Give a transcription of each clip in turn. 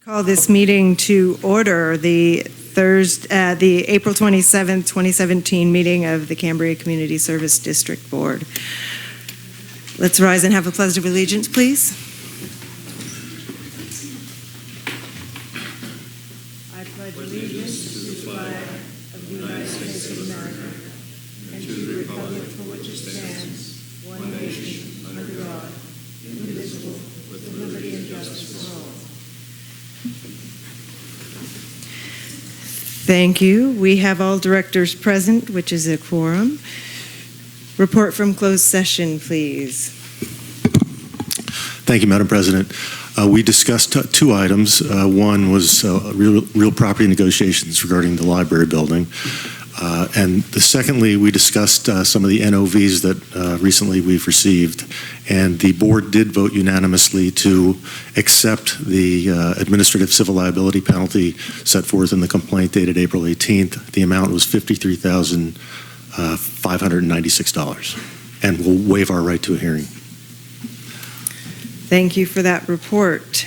Call this meeting to order, the April 27th, 2017 meeting of the Cambria Community Service District Board. Let's rise and have a pledge of allegiance, please. I pledge allegiance to the flag of the United States of America and to the republic for which it stands, one nation, under God, indivisible, with liberty and justice for all. Thank you. We have all directors present, which is a quorum. Report from closed session, please. Thank you, Madam President. We discussed two items. One was real property negotiations regarding the library building. And secondly, we discussed some of the NOVs that recently we've received. And the board did vote unanimously to accept the administrative civil liability penalty set forth in the complaint dated April 18th. The amount was $53,596. And we'll waive our right to a hearing. Thank you for that report.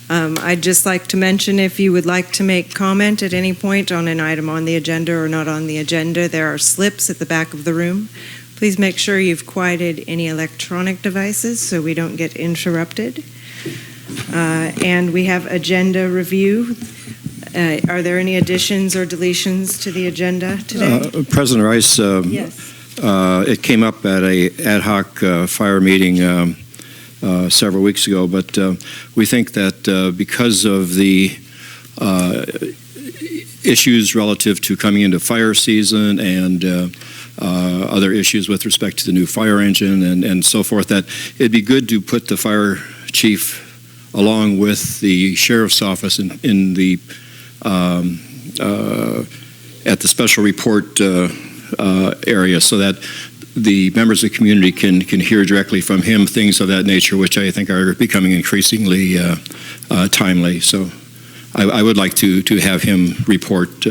I'd just like to mention, if you would like to make comment at any point on an item on the agenda or not on the agenda, there are slips at the back of the room. Please make sure you've quieted any electronic devices so we don't get interrupted. And we have agenda review. Are there any additions or deletions to the agenda today? President Rice, yes. It came up at an ad hoc fire meeting several weeks ago, but we think that because of the issues relative to coming into fire season and other issues with respect to the new fire engine and so forth, that it'd be good to put the fire chief along with the sheriff's office in the at the special report area, so that the members of the community can hear directly from him things of that nature, which I think are becoming increasingly timely. So I would like to have him report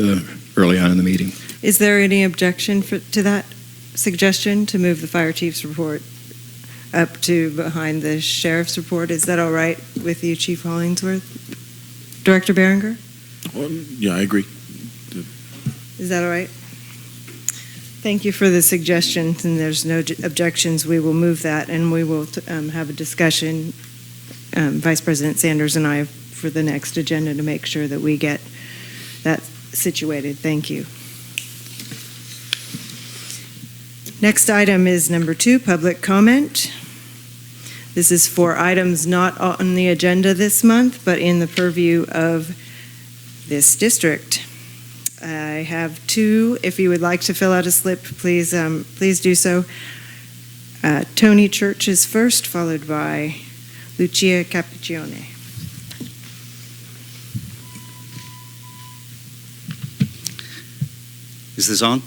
early on in the meeting. Is there any objection to that suggestion to move the fire chief's report up to behind the sheriff's report? Is that all right with you, Chief Hollingsworth? Director Berenger? Yeah, I agree. Is that all right? Thank you for the suggestions, and there's no objections. We will move that, and we will have a discussion, Vice President Sanders and I, for the next agenda to make sure that we get that situated. Thank you. Next item is number 2, public comment. This is for items not on the agenda this month, but in the purview of this district. I have 2. If you would like to fill out a slip, please do so. Tony Church is first, followed by Lucia Capiccione. Is this on?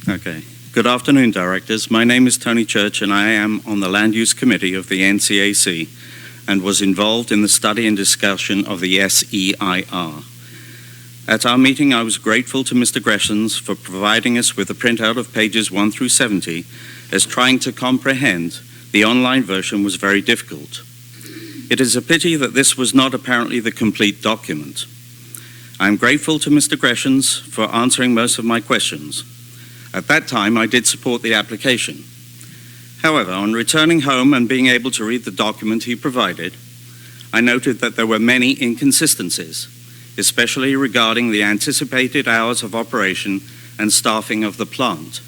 Okay. Good afternoon, directors. My name is Tony Church, and I am on the Land Use Committee of the NCAC and was involved in the study and discussion of the SEIR. At our meeting, I was grateful to Mr. Greshams for providing us with a printout of pages 1 through 70, as trying to comprehend the online version was very difficult. It is a pity that this was not apparently the complete document. I am grateful to Mr. Greshams for answering most of my questions. At that time, I did support the application. However, on returning home and being able to read the document he provided, I noted that there were many inconsistencies, especially regarding the anticipated hours of operation and staffing of the plant.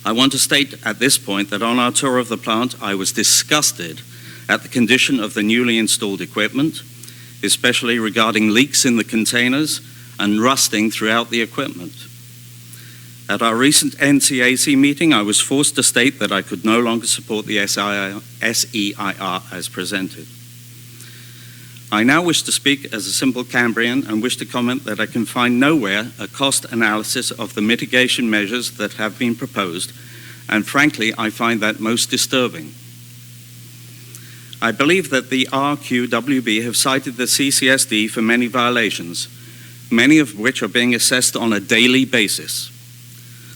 I want to state at this point that on our tour of the plant, I was disgusted at the condition of the newly installed equipment, especially regarding leaks in the containers and rusting throughout the equipment. At our recent NCAC meeting, I was forced to state that I could no longer support the SEIR as presented. I now wish to speak as a simple Cambrian and wish to comment that I can find nowhere a cost analysis of the mitigation measures that have been proposed, and frankly, I find that most disturbing. I believe that the RQWB have cited the CCSD for many violations, many of which are being assessed on a daily basis.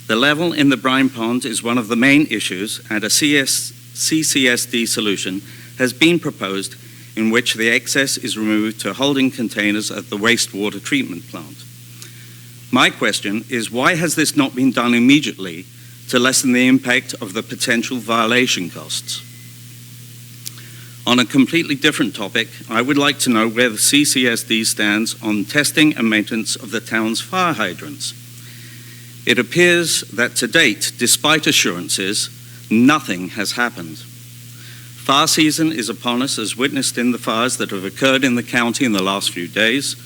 The level in the brine pond is one of the main issues, and a CCSD solution has been proposed in which the excess is removed to holding containers at the wastewater treatment plant. My question is, why has this not been done immediately to lessen the impact of the potential violation costs? On a completely different topic, I would like to know where the CCSD stands on testing and maintenance of the town's fire hydrants. It appears that to date, despite assurances, nothing has happened. Fire season is upon us, as witnessed in the fires that have occurred in the county in the last few days,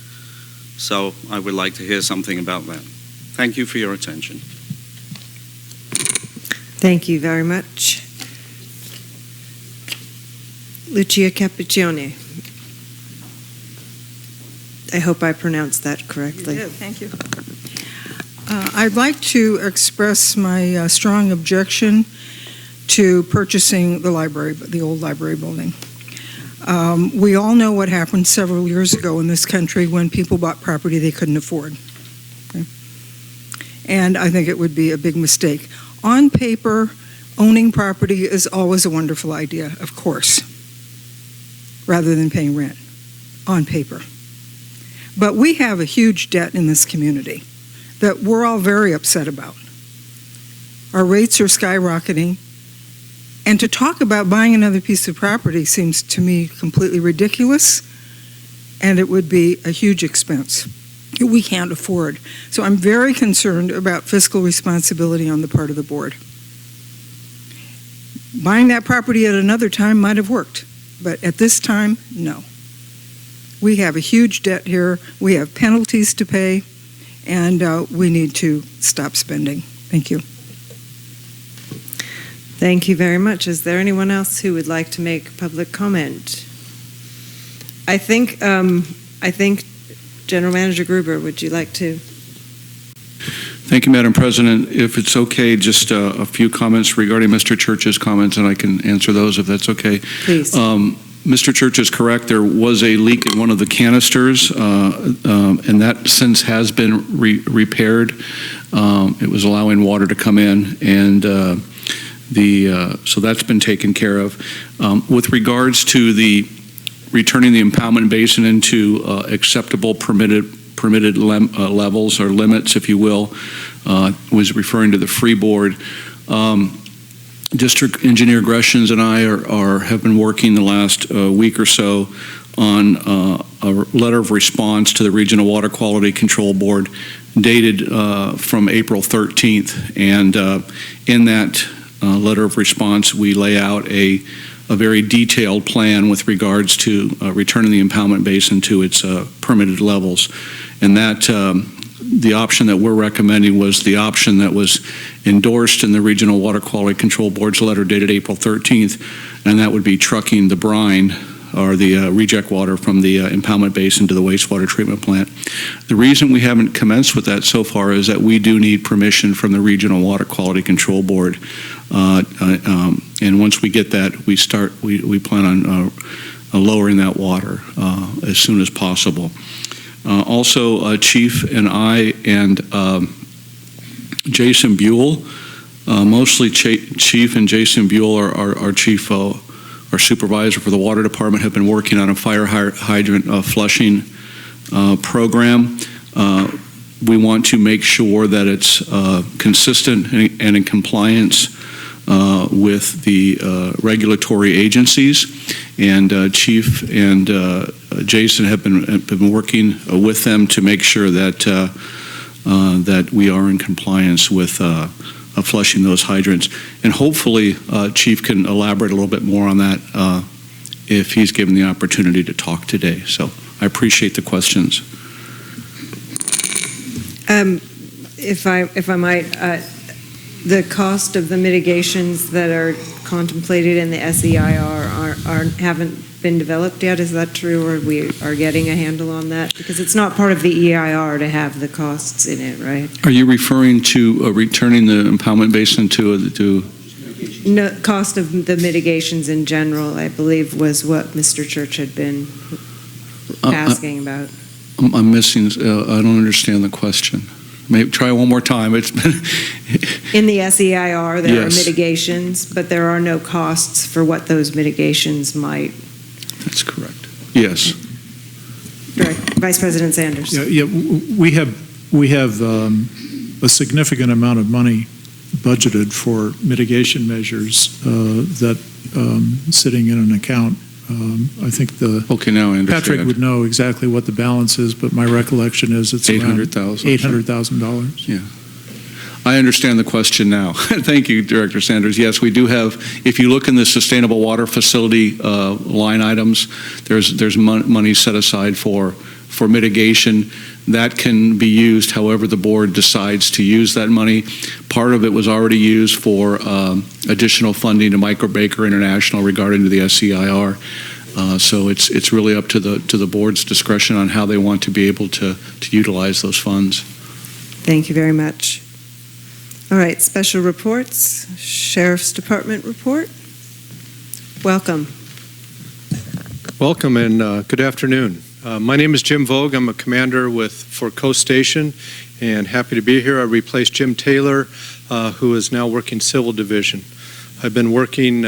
so I would like to hear something about that. Thank you for your attention. Thank you very much. Lucia Cappuccione. I hope I pronounced that correctly. You did. Thank you. I'd like to express my strong objection to purchasing the library, the old library building. We all know what happened several years ago in this country when people bought property they couldn't afford. Okay? And I think it would be a big mistake. On paper, owning property is always a wonderful idea, of course, rather than paying rent, on paper. But we have a huge debt in this community that we're all very upset about. Our rates are skyrocketing, and to talk about buying another piece of property seems to me completely ridiculous, and it would be a huge expense that we can't afford. So I'm very concerned about fiscal responsibility on the part of the board. Buying that property at another time might have worked, but at this time, no. We have a huge debt here, we have penalties to pay, and we need to stop spending. Thank you. Thank you very much. Is there anyone else who would like to make public comment? I think General Manager Gruber, would you like to? Thank you, Madam President. If it's okay, just a few comments regarding Mr. Church's comments, and I can answer those if that's okay. Please. Mr. Church is correct. There was a leak in one of the canisters, and that since has been repaired. It was allowing water to come in, and so that's been taken care of. With regards to the returning the impoundment basin into acceptable permitted levels or limits, if you will, was referring to the freeboard. District Engineer Greshams and I have been working the last week or so on a letter of response to the Regional Water Quality Control Board dated from April 13th. And in that letter of response, we lay out a very detailed plan with regards to returning the impoundment basin to its permitted levels. And that the option that we're recommending was the option that was endorsed in the Regional Water Quality Control Board's letter dated April 13th, and that would be trucking the brine or the reject water from the impoundment basin to the wastewater treatment plant. The reason we haven't commenced with that so far is that we do need permission from the Regional Water Quality Control Board, and once we get that, we plan on lowering that water as soon as possible. Also, Chief and I and Jason Buell, mostly Chief and Jason Buell, our chief, our supervisor for the water department, have been working on a fire hydrant flushing program. We want to make sure that it's consistent and in compliance with the regulatory agencies. And Chief and Jason have been working with them to make sure that that we are in compliance with flushing those hydrants. And hopefully, Chief can elaborate a little bit more on that if he's given the opportunity to talk today. So I appreciate the questions. If I might, the cost of the mitigations that are contemplated in the SEIR haven't been developed yet. Is that true, or we are getting a handle on that? Because it's not part of the EIR to have the costs in it, right? Are you referring to returning the impoundment basin to? No, cost of the mitigations in general, I believe, was what Mr. Church had been asking about. I'm missing. I don't understand the question. Maybe try one more time. It's been in the SEIR there Yes. are mitigations, but there are no costs for what those mitigations might That's correct. Yes. Vice President Sanders. We have a significant amount of money budgeted for mitigation measures that sitting in an account. I think Okay, now I understand. Patrick would know exactly what the balance is, but my recollection is it's around $800,000. Yeah. I understand the question now. Thank you, Director Sanders. Yes, we do have, if you look in the sustainable water facility line items, there's money set aside for mitigation. That can be used however the board decides to use that money. Part of it was already used for additional funding to Micro Baker International regarding to the SEIR. So it's really up to the board's discretion on how they want to be able to utilize those funds. Thank you very much. All right, special reports. Sheriff's Department report. Welcome. Welcome and good afternoon. My name is Jim Vogue. I'm a commander for Coast Station and happy to be here. I replaced Jim Taylor, who is now working Civil Division. I've been working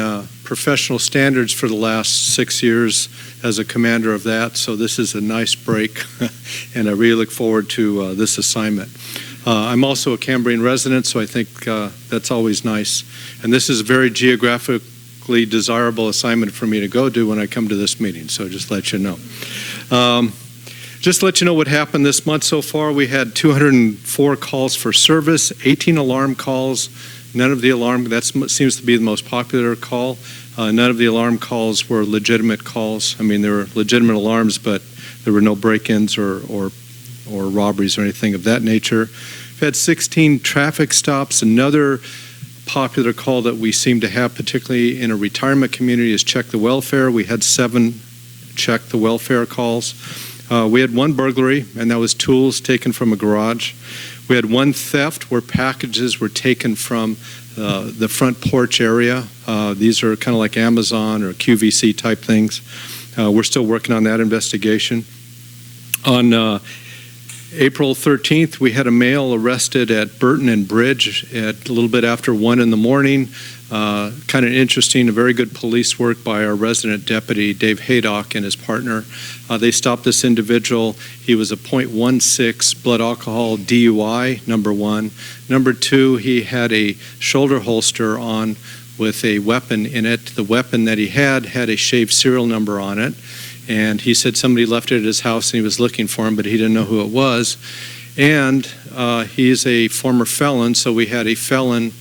professional standards for the last 6 years as a commander of that, so this is a nice break and I really look forward to this assignment. I'm also a Cambrian resident, so I think that's always nice. And this is a very geographically desirable assignment for me to go do when I come to this meeting, so just to let you know. Just to let you know what happened this month so far, we had 204 calls for service, 18 alarm calls. None of the alarm, that seems to be the most popular call. None of the alarm calls were legitimate calls. I mean, there were legitimate alarms, but there were no break-ins or robberies or anything of that nature. We've had 16 traffic stops. Another popular call that we seem to have, particularly in a retirement community, is check the welfare. We had 7 check the welfare calls. We had 1 burglary, and that was tools taken from a garage. We had 1 theft where packages were taken from the front porch area. These are kind of like Amazon or QVC type things. We're still working on that investigation. On April 13th, we had a male arrested at Burton and Bridge at a little bit after 1 in the morning. Kind of interesting, a very good police work by our resident deputy, Dave Haydock, and his partner. They stopped this individual. He was a .16 blood alcohol DUI, number 1. Number 2, he had a shoulder holster on with a weapon in it. The weapon that he had a shaved serial number on it. And he said somebody left it at his house and he was looking for him, but he didn't know who it was. And he's a former felon, so we had a felon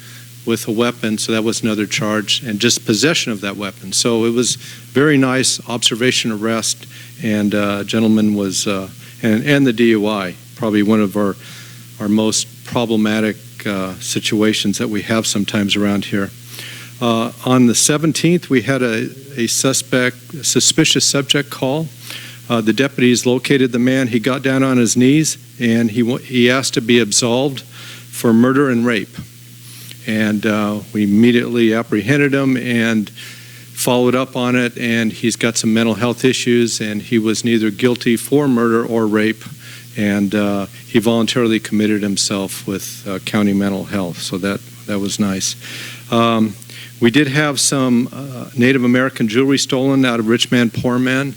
with a weapon, so that was another charge, and just possession of that weapon. So it was very nice observation arrest, and gentleman was, and the DUI, probably one of our most problematic situations that we have sometimes around here. On the 17th, we had a suspicious subject call. The deputies located the man. He got down on his knees, and he asked to be absolved for murder and rape. And we immediately apprehended him and followed up on it, and he's got some mental health issues, and he was neither guilty for murder or rape, and he voluntarily committed himself with county mental health, so that was nice. We did have some Native American jewelry stolen out of Rich Man, Poor Man.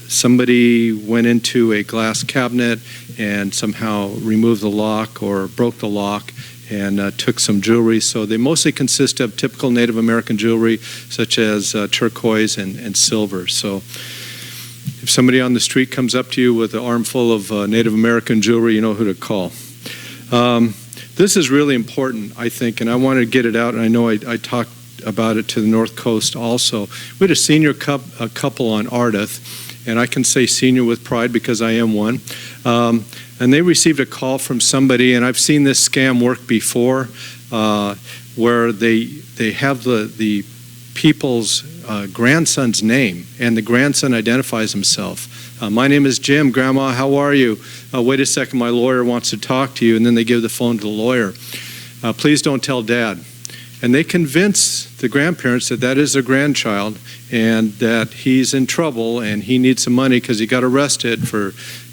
Somebody went into a glass cabinet and somehow removed the lock or broke the lock and took some jewelry. So they mostly consist of typical Native American jewelry, such as turquoise and silver. So if somebody on the street comes up to you with an armful of Native American jewelry, you know who to call. This is really important, I think, and I want to get it out, and I know I talked about it to the North Coast also. We had a senior couple on Ardith, and I can say senior with pride because I am one. And they received a call from somebody, and I've seen this scam work before, where they have the people's grandson's name, and the grandson identifies himself. My name is Jim. Grandma, how are you? Wait a second, my lawyer wants to talk to you, and then they give the phone to the lawyer. Please don't tell Dad. And they convince the grandparents that that is their grandchild and that he's in trouble and he needs some money because he got arrested for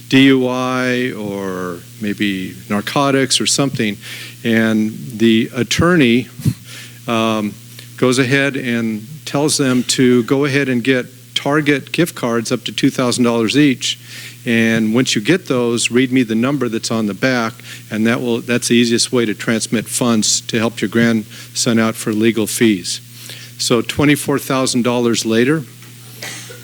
DUI or maybe narcotics or something. And the attorney goes ahead and tells them to go ahead and get Target gift cards up to $2,000 each. And once you get those, read me the number that's on the back, and that's the easiest way to transmit funds to help your grandson out for legal fees. So $24,000 later,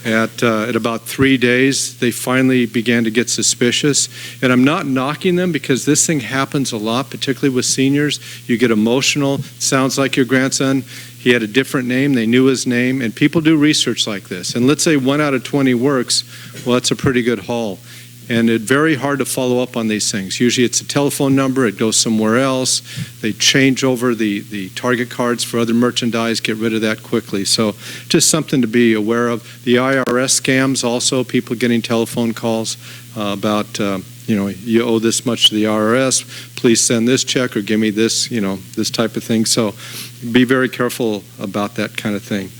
at about 3 days, they finally began to get suspicious. And I'm not knocking them because this thing happens a lot, particularly with seniors. You get emotional. Sounds like your grandson. He had a different name. They knew his name. And people do research like this. And let's say 1 out of 20 works. Well, that's a pretty good haul. And it's very hard to follow up on these things. Usually it's a telephone number. It goes somewhere else. They change over the target cards for other merchandise, get rid of that quickly. So just something to be aware of. The IRS scams also, people getting telephone calls about, you owe this much to the IRS. Please send this check or give me this, this type of thing. So be very careful about that kind of thing.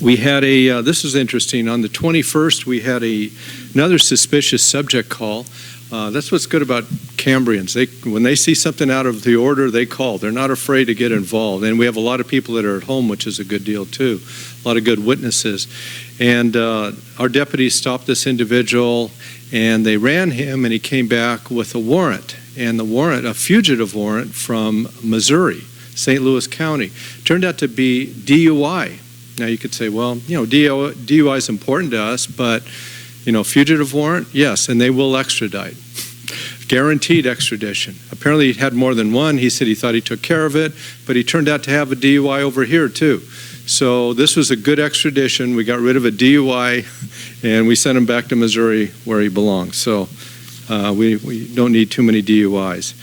We had this is interesting, on the 21st we had another suspicious subject call. That's what's good about Cambrians. When they see something out of the order, they call. They're not afraid to get involved. And we have a lot of people that are at home, which is a good deal too. A lot of good witnesses. And our deputies stopped this individual, and they ran him, and he came back with a warrant. And the warrant, a fugitive warrant from Missouri, St. Louis County, turned out to be DUI. Now you could say, well, DUI is important to us, but, fugitive warrant, yes, and they will extradite. Guaranteed extradition. Apparently he had more than one. He said he thought he took care of it, but he turned out to have a DUI over here too. So this was a good extradition. We got rid of a DUI, and we sent him back to Missouri where he belongs. So we don't need too many DUIs.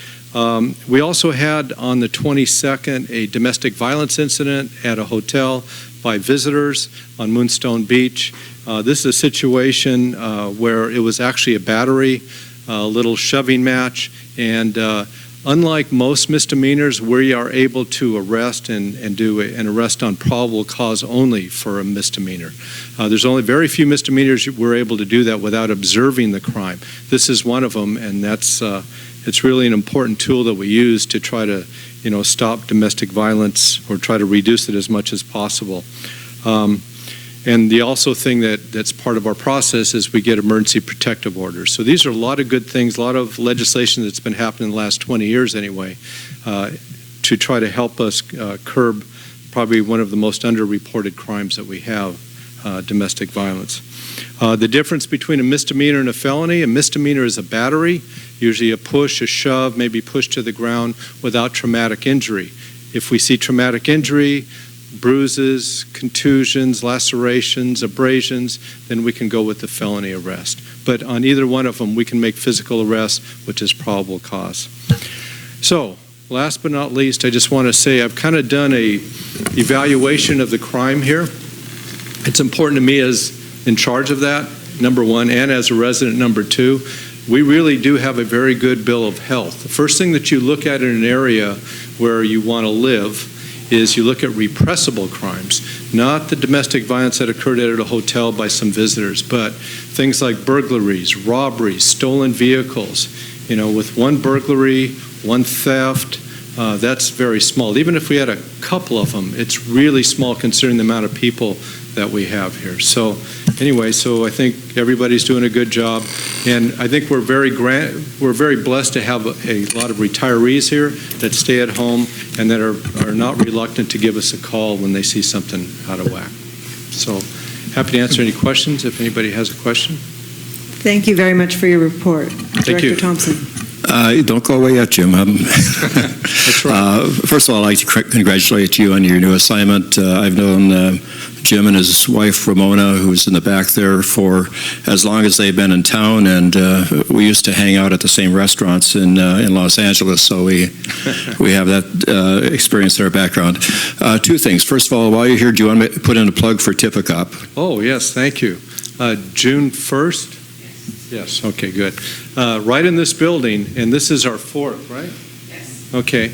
We also had on the 22nd a domestic violence incident at a hotel by visitors on Moonstone Beach. This is a situation where it was actually a battery, a little shoving match, and unlike most misdemeanors, we are able to arrest and do an arrest on probable cause only for a misdemeanor. There's only very few misdemeanors we're able to do that without observing the crime. This is one of them, and it's really an important tool that we use to try to stop domestic violence or try to reduce it as much as possible. And the also thing that's part of our process is we get emergency protective orders. So these are a lot of good things, a lot of legislation that's been happening in the last 20 years anyway, to try to help us curb probably one of the most underreported crimes that we have, domestic violence. The difference between a misdemeanor and a felony: a misdemeanor is a battery, usually a push, a shove, maybe push to the ground without traumatic injury. If we see traumatic injury, bruises, contusions, lacerations, abrasions, then we can go with the felony arrest. But on either one of them, we can make physical arrest, which is probable cause. So, last but not least, I just want to say I've kind of done a evaluation of the crime here. It's important to me as in charge of that, number one, and as a resident, number two. We really do have a very good bill of health. The first thing that you look at in an area where you want to live is you look at repressible crimes, not the domestic violence that occurred at a hotel by some visitors, but things like burglaries, robberies, stolen vehicles. With one burglary, one theft, that's very small. Even if we had a couple of them, it's really small considering the amount of people that we have here. So anyway, I think everybody's doing a good job, and I think we're very blessed to have a lot of retirees here that stay at home and that are not reluctant to give us a call when they see something out of whack. So happy to answer any questions if anybody has a question. Thank you very much for your report. Thank you. Director Thompson. Don't go away yet, Jim. That's right. First of all, I'd like to congratulate you on your new assignment. I've known Jim and his wife, Ramona, who's in the back there, for as long as they've been in town, and we used to hang out at the same restaurants in Los Angeles, so we have that experience in our background. Two things. First of all, while you're here, do you want to put in a plug for TIPACOP? Oh, yes, thank you. June 1st? Yes, okay, good. Right in this building, and this is our fourth, right? Yes. Okay,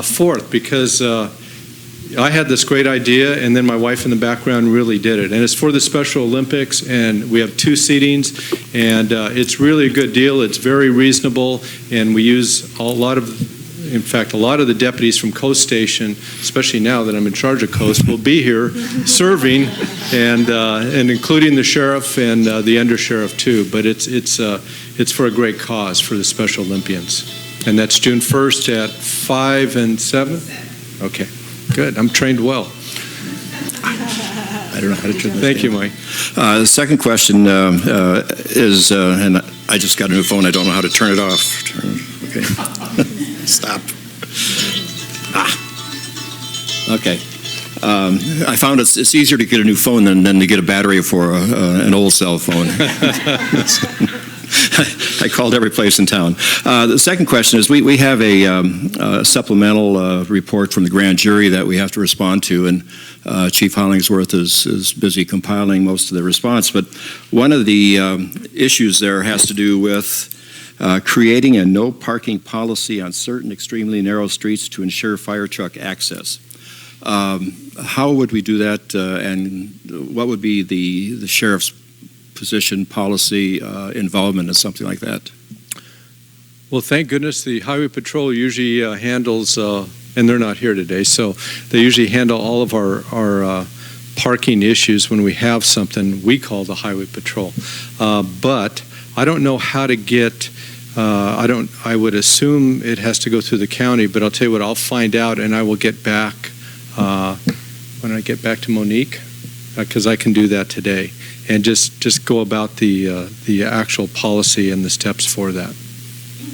fourth, because I had this great idea, and then my wife in the background really did it. And it's for the Special Olympics, and we have 2 seatings, and it's really a good deal. It's very reasonable, and we use a lot of In fact, a lot of the deputies from Coast Station, especially now that I'm in charge of Coast, will be here serving, and including the sheriff and the undersheriff too. But it's for a great cause for the Special Olympians, and that's June 1st at 5 and 7. Okay, good. I'm trained well. I don't know how to turn this Thank you, down. Mike. The second question is, and I just got a new phone. I don't know how to turn it off. Okay. Stop. Okay. I found it's easier to get a new phone than to get a battery for an old cell phone. I called every place in town. The second question is, we have a supplemental report from the grand jury that we have to respond to, and Chief Hollingsworth is busy compiling most of the response. But one of the issues there has to do with creating a no parking policy on certain extremely narrow streets to ensure fire truck access. How would we do that, and what would be the sheriff's position, policy, involvement in something like that? Well, thank goodness the Highway Patrol usually handles, and they're not here today, so they usually handle all of our parking issues when we have something we call the Highway Patrol. But I don't know how to get, I would assume it has to go through the county, but I'll tell you what, I'll find out and I will get back when I get back to Monique, because I can do that today, and just go about the actual policy and the steps for that.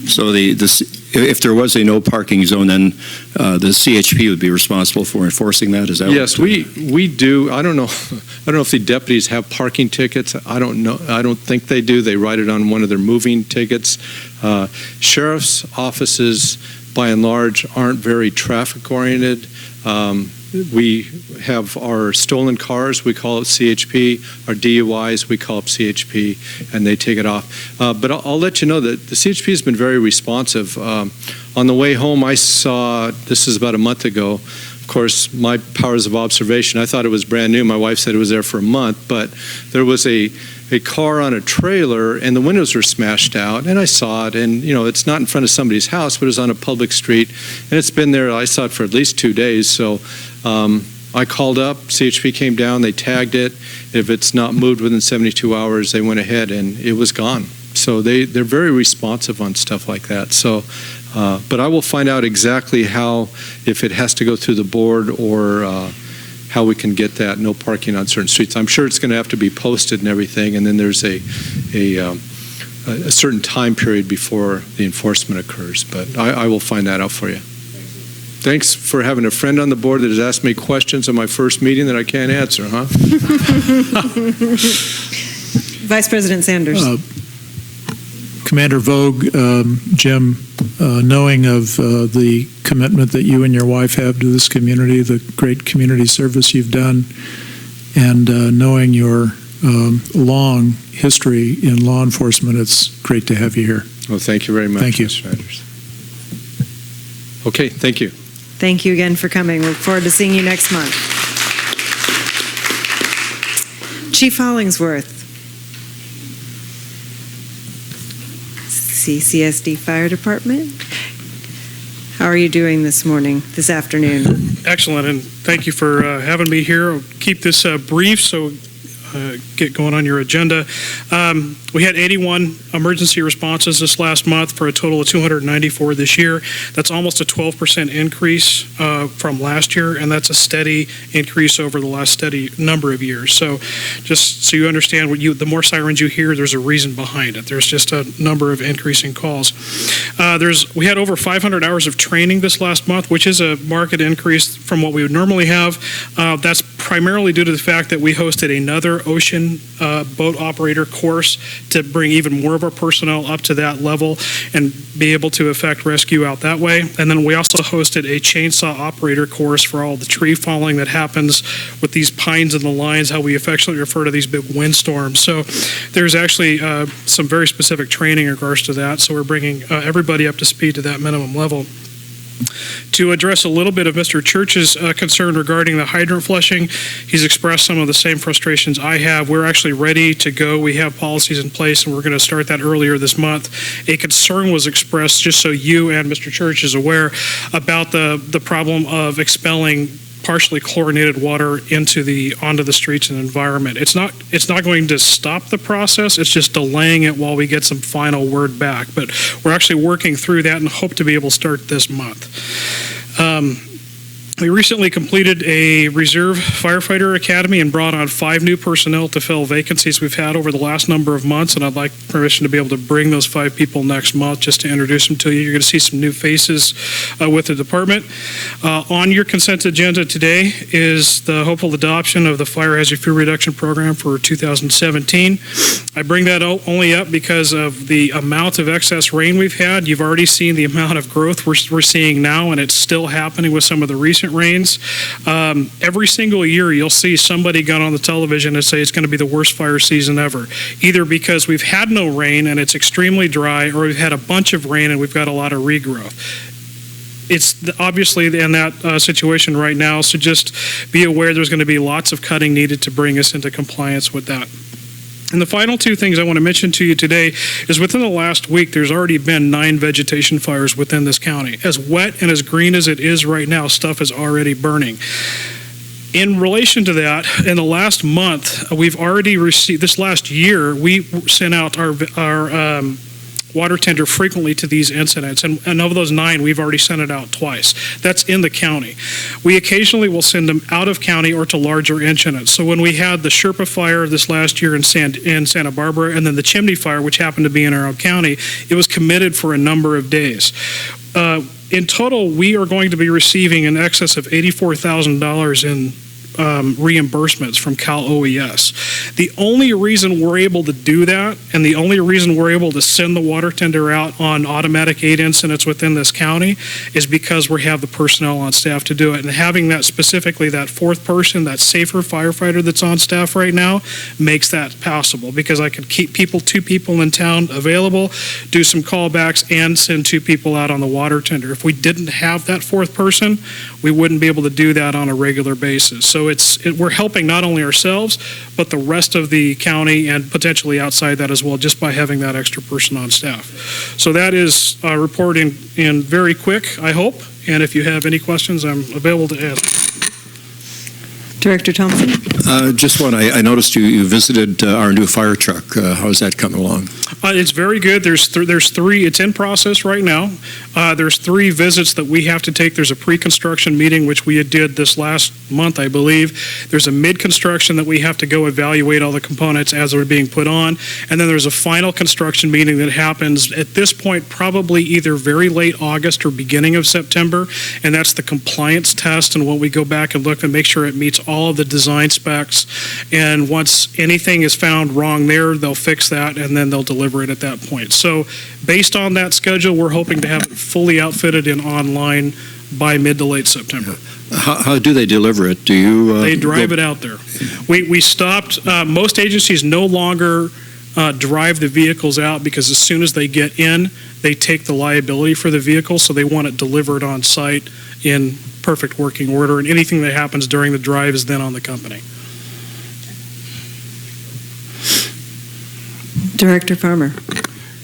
So if there was a no parking zone, then the CHP would be responsible for enforcing that. Is that yes? We do. I don't know if the deputies have parking tickets. I don't know. I don't think they do. They write it on one of their moving tickets. Sheriff's offices, by and large, aren't very traffic oriented. We have our stolen cars, we call it CHP. Our DUIs, we call it CHP, and they take it off. But I'll let you know that the CHP has been very responsive. On the way home, I saw, this is about a month ago, of course, my powers of observation, I thought it was brand new. My wife said it was there for a month, but there was a car on a trailer, and the windows were smashed out, and I saw it, and it's not in front of somebody's house, but it was on a public street, and it's been there, I saw it for at least 2 days, so I called up, CHP came down, they tagged it. If it's not moved within 72 hours, they went ahead and it was gone. So they're very responsive on stuff like that. So, but I will find out exactly how, if it has to go through the board or how we can get that no parking on certain streets. I'm sure it's going to have to be posted and everything, and then there's a certain time period before the enforcement occurs. But I will find that out for you. Thanks for having a friend on the board that has asked me questions on my first meeting that I can't answer, huh? Vice President Sanders. Commander Vogue, Jim, knowing of the commitment that you and your wife have to this community, the great community service you've done, and knowing your long history in law enforcement, it's great to have you here. Well, thank you very much. Thank you. Okay, thank you. Thank you again for coming. Look forward to seeing you next month. Chief Hollingsworth, CSD Fire Department. How are you doing this afternoon? Excellent, and thank you for having me here. I'll keep this brief, so get going on your agenda. We had 81 emergency responses this last month for a total of 294 this year. That's almost a 12% increase from last year, and that's a steady increase over the last steady number of years. So just so you understand, the more sirens you hear, there's a reason behind it. There's just a number of increasing calls. We had over 500 hours of training this last month, which is a marked increase from what we would normally have. That's primarily due to the fact that we hosted another ocean boat operator course to bring even more of our personnel up to that level and be able to effect rescue out that way. And then we also hosted a chainsaw operator course for all the tree falling that happens with these pines in the lines, how we affectionately refer to these big windstorms. So there's actually some very specific training in regards to that. So we're bringing everybody up to speed to that minimum level. To address a little bit of Mr. Church's concern regarding the hydrant flushing, he's expressed some of the same frustrations I have. We're actually ready to go. We have policies in place, and we're going to start that earlier this month. A concern was expressed, just so you and Mr. Church is aware, about the problem of expelling partially chlorinated water onto the streets and environment. It's not going to stop the process. It's just delaying it while we get some final word back. But we're actually working through that and hope to be able to start this month. We recently completed a reserve firefighter academy and brought on 5 new personnel to fill vacancies we've had over the last number of months, and I'd like permission to be able to bring those 5 people next month just to introduce them to you. You're going to see some new faces with the department. On your consent agenda today is the hopeful adoption of the Fire Hazard Fuel Reduction Program for 2017. I bring that only up because of the amount of excess rain we've had. You've already seen the amount of growth we're seeing now, and it's still happening with some of the recent rains. Every single year you'll see somebody got on the television and say it's going to be the worst fire season ever, either because we've had no rain and it's extremely dry, or we've had a bunch of rain and we've got a lot of regrowth. It's obviously in that situation right now, so just be aware there's going to be lots of cutting needed to bring us into compliance with that. And the final 2 things I want to mention to you today is within the last week, there's already been 9 vegetation fires within this county. As wet and as green as it is right now, stuff is already burning. In relation to that, in the last month, we've already received, this last year, we sent out our water tender frequently to these incidents, and of those 9, we've already sent it out twice. That's in the county. We occasionally will send them out of county or to larger incidents. So when we had the Sherpa fire this last year in Santa Barbara, and then the Chimney fire, which happened to be in our own county, it was committed for a number of days. In total, we are going to be receiving in excess of $84,000 in reimbursements from Cal OES. The only reason we're able to do that, and the only reason we're able to send the water tender out on automatic 8 incidents within this county, is because we have the personnel on staff to do it. And having that specifically, that 4th person, that safer firefighter that's on staff right now, makes that possible, because I could keep 2 people in town available, do some callbacks, and send 2 people out on the water tender. If we didn't have that 4th person, we wouldn't be able to do that on a regular basis. So we're helping not only ourselves, but the rest of the county, and potentially outside that as well, just by having that extra person on staff. So that is reporting in very quick, I hope. And if you have any questions, I'm available to answer. Director Thompson? Just one, I noticed you visited our new fire truck. How's that coming along? It's very good. There's 3, it's in process right now. There's 3 visits that we have to take. There's a pre-construction meeting, which we did this last month, I believe. There's a mid-construction that we have to go evaluate all the components as they're being put on. And then there's a final construction meeting that happens at this point, probably either very late August or beginning of September. And that's the compliance test, and when we go back and look and make sure it meets all of the design specs. And once anything is found wrong there, they'll fix that, and then they'll deliver it at that point. So based on that schedule, we're hoping to have it fully outfitted and online by mid to late September. How do they deliver it? Do you? They drive it out there. We stopped. Most agencies no longer drive the vehicles out, because as soon as they get in, they take the liability for the vehicle, so they want it delivered on site in perfect working order, and anything that happens during the drive is then on the company. Director Farmer?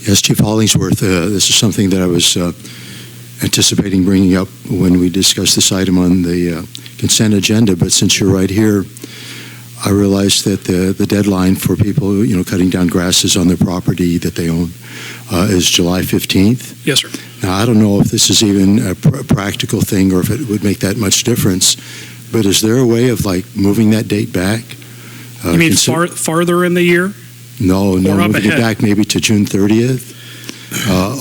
Yes, Chief Hollingsworth, this is something that I was anticipating bringing up when we discussed this item on the consent agenda, but since you're right here, I realized that the deadline for people, cutting down grasses on their property that they own is July 15th. Yes, sir. Now, I don't know if this is even a practical thing or if it would make that much difference, but is there a way of moving that date back? You mean farther in the year? No, moving it back maybe to June 30th.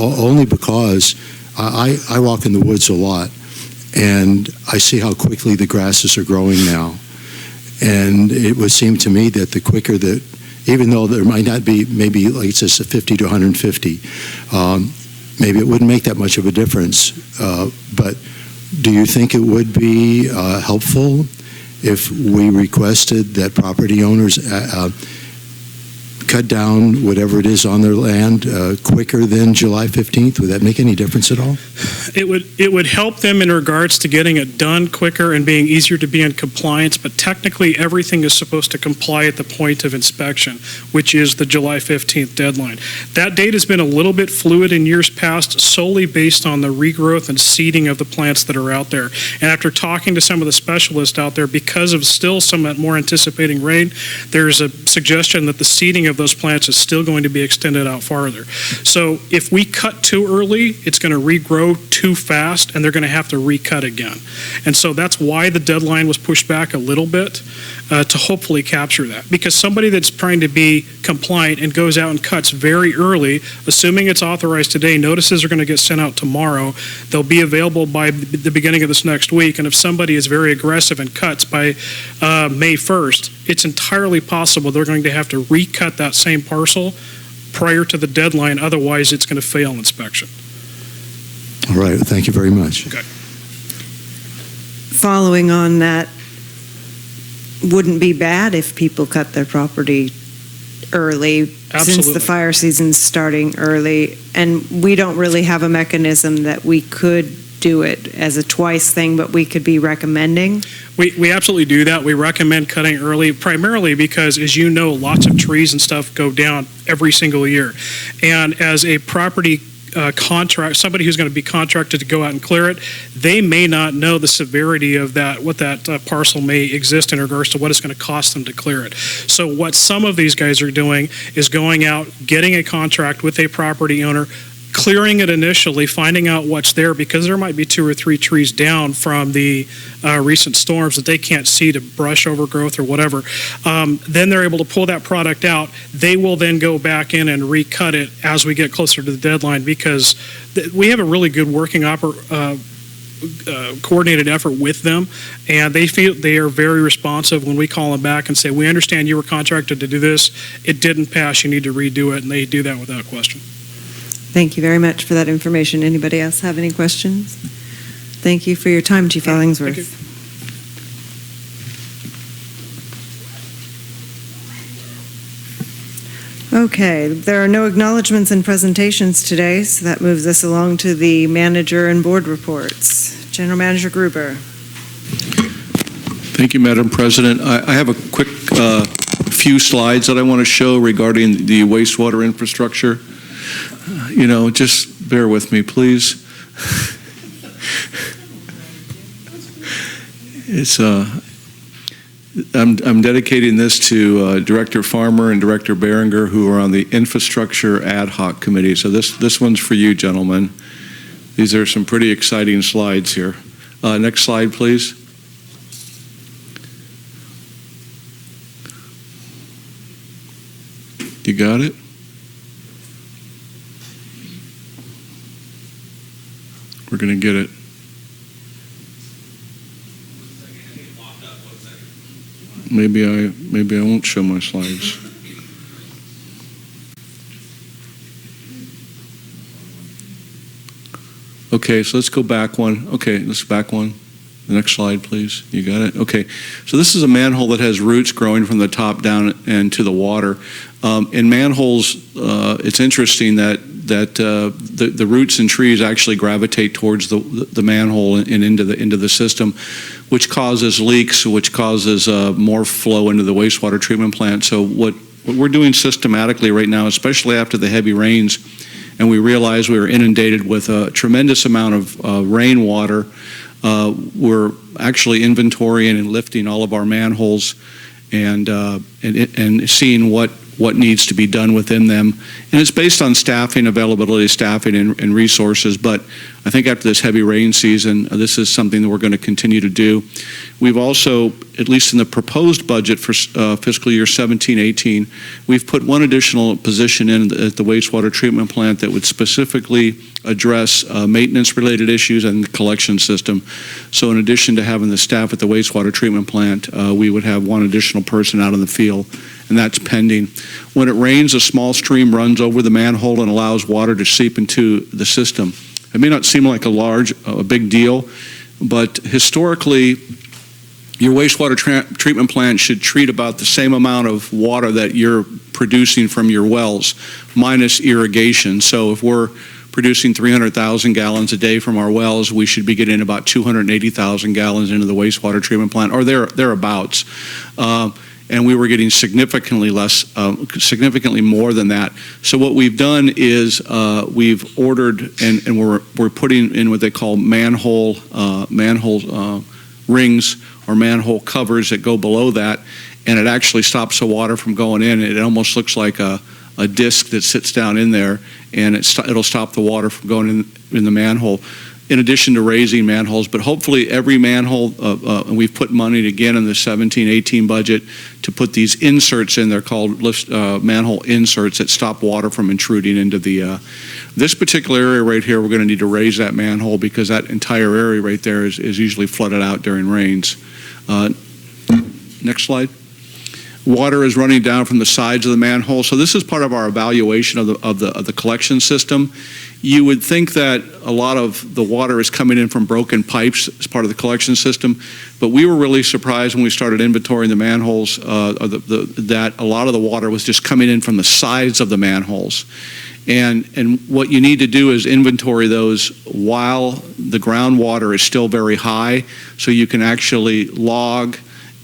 Only because I walk in the woods a lot, and I see how quickly the grasses are growing now. And it would seem to me that the quicker that, even though there might not be, maybe like it says 50 to 150, maybe it wouldn't make that much of a difference. But do you think it would be helpful if we requested that property owners cut down whatever it is on their land quicker than July 15th? Would that make any difference at all? It would help them in regards to getting it done quicker and being easier to be in compliance, but technically everything is supposed to comply at the point of inspection, which is the July 15th deadline. That date has been a little bit fluid in years past, solely based on the regrowth and seeding of the plants that are out there. And after talking to some of the specialists out there, because of still some more anticipating rain, there's a suggestion that the seeding of those plants is still going to be extended out farther. So if we cut too early, it's going to regrow too fast, and they're going to have to recut again. And so that's why the deadline was pushed back a little bit, to hopefully capture that. Because somebody that's trying to be compliant and goes out and cuts very early, assuming it's authorized today, notices are going to get sent out tomorrow. They'll be available by the beginning of this next week. And if somebody is very aggressive and cuts by May 1st, it's entirely possible they're going to have to recut that same parcel prior to the deadline. Otherwise, it's going to fail inspection. All right. Thank you very much. Okay. Following on that, wouldn't be bad if people cut their property early, since Absolutely. the fire season's starting early, and we don't really have a mechanism that we could do it as a twice thing, but we could be recommending. We absolutely do that. We recommend cutting early, primarily because, as you know, lots of trees and stuff go down every single year. And as a property contract, somebody who's going to be contracted to go out and clear it, they may not know the severity of that, what that parcel may exist in regards to what it's going to cost them to clear it. So what some of these guys are doing is going out, getting a contract with a property owner, clearing it initially, finding out what's there, because there might be 2 or 3 trees down from the recent storms that they can't see to brush overgrowth or whatever. Then they're able to pull that product out. They will then go back in and recut it as we get closer to the deadline, because we have a really good working coordinated effort with them, and they feel they are very responsive when we call them back and say, we understand you were contracted to do this, it didn't pass, you need to redo it, and they do that without question. Thank you very much for that information. Anybody else have any questions? Thank you for your time, Chief Hollingsworth. Thank you. Okay, there are no acknowledgements and presentations today, so that moves us along to the manager and board reports. General Manager Gruber. Thank you, Madam President. I have a quick few slides that I want to show regarding the wastewater infrastructure. Just bear with me, please. I'm dedicating this to Director Farmer and Director Behringer, who are on the Infrastructure Ad Hoc Committee. So this one's for you, gentlemen. These are some pretty exciting slides here. Next slide, please. You got it? We're going to get it. Maybe I won't show my slides. Okay, so let's go back one. Okay, let's back one. The next slide, please. You got it? Okay. So this is a manhole that has roots growing from the top down and to the water. In manholes, it's interesting that the roots and trees actually gravitate towards the manhole and into the system, which causes leaks, which causes more flow into the wastewater treatment plant. So what we're doing systematically right now, especially after the heavy rains, and we realized we were inundated with a tremendous amount of rainwater, we're actually inventorying and lifting all of our manholes and seeing what needs to be done within them. And it's based on staffing, availability of staffing and resources. But I think after this heavy rain season, this is something that we're going to continue to do. We've also, at least in the proposed budget for fiscal year 17-18, we've put one additional position in at the wastewater treatment plant that would specifically address maintenance-related issues and the collection system. So in addition to having the staff at the wastewater treatment plant, we would have one additional person out in the field, and that's pending. When it rains, a small stream runs over the manhole and allows water to seep into the system. It may not seem like a big deal, but historically, your wastewater treatment plant should treat about the same amount of water that you're producing from your wells, minus irrigation. So if we're producing 300,000 gallons a day from our wells, we should be getting about 280,000 gallons into the wastewater treatment plant, or thereabouts. And we were getting significantly more than that. So what we've done is we've ordered and we're putting in what they call manhole rings or manhole covers that go below that, and it actually stops the water from going in. It almost looks like a disc that sits down in there, and it'll stop the water from going in the manhole, in addition to raising manholes. But hopefully every manhole, and we've put money again in the 17-18 budget to put these inserts in. They're called manhole inserts that stop water from intruding into the, this particular area right here, we're going to need to raise that manhole because that entire area right there is usually flooded out during rains. Next slide. Water is running down from the sides of the manhole. So this is part of our evaluation of the collection system. You would think that a lot of the water is coming in from broken pipes as part of the collection system, but we were really surprised when we started inventorying the manholes that a lot of the water was just coming in from the sides of the manholes. And what you need to do is inventory those while the groundwater is still very high, so you can actually log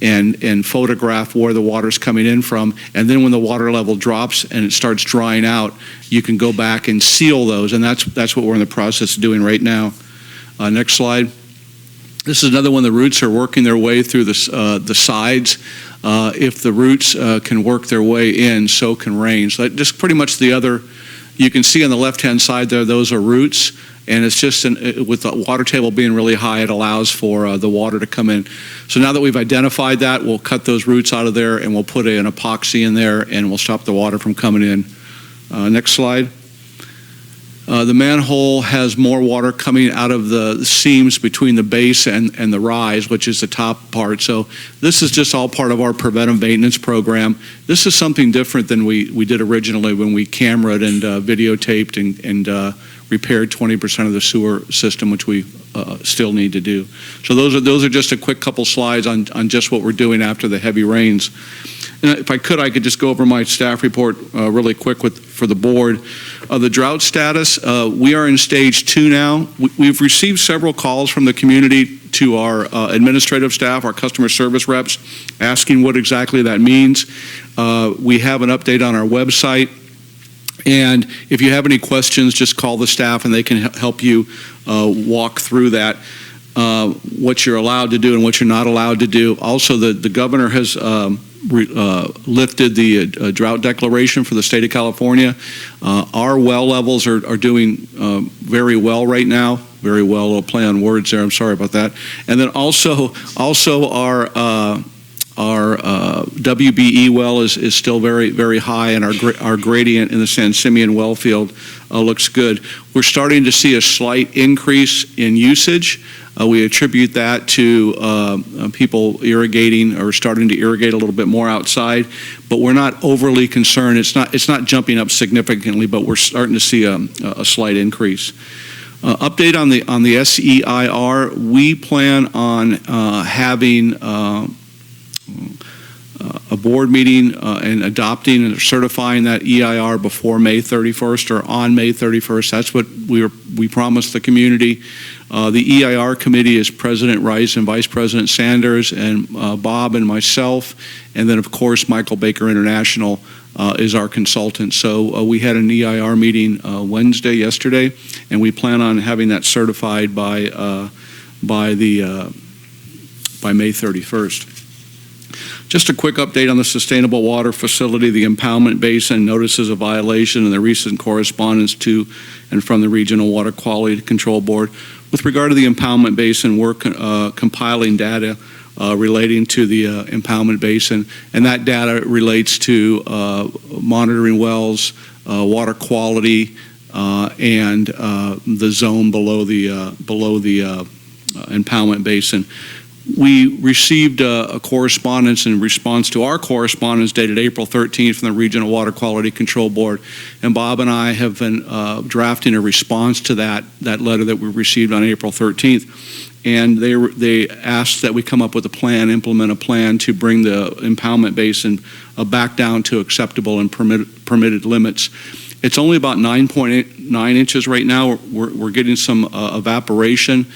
and photograph where the water's coming in from, and then when the water level drops and it starts drying out, you can go back and seal those, and that's what we're in the process of doing right now. Next slide. This is another one. The roots are working their way through the sides. If the roots can work their way in, so can rain. So that just pretty much the other, you can see on the left-hand side there, those are roots. And it's just, with the water table being really high, it allows for the water to come in. So now that we've identified that, we'll cut those roots out of there and we'll put an epoxy in there and we'll stop the water from coming in. Next slide. The manhole has more water coming out of the seams between the base and the rise, which is the top part. So this is just all part of our preventive maintenance program. This is something different than we did originally when we cameraed and videotaped and repaired 20% of the sewer system, which we still need to do. So those are just a quick couple slides on just what we're doing after the heavy rains. And if I could just go over my staff report really quick for the board. The drought status, we are in stage 2 now. We've received several calls from the community to our administrative staff, our customer service reps, asking what exactly that means. We have an update on our website. And if you have any questions, just call the staff and they can help you walk through that, what you're allowed to do and what you're not allowed to do. Also, the governor has lifted the drought declaration for the state of California. Our well levels are doing very well right now. Very well, a little play on words there, I'm sorry about that. And then also our WBE well is still very, very high, and our gradient in the San Simeon well field looks good. We're starting to see a slight increase in usage. We attribute that to people irrigating or starting to irrigate a little bit more outside, but we're not overly concerned. It's not jumping up significantly, but we're starting to see a slight increase. Update on the SEIR. We plan on having a board meeting and adopting and certifying that EIR before May 31st or on May 31st. That's what we promised the community. The EIR committee is President Rice and Vice President Sanders and Bob and myself, and then of course Michael Baker International is our consultant. So we had an EIR meeting yesterday, and we plan on having that certified by May 31st. Just a quick update on the sustainable water facility, the impoundment basin, notices of violation, and the recent correspondence to and from the Regional Water Quality Control Board. With regard to the impoundment basin, we're compiling data relating to the impoundment basin, and that data relates to monitoring wells, water quality, and the zone below the impoundment basin. We received a correspondence in response to our correspondence dated April 13th from the Regional Water Quality Control Board, and Bob and I have been drafting a response to that letter that we received on April 13th. And they asked that we come up with a plan, implement a plan to bring the impoundment basin back down to acceptable and permitted limits. It's only about 9.9 inches right now. We're getting some evaporation.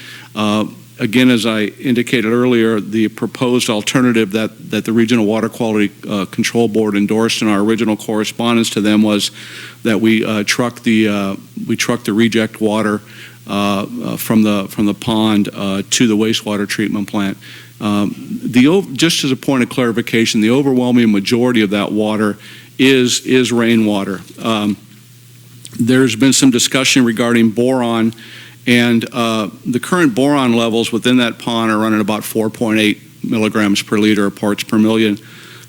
Again, as I indicated earlier, the proposed alternative that the Regional Water Quality Control Board endorsed in our original correspondence to them was that we truck the reject water from the pond to the wastewater treatment plant. Just as a point of clarification, the overwhelming majority of that water is rainwater. There's been some discussion regarding boron, and the current boron levels within that pond are running about 4.8 milligrams per liter of parts per million.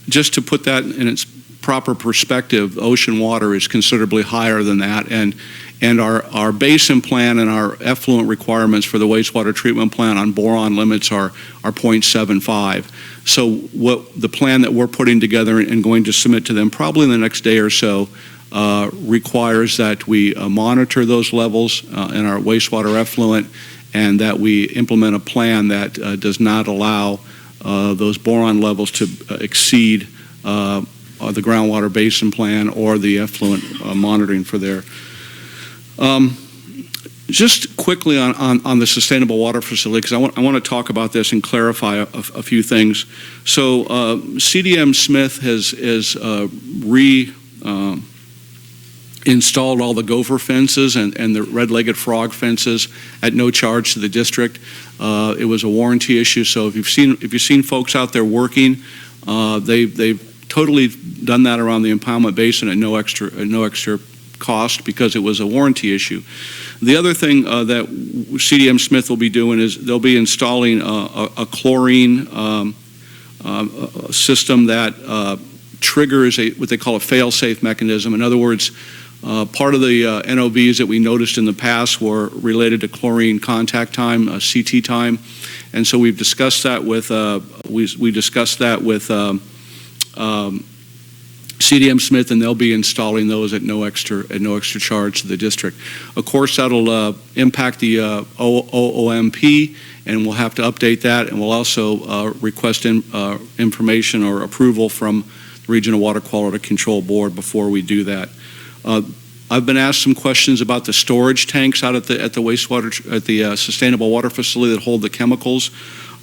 Just to put that in its proper perspective, ocean water is considerably higher than that, and our basin plan and our effluent requirements for the wastewater treatment plant on boron limits are 0.75. So what the plan that we're putting together and going to submit to them probably in the next day or so requires that we monitor those levels in our wastewater effluent, and that we implement a plan that does not allow those boron levels to exceed the groundwater basin plan or the effluent monitoring for there. Just quickly on the sustainable water facility, because I want to talk about this and clarify a few things. So CDM Smith has installed all the gopher fences and the red-legged frog fences at no charge to the district. It was a warranty issue, so if you've seen folks out there working, they've totally done that around the impoundment basin at no extra cost because it was a warranty issue. The other thing that CDM Smith will be doing is they'll be installing a chlorine system that triggers what they call a fail-safe mechanism. In other words, part of the NOVs that we noticed in the past were related to chlorine contact time, CT time, and so we've discussed that with CDM Smith, and they'll be installing those at no extra charge to the district. Of course, that'll impact the OOMP, and we'll have to update that, and we'll also request information or approval from the Regional Water Quality Control Board before we do that. I've been asked some questions about the storage tanks out at the sustainable water facility that hold the chemicals.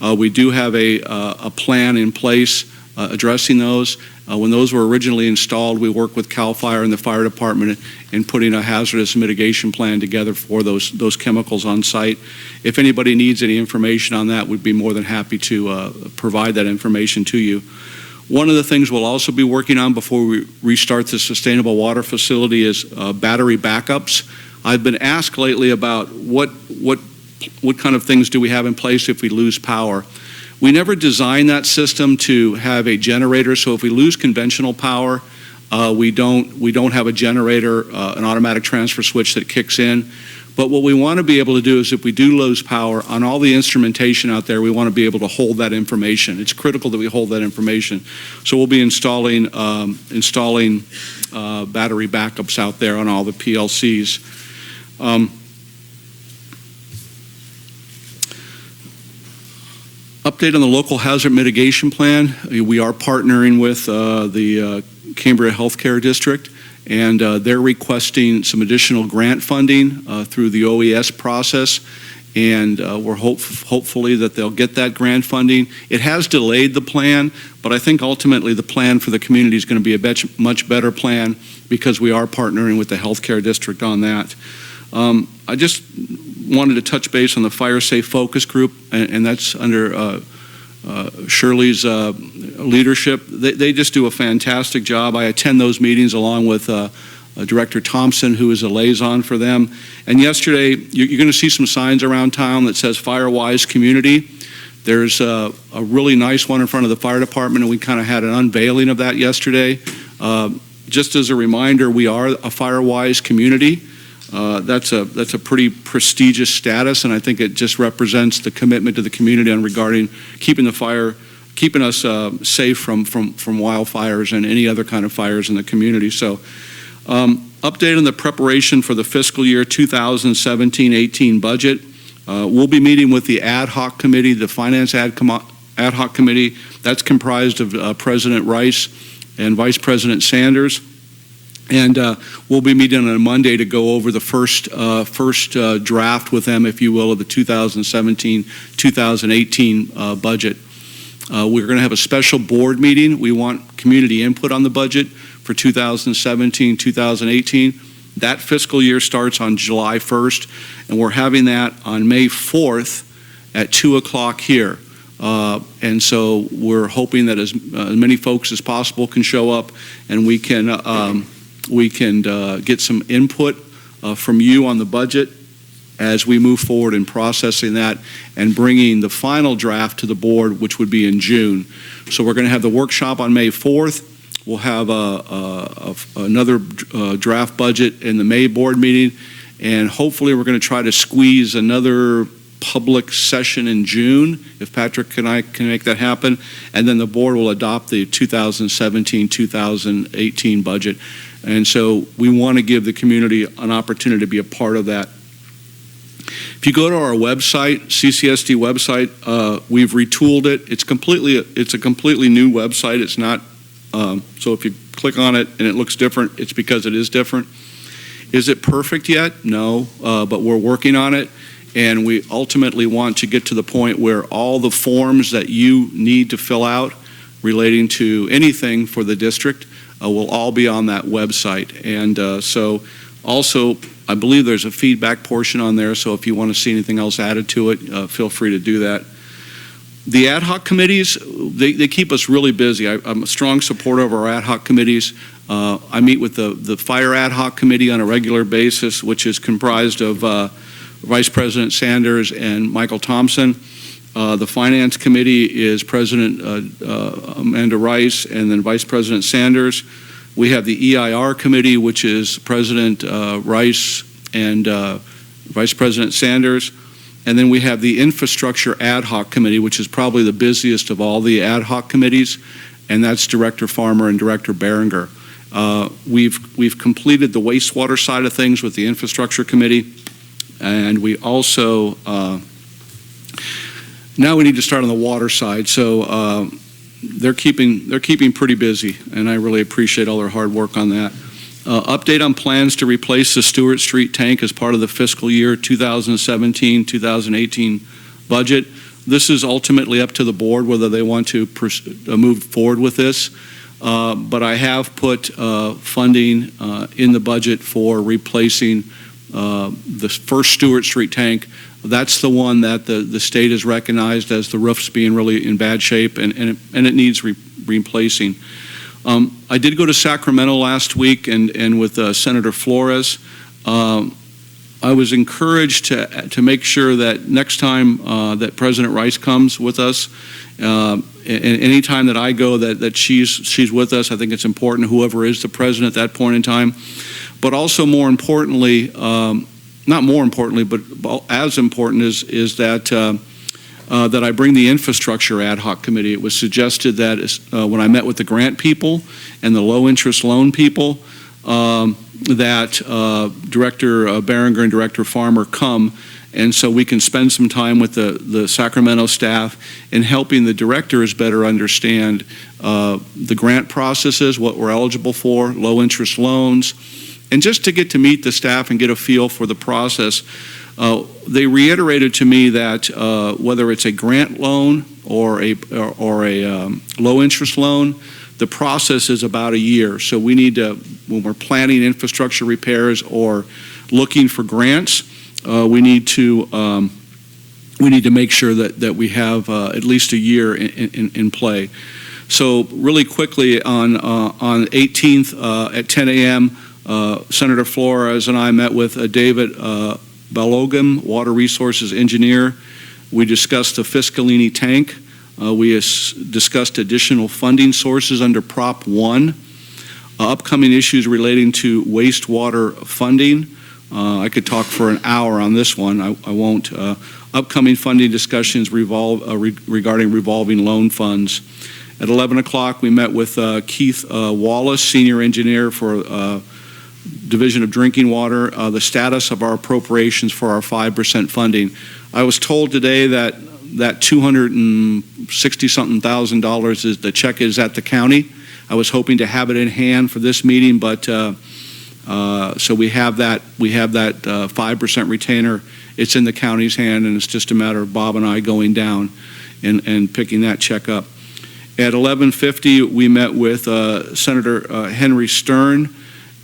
We do have a plan in place addressing those. When those were originally installed, we worked with CAL FIRE and the fire department in putting a hazardous mitigation plan together for those chemicals on site. If anybody needs any information on that, we'd be more than happy to provide that information to you. One of the things we'll also be working on before we restart the sustainable water facility is battery backups. I've been asked lately about what kind of things do we have in place if we lose power. We never designed that system to have a generator, so if we lose conventional power, we don't have a generator, an automatic transfer switch that kicks in. But what we want to be able to do is if we do lose power, on all the instrumentation out there, we want to be able to hold that information. It's critical that we hold that information. So we'll be installing battery backups out there on all the PLCs. Update on the local hazard mitigation plan. We are partnering with the Cambria Healthcare District, and they're requesting some additional grant funding through the OES process, and we're hopefully that they'll get that grant funding. It has delayed the plan, but I think ultimately the plan for the community is going to be a much better plan because we are partnering with the healthcare district on that. I just wanted to touch base on the Fire Safe Focus Group, and that's under Shirley's leadership. They just do a fantastic job. I attend those meetings along with Director Thompson, who is a liaison for them. And yesterday, you're going to see some signs around town that says Firewise Community. There's a really nice one in front of the fire department, and we kind of had an unveiling of that yesterday. Just as a reminder, we are a Firewise community. That's a pretty prestigious status, and I think it just represents the commitment to the community on regarding keeping us safe from wildfires and any other kind of fires in the community. So, update on the preparation for the fiscal year 2017-18 budget. We'll be meeting with the ad hoc committee, the finance ad hoc committee. That's comprised of President Rice and Vice President Sanders. And we'll be meeting on a Monday to go over the first draft with them, if you will, of the 2017-2018 budget. We're going to have a special board meeting. We want community input on the budget for 2017-2018. That fiscal year starts on July 1st, and we're having that on May 4th at 2 o'clock here. And so we're hoping that as many folks as possible can show up, and we can get some input from you on the budget as we move forward in processing that and bringing the final draft to the board, which would be in June. So we're going to have the workshop on May 4th. We'll have another draft budget in the May board meeting, and hopefully we're going to try to squeeze another public session in June, if Patrick and I can make that happen, and then the board will adopt the 2017-2018 budget. And so we want to give the community an opportunity to be a part of that. If you go to our website, CCSD website, we've retooled it. It's a completely new website. It's not, so if you click on it and it looks different, it's because it is different. Is it perfect yet? No, but we're working on it. And we ultimately want to get to the point where all the forms that you need to fill out relating to anything for the district will all be on that website. And so also, I believe there's a feedback portion on there, so if you want to see anything else added to it, feel free to do that. The ad hoc committees, they keep us really busy. I'm a strong supporter of our ad hoc committees. I meet with the fire ad hoc committee on a regular basis, which is comprised of Vice President Sanders and Michael Thompson. The Finance Committee is President Amanda Rice and then Vice President Sanders. We have the EIR Committee, which is President Rice and Vice President Sanders. And then we have the Infrastructure Ad Hoc Committee, which is probably the busiest of all the ad hoc committees, and that's Director Farmer and Director Berenger. We've completed the wastewater side of things with the Infrastructure Committee. And we also, now we need to start on the water side. So they're keeping pretty busy, and I really appreciate all their hard work on that. Update on plans to replace the Stewart Street tank as part of the fiscal year 2017-2018 budget. This is ultimately up to the board whether they want to move forward with this. But I have put funding in the budget for replacing the first Stewart Street tank. That's the one that the state has recognized as the roof's being really in bad shape, and it needs replacing. I did go to Sacramento last week and with Senator Flores. I was encouraged to make sure that next time that President Rice comes with us, and any time that I go that she's with us. I think it's important, whoever is the president at that point in time. But also more importantly, not more importantly, but as important is that that I bring the Infrastructure Ad Hoc Committee. It was suggested that when I met with the grant people and the low interest loan people, that Director Berenger and Director Farmer come, and so we can spend some time with the Sacramento staff in helping the directors better understand the grant processes, what we're eligible for, low interest loans, and just to get to meet the staff and get a feel for the process. They reiterated to me that whether it's a grant loan or a low interest loan, the process is about a year. So we need to, when we're planning infrastructure repairs or looking for grants, we need to make sure that we have at least a year in play. So really quickly on 18th at 10 a.m. Senator Flores and I met with David Balogam, Water Resources Engineer. We discussed the Fiscalini tank. We discussed additional funding sources under Prop 1, upcoming issues relating to wastewater funding, I could talk for an hour on this one. I won't. Upcoming funding discussions regarding revolving loan funds. At 11 o'clock, we met with Keith Wallace, Senior Engineer for Division of Drinking Water, the status of our appropriations for our 5% funding. I was told today that $260-something thousand is the check is at the county. I was hoping to have it in hand for this meeting, but so we have that 5% retainer. It's in the county's hand, and it's just a matter of Bob and I going down and picking that check up. At 11:50, we met with Senator Henry Stern,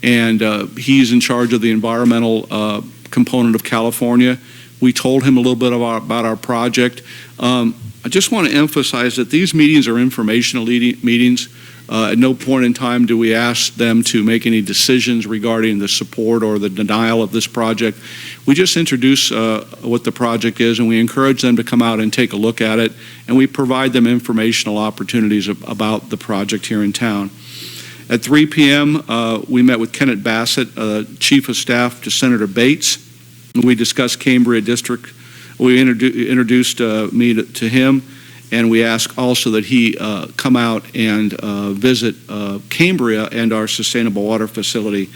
and he's in charge of the environmental component of California. We told him a little bit about our project. I just want to emphasize that these meetings are informational meetings. At no point in time do we ask them to make any decisions regarding the support or the denial of this project. We just introduce what the project is, and we encourage them to come out and take a look at it, and we provide them informational opportunities about the project here in town. At 3 p.m., we met with Kenneth Bassett, Chief of Staff to Senator Bates. We discussed Cambria District. We introduced me to him, and we asked also that he come out and visit Cambria and our sustainable water facility.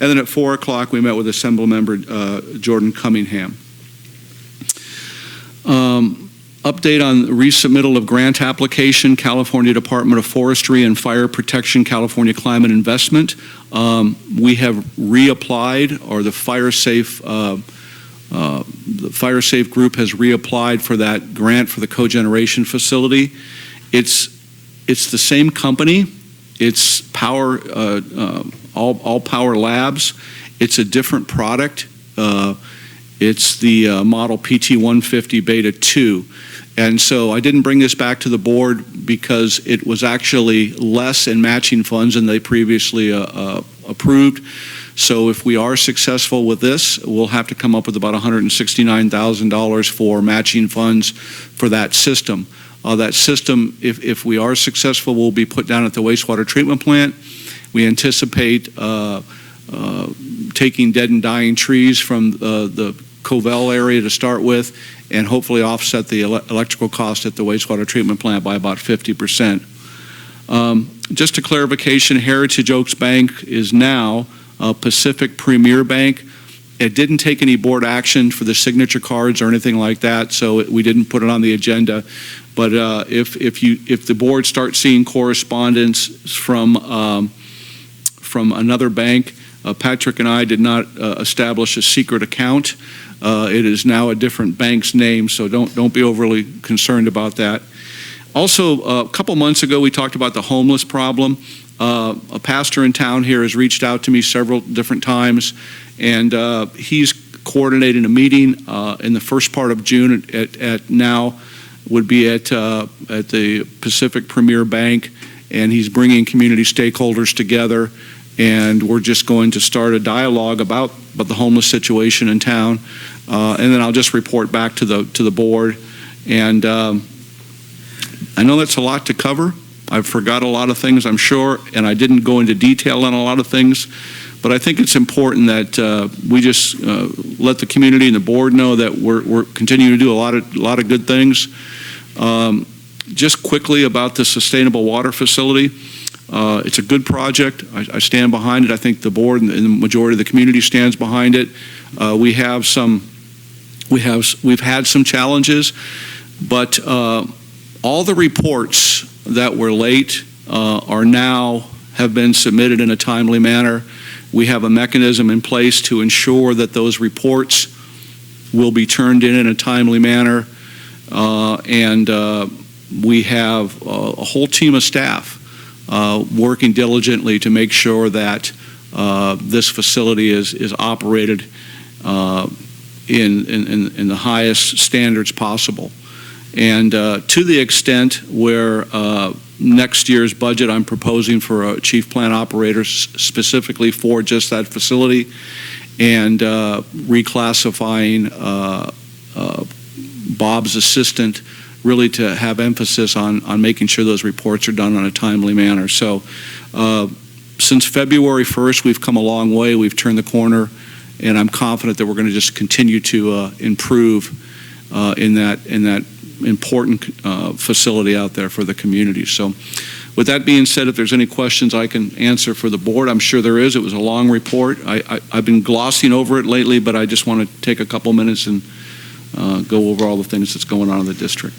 And then at 4 o'clock, we met with Assemblymember Jordan Cunningham. Update on resubmittal of grant application, California Department of Forestry and Fire Protection, California Climate Investment. We have reapplied, or the Fire Safe group has reapplied for that grant for the cogeneration facility. It's the same company. It's Power, All Power Labs. It's a different product. It's the model PT150 Beta 2. And so I didn't bring this back to the board because it was actually less in matching funds than they previously approved. So if we are successful with this, we'll have to come up with about $169,000 for matching funds for that system. That system, if we are successful, will be put down at the wastewater treatment plant. We anticipate taking dead and dying trees from the Covell area to start with, and hopefully offset the electrical cost at the wastewater treatment plant by about 50%. Just a clarification, Heritage Oaks Bank is now Pacific Premier Bank. It didn't take any board action for the signature cards or anything like that, so we didn't put it on the agenda. But if the board starts seeing correspondence from another bank, Patrick and I did not establish a secret account. It is now a different bank's name, so don't be overly concerned about that. Also, a couple months ago, we talked about the homeless problem. A pastor in town here has reached out to me several different times, and he's coordinating a meeting in the first part of June at now would be at the Pacific Premier Bank, and he's bringing community stakeholders together, and we're just going to start a dialogue about the homeless situation in town, and then I'll just report back to the board. And I know that's a lot to cover. I've forgot a lot of things, I'm sure, and I didn't go into detail on a lot of things, but I think it's important that we just let the community and the board know that we're continuing to do a lot of good things. Just quickly about the sustainable water facility. It's a good project. I stand behind it. I think the board and the majority of the community stands behind it. We've had some challenges, but all the reports that were late have been submitted in a timely manner. We have a mechanism in place to ensure that those reports will be turned in a timely manner, and we have a whole team of staff working diligently to make sure that this facility is operated in the highest standards possible. And to the extent where next year's budget I'm proposing for a chief plant operator specifically for just that facility, and reclassifying Bob's assistant really to have emphasis on making sure those reports are done on a timely manner. So since February 1st, we've come a long way. We've turned the corner, and I'm confident that we're going to just continue to improve in that important facility out there for the community. So with that being said, if there's any questions I can answer for the board, I'm sure there is. It was a long report. I've been glossing over it lately, but I just want to take a couple minutes and go over all the things that's going on in the district.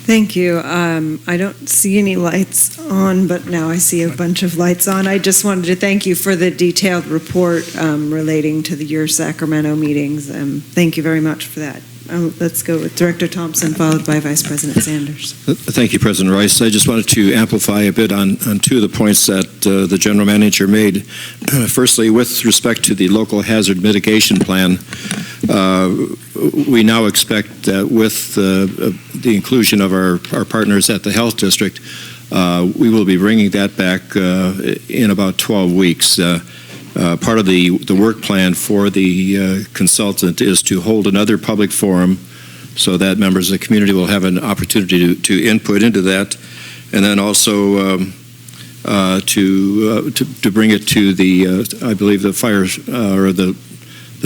Thank you. I don't see any lights on, but now I see a bunch of lights on. I just wanted to thank you for the detailed report relating to your Sacramento meetings. Thank you very much for that. Let's go with Director Thompson, followed by Vice President Sanders. Thank you, President Rice. I just wanted to amplify a bit on two of the points that the General Manager made. Firstly, with respect to the local hazard mitigation plan, we now expect that with the inclusion of our partners at the Health District, we will be bringing that back in about 12 weeks. Part of the work plan for the consultant is to hold another public forum so that members of the community will have an opportunity to input into that, and then also to bring it to the I believe the fire or the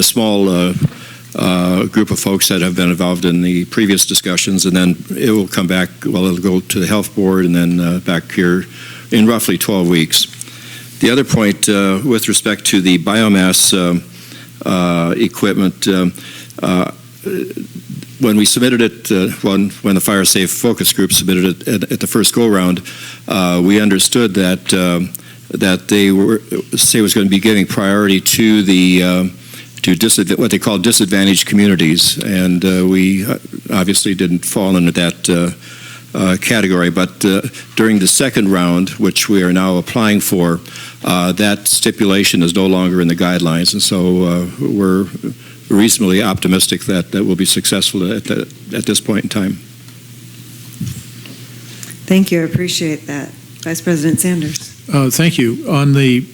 small group of folks that have been involved in the previous discussions, and then it will come back. Well, it'll go to the health board and then back here in roughly 12 weeks. The other point with respect to the biomass equipment, when we submitted it, when the Fire Safe Focus Group submitted it at the first go-round, we understood that they were was going to be giving priority to the what they call disadvantaged communities, and we obviously didn't fall into that category. But during the second round, which we are now applying for, that stipulation is no longer in the guidelines, and so we're reasonably optimistic that we'll be successful at this point in time. Thank you. I appreciate that. Vice President Sanders. Thank you. On the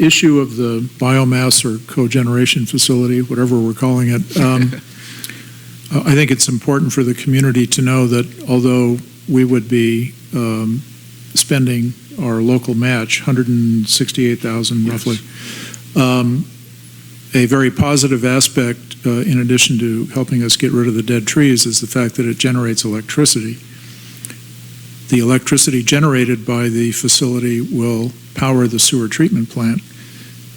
issue of the biomass or cogeneration facility, whatever we're calling it, I think it's important for the community to know that although we would be spending our local match, $168,000 roughly, a very positive aspect, in addition to helping us get rid of the dead trees, is the fact that it generates electricity. The electricity generated by the facility will power the sewer treatment plant,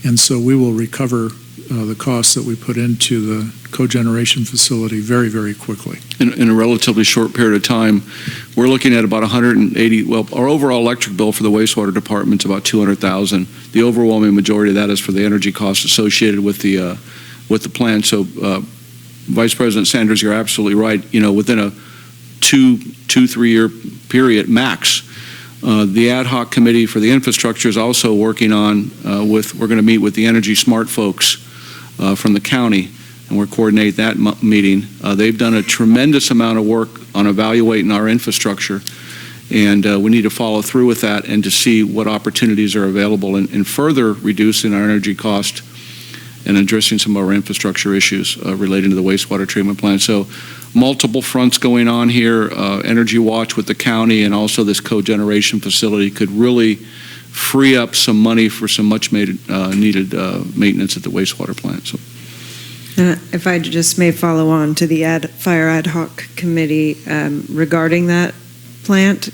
and so we will recover the costs that we put into the cogeneration facility very, very quickly. In a relatively short period of time, we're looking at about 180. Well, our overall electric bill for the wastewater department is about $200,000. The overwhelming majority of that is for the energy costs associated with the plant. So, Vice President Sanders, you're absolutely right. You know, within a 2-3 year period max. The ad hoc committee for the infrastructure is also working on we're going to meet with the Energy Smart folks from the county, and we're coordinating that meeting. They've done a tremendous amount of work on evaluating our infrastructure, and we need to follow through with that and to see what opportunities are available in further reducing our energy cost and addressing some of our infrastructure issues relating to the wastewater treatment plant. So multiple fronts going on here, Energy Watch with the county, and also this cogeneration facility could really free up some money for some much needed maintenance at the wastewater plant. So, if I just may follow on to the Fire Ad Hoc Committee regarding that plant,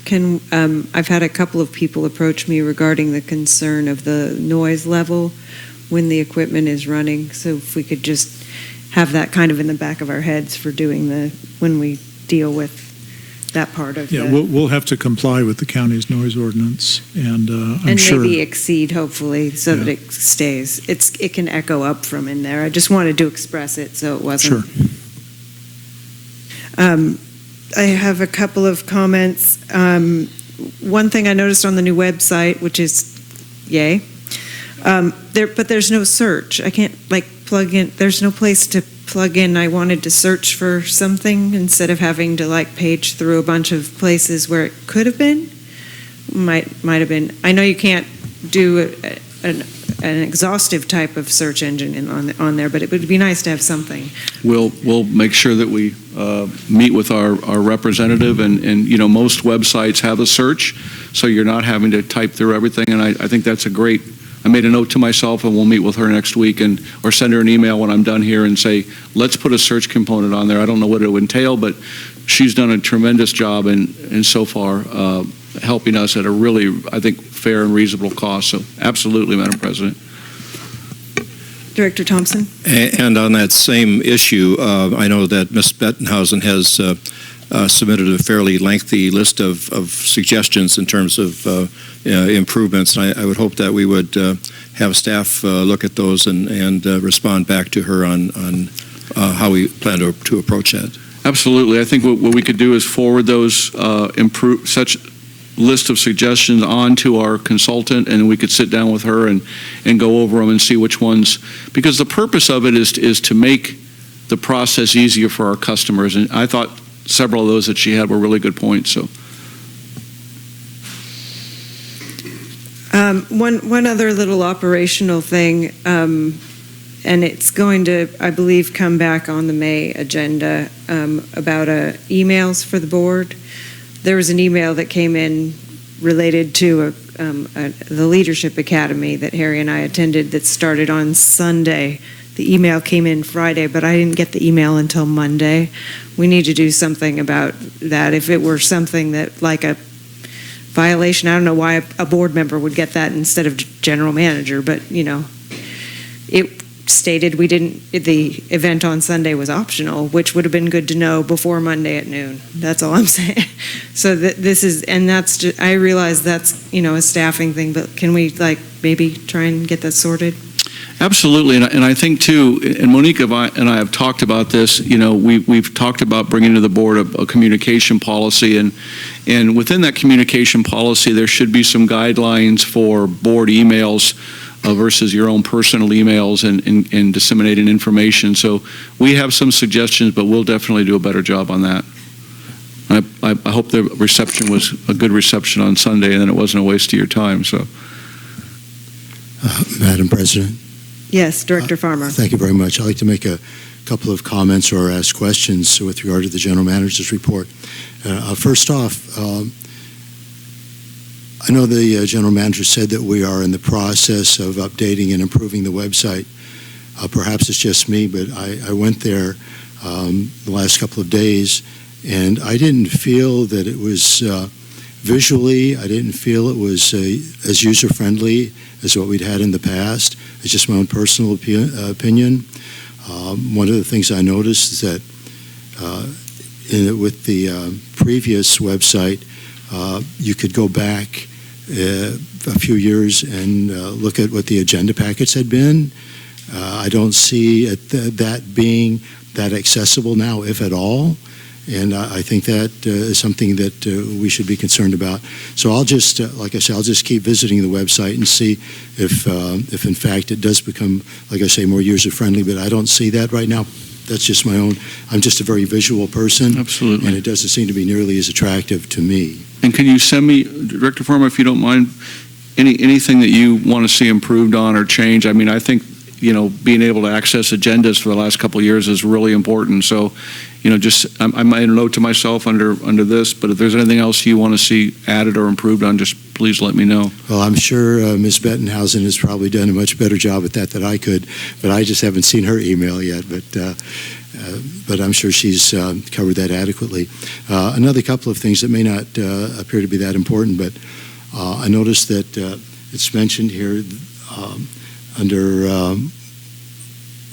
I've had a couple of people approach me regarding the concern of the noise level when the equipment is running. So if we could just have that kind of in the back of our heads for doing when we deal with that part of we'll have to comply with the county's noise ordinance, and I'm sure maybe exceed, hopefully, so that it stays. It can echo up from in there. I just wanted to express it so it wasn't. Sure. I have a couple of comments. One thing I noticed on the new website, which is yay, but there's no search. I can't plug in. There's no place to plug in. I wanted to search for something instead of having to page through a bunch of places where it could have been. Might have been. I know you can't do an exhaustive type of search engine on there, but it would be nice to have something. We'll make sure that we meet with our representative, and most websites have a search, so you're not having to type through everything. And I think that's a great I made a note to myself, and we'll meet with her next week, or send her an email when I'm done here and say, let's put a search component on there. I don't know what it would entail, but she's done a tremendous job and so far helping us at a really, I think, fair and reasonable cost. So absolutely, Madam President. Director Thompson? And on that same issue, I know that Ms. Bettenhausen has submitted a fairly lengthy list of suggestions in terms of improvements. And I would hope that we would have staff look at those and respond back to her on how we plan to approach that. Absolutely. I think what we could do is forward those such list of suggestions on to our consultant, and we could sit down with her and go over them and see which ones, because the purpose of it is to make the process easier for our customers. And I thought several of those that she had were really good points. So. One other little operational thing, and it's going to, I believe, come back on the May agenda about emails for the board. There was an email that came in related to the Leadership Academy that Harry and I attended that started on Sunday. The email came in Friday, but I didn't get the email until Monday. We need to do something about that. If it were something that, like a violation, I don't know why a board member would get that instead of general manager, but, it stated the event on Sunday was optional, which would have been good to know before Monday at noon. That's all I'm saying. So this is, and that's just, I realize that's, a staffing thing, but can we maybe try and get that sorted? Absolutely, and I think too, and Monique and I have talked about this. We've talked about bringing to the board a communication policy, and within that communication policy, there should be some guidelines for board emails versus your own personal emails and disseminating information. So we have some suggestions, but we'll definitely do a better job on that. I hope the reception was a good reception on Sunday, and then it wasn't a waste of your time. So, Madam President. Yes, Director Farmer. Thank you very much. I'd like to make a couple of comments or ask questions with regard to the General Manager's report. First off, I know the General Manager said that we are in the process of updating and improving the website. Perhaps it's just me, but I went there the last couple of days, and I didn't feel that it was visually, I didn't feel it was as user-friendly as what we'd had in the past. It's just my own personal opinion. One of the things I noticed is that with the previous website, you could go back a few years and look at what the agenda packets had been. I don't see that being that accessible now, if at all. And I think that is something that we should be concerned about. So I'll just, like I said, I'll just keep visiting the website and see if in fact it does become, like I say, more user-friendly. But I don't see that right now. That's just my own. I'm just a very visual person. Absolutely. And it doesn't seem to be nearly as attractive to me. And can you send me, Director Farmer, if you don't mind, anything that you want to see improved on or change? I mean, I think, being able to access agendas for the last couple of years is really important. So, I made a note to myself under this, but if there's anything else you want to see added or improved on, just please let me know. Well, I'm sure Ms. Bettenhausen has probably done a much better job at that than I could, but I just haven't seen her email yet. But I'm sure she's covered that adequately. Another couple of things that may not appear to be that important, but I noticed that it's mentioned here under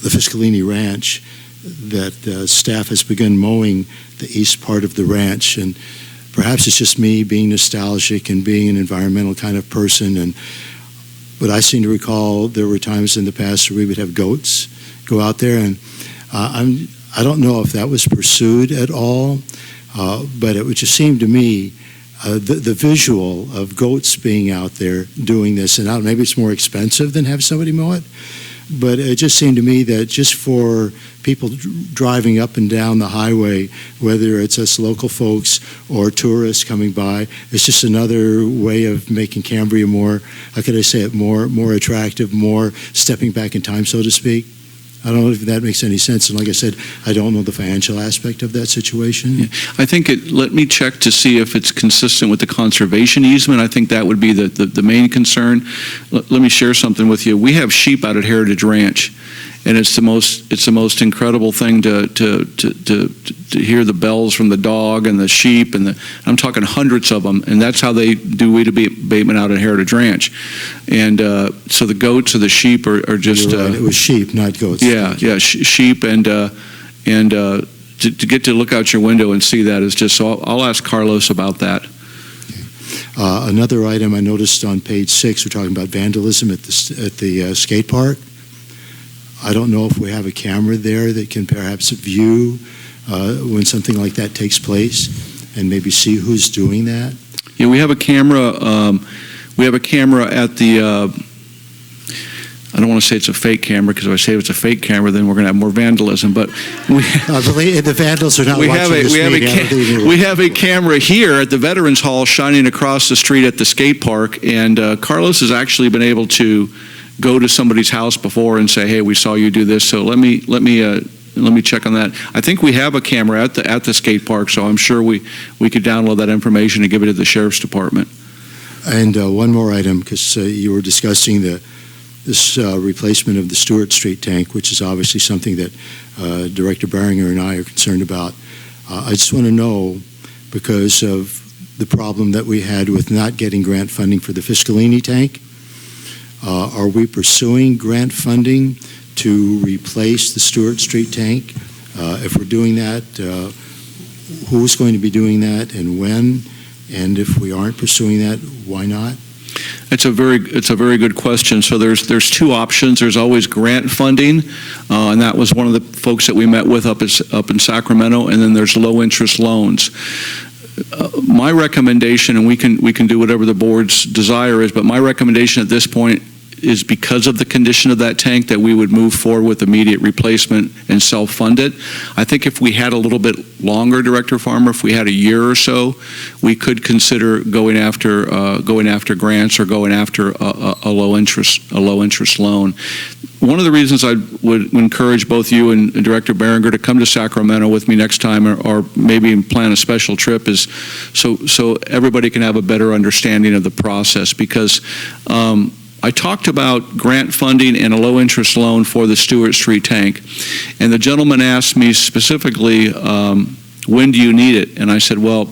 the Fiscalini Ranch that staff has begun mowing the east part of the ranch, and perhaps it's just me being nostalgic and being an environmental kind of person, but I seem to recall there were times in the past where we would have goats go out there, and I don't know if that was pursued at all, but it would just seem to me the visual of goats being out there doing this, and maybe it's more expensive than have somebody mow it, but it just seemed to me that just for people driving up and down the highway, whether it's us local folks or tourists coming by, it's just another way of making Cambria more, how could I say it, more attractive, more stepping back in time, so to speak. I don't know if that makes any sense. And like I said, I don't know the financial aspect of that situation. Yeah. I think let me check to see if it's consistent with the conservation easement. I think that would be the main concern. Let me share something with you. We have sheep out at Heritage Ranch, and it's the most incredible thing to hear the bells from the dog and the sheep, and I'm talking hundreds of them, and that's how they do weed abatement out at Heritage Ranch. And so the goats or the sheep are just You're right. It was sheep, not goats. Yeah, sheep, and to get to look out your window and see that is just. So I'll ask Carlos about that. Another item I noticed on page 6, we're talking about vandalism at the skate park. I don't know if we have a camera there that can perhaps view when something like that takes place and maybe see who's doing that. Yeah, we have a camera. We have a camera at the. I don't want to say it's a fake camera, because if I say it's a fake camera, then we're going to have more vandalism. But I believe the vandals are not watching this meeting. We have a camera here at the Veterans Hall shining across the street at the skate park, and Carlos has actually been able to go to somebody's house before and say, "Hey, we saw you do this." So let me check on that. I think we have a camera at the skate park, so I'm sure we could download that information and give it to the sheriff's department. And one more item, because you were discussing this replacement of the Stewart Street tank, which is obviously something that Director Beringer and I are concerned about. I just want to know, because of the problem that we had with not getting grant funding for the Fiscalini tank, are we pursuing grant funding to replace the Stewart Street tank? If we're doing that, who's going to be doing that and when? And if we aren't pursuing that, why not? It's a very good question. So there's two options. There's always grant funding, and that was one of the folks that we met with up in Sacramento. And then there's low interest loans. My recommendation, and we can do whatever the board's desire is, but my recommendation at this point is, because of the condition of that tank, that we would move forward with immediate replacement and self-fund it. I think if we had a little bit longer, Director Farmer, if we had a year or so, we could consider going after grants or going after a low interest loan. One of the reasons I would encourage both you and Director Beringer to come to Sacramento with me next time, or maybe plan a special trip, is so everybody can have a better understanding of the process, because I talked about grant funding and a low-interest loan for the Stewart Street tank, and the gentleman asked me specifically, when do you need it? And I said, well,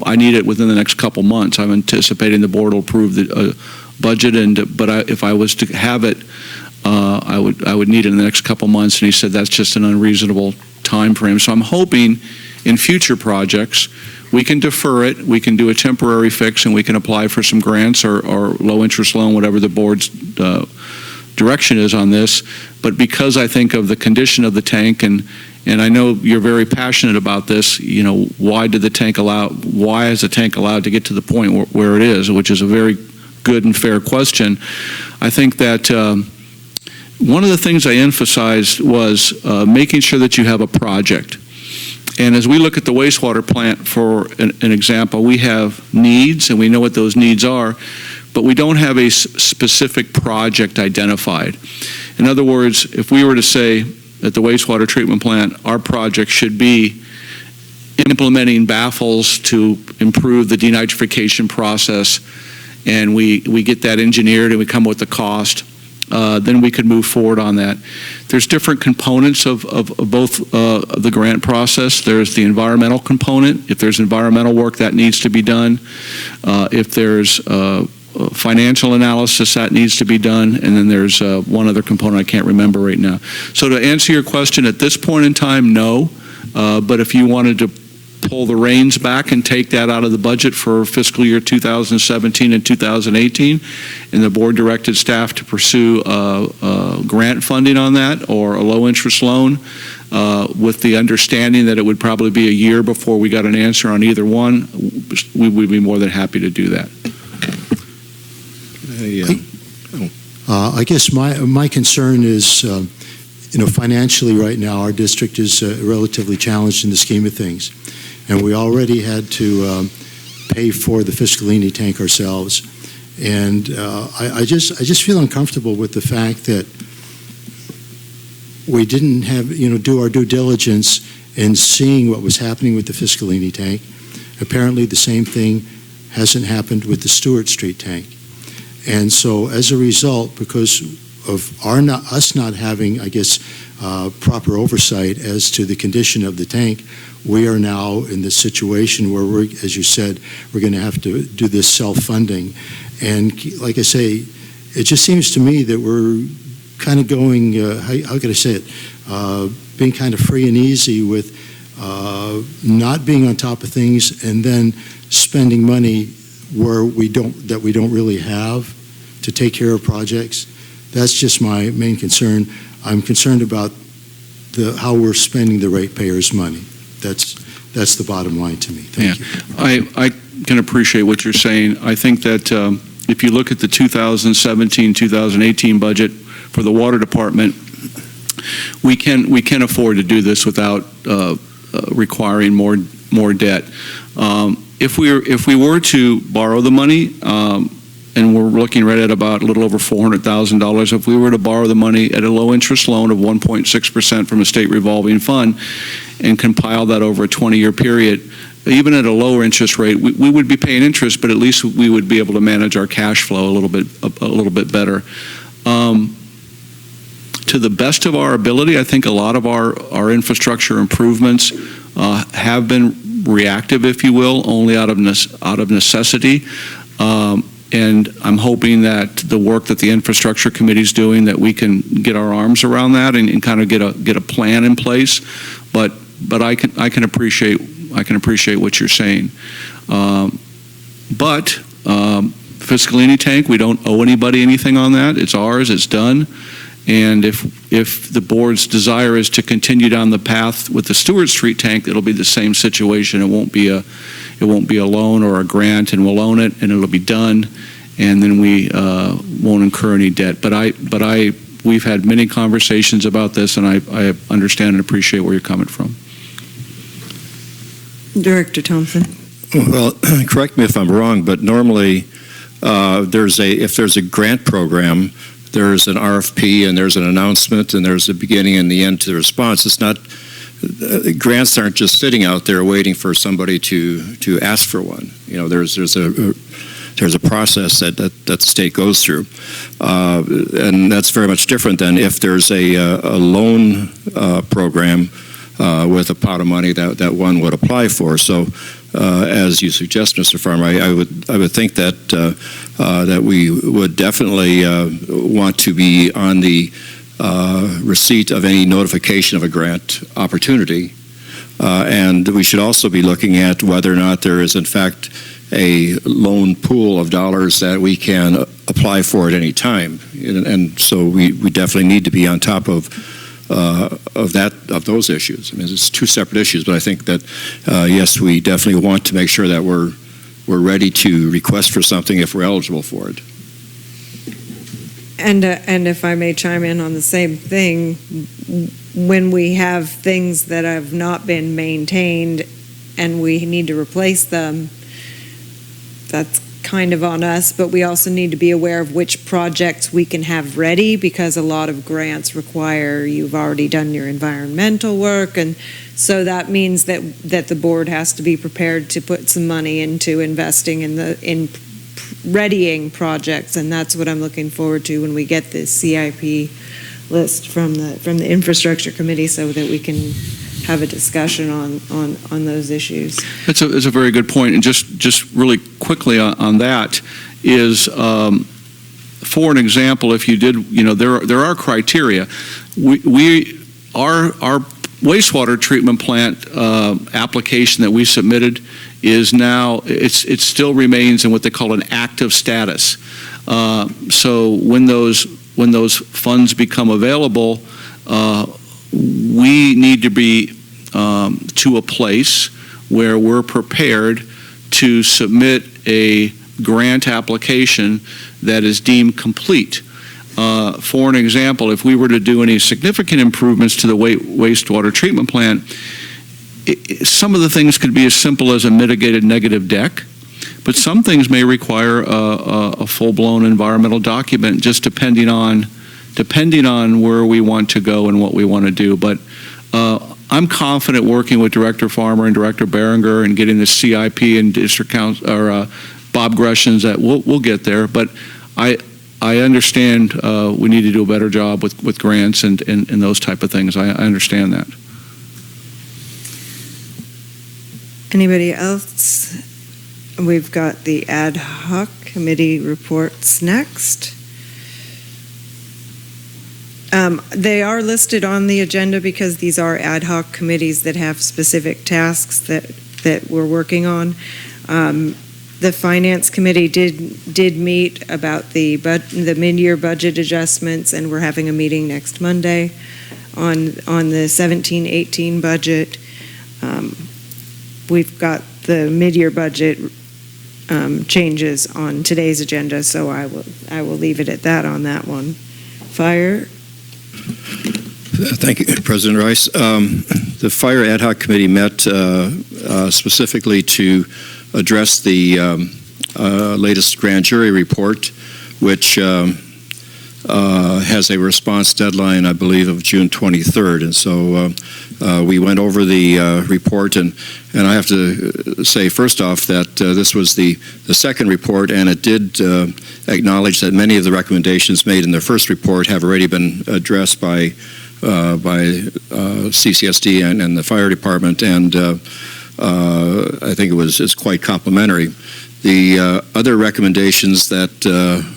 I need it within the next couple months. I'm anticipating the board will approve the budget, but if I was to have it, I would need it in the next couple months. And he said that's just an unreasonable time frame. So I'm hoping in future projects we can defer it, we can do a temporary fix, and we can apply for some grants or low interest loan, whatever the board's direction is on this. But because I think of the condition of the tank, and I know you're very passionate about this, why is the tank allowed to get to the point where it is, which is a very good and fair question. I think that one of the things I emphasized was making sure that you have a project. And as we look at the wastewater plant, for an example, we have needs, and we know what those needs are, but we don't have a specific project identified. In other words, if we were to say at the wastewater treatment plant, our project should be implementing baffles to improve the denitrification process, and we get that engineered and we come up with the cost, then we could move forward on that. There's different components of both the grant process. There's the environmental component. If there's environmental work that needs to be done, if there's financial analysis that needs to be done, and then there's one other component I can't remember right now. So to answer your question, at this point in time, no. But if you wanted to pull the reins back and take that out of the budget for fiscal year 2017 and 2018, and the board directed staff to pursue grant funding on that or a low interest loan, with the understanding that it would probably be a year before we got an answer on either one, we would be more than happy to do that. I guess my concern is, financially right now our district is relatively challenged in the scheme of things. And we already had to pay for the Fiscalini tank ourselves. And I just feel uncomfortable with the fact that we didn't have, do our due diligence in seeing what was happening with the Fiscalini tank. Apparently, the same thing hasn't happened with the Stewart Street tank. And so, as a result, because of us not having, I guess, proper oversight as to the condition of the tank, we are now in this situation where we're, as you said, we're going to have to do this self-funding. And like I say, it just seems to me that we're kind of going, how can I say it, being kind of free and easy with not being on top of things and then spending money where we don't really have to take care of projects. That's just my main concern. I'm concerned about how we're spending the ratepayers' money. That's the bottom line to me. Thank you. I can appreciate what you're saying. I think that if you look at the 2017-2018 budget for the water department, we can afford to do this without requiring more debt. If we were to borrow the money, and we're looking right at about a little over $400,000. If we were to borrow the money at a low-interest loan of 1.6% from a state revolving fund and compile that over a 20-year period, even at a lower interest rate, we would be paying interest, but at least we would be able to manage our cash flow a little bit better. To the best of our ability, I think a lot of our infrastructure improvements have been reactive, if you will, only out of necessity. And I'm hoping that the work that the infrastructure committee is doing, that we can get our arms around that and kind of get a plan in place. But I can appreciate what you're saying. Fiscalini tank, we don't owe anybody anything on that. It's ours. It's done. And if the board's desire is to continue down the path with the Stewart Street tank, it'll be the same situation. It won't be a loan or a grant, and we'll own it, and it'll be done, and then we won't incur any debt. But we've had many conversations about this, and I understand and appreciate where you're coming from. Director Thompson. Well, correct me if I'm wrong, but normally if there's a grant program, there's an RFP and there's an announcement and there's a beginning and the end to the response. It's not, grants aren't just sitting out there waiting for somebody to ask for one. There's a process that the state goes through, and that's very much different than if there's a loan program with a pot of money that one would apply for. So, as you suggest, Mr. Farmer, I would think that we would definitely want to be on the receipt of any notification of a grant opportunity, and we should also be looking at whether or not there is in fact a loan pool of dollars that we can apply for at any time, and so we definitely need to be on top of those issues. I mean, it's two separate issues, but I think that yes, we definitely want to make sure that we're ready to request for something if we're eligible for it. And if I may chime in on the same thing, when we have things that have not been maintained and we need to replace them, that's kind of on us, but we also need to be aware of which projects we can have ready, because a lot of grants require you've already done your environmental work, and so that means that the board has to be prepared to put some money into investing in readying projects, and that's what I'm looking forward to when we get this CIP list from the infrastructure committee, so that we can have a discussion on those issues. It's a very good point, and just really quickly on that is, for an example, if you did, there are criteria. Our wastewater treatment plant application that we submitted is now it still remains in what they call an active status. So when those funds become available, we need to be to a place where we're prepared to submit a grant application that is deemed complete. For an example, if we were to do any significant improvements to the wastewater treatment plant, some of the things could be as simple as a mitigated negative deck, but some things may require a full-blown environmental document, just depending on depending on where we want to go and what we want to do. But I'm confident working with Director Farmer and Director Berenger and getting the CIP and District Council or Bob Greshams that we'll get there. But I understand we need to do a better job with grants and those type of things. I understand that. Anybody else? We've got the ad hoc committee reports next. They are listed on the agenda because these are ad hoc committees that have specific tasks that we're working on. The Finance Committee did meet about the mid-year budget adjustments, and we're having a meeting next Monday on the 17-18 budget. We've got the mid-year budget changes on today's agenda, so I will leave it at that on that one. Fire. Thank you, President Rice. The Fire Ad Hoc Committee met specifically to address the latest grand jury report, which has a response deadline, I believe, of June 23rd. And so we went over the report, and I have to say, first off, that this was the second report, and it did acknowledge that many of the recommendations made in the first report have already been addressed by CCSD and the fire department, and I think it's quite complimentary. The other recommendations that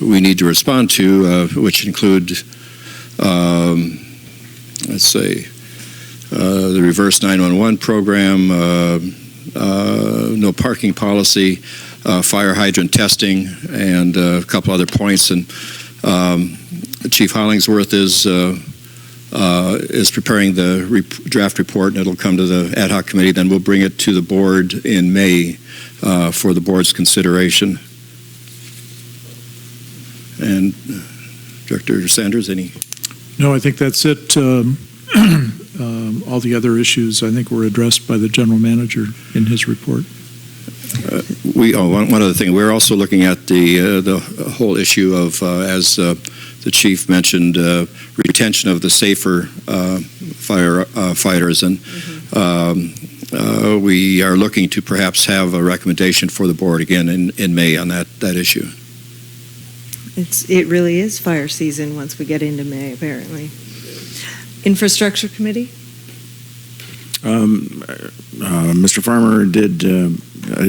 we need to respond to, which include, let's say, the reverse 911 program, no parking policy, fire hydrant testing, and a couple other points. And Chief Hollingsworth is preparing the draft report, and it'll come to the ad hoc committee. Then we'll bring it to the board in May for the board's consideration. And Director Sanders, any? No, I think that's it. All the other issues, I think, were addressed by the general manager in his report. One other thing, we're also looking at the whole issue of, as the chief mentioned, retention of the safer firefighters, and we are looking to perhaps have a recommendation for the board again in May on that issue. It really is fire season once we get into May, apparently. Infrastructure Committee? Mr. Farmer did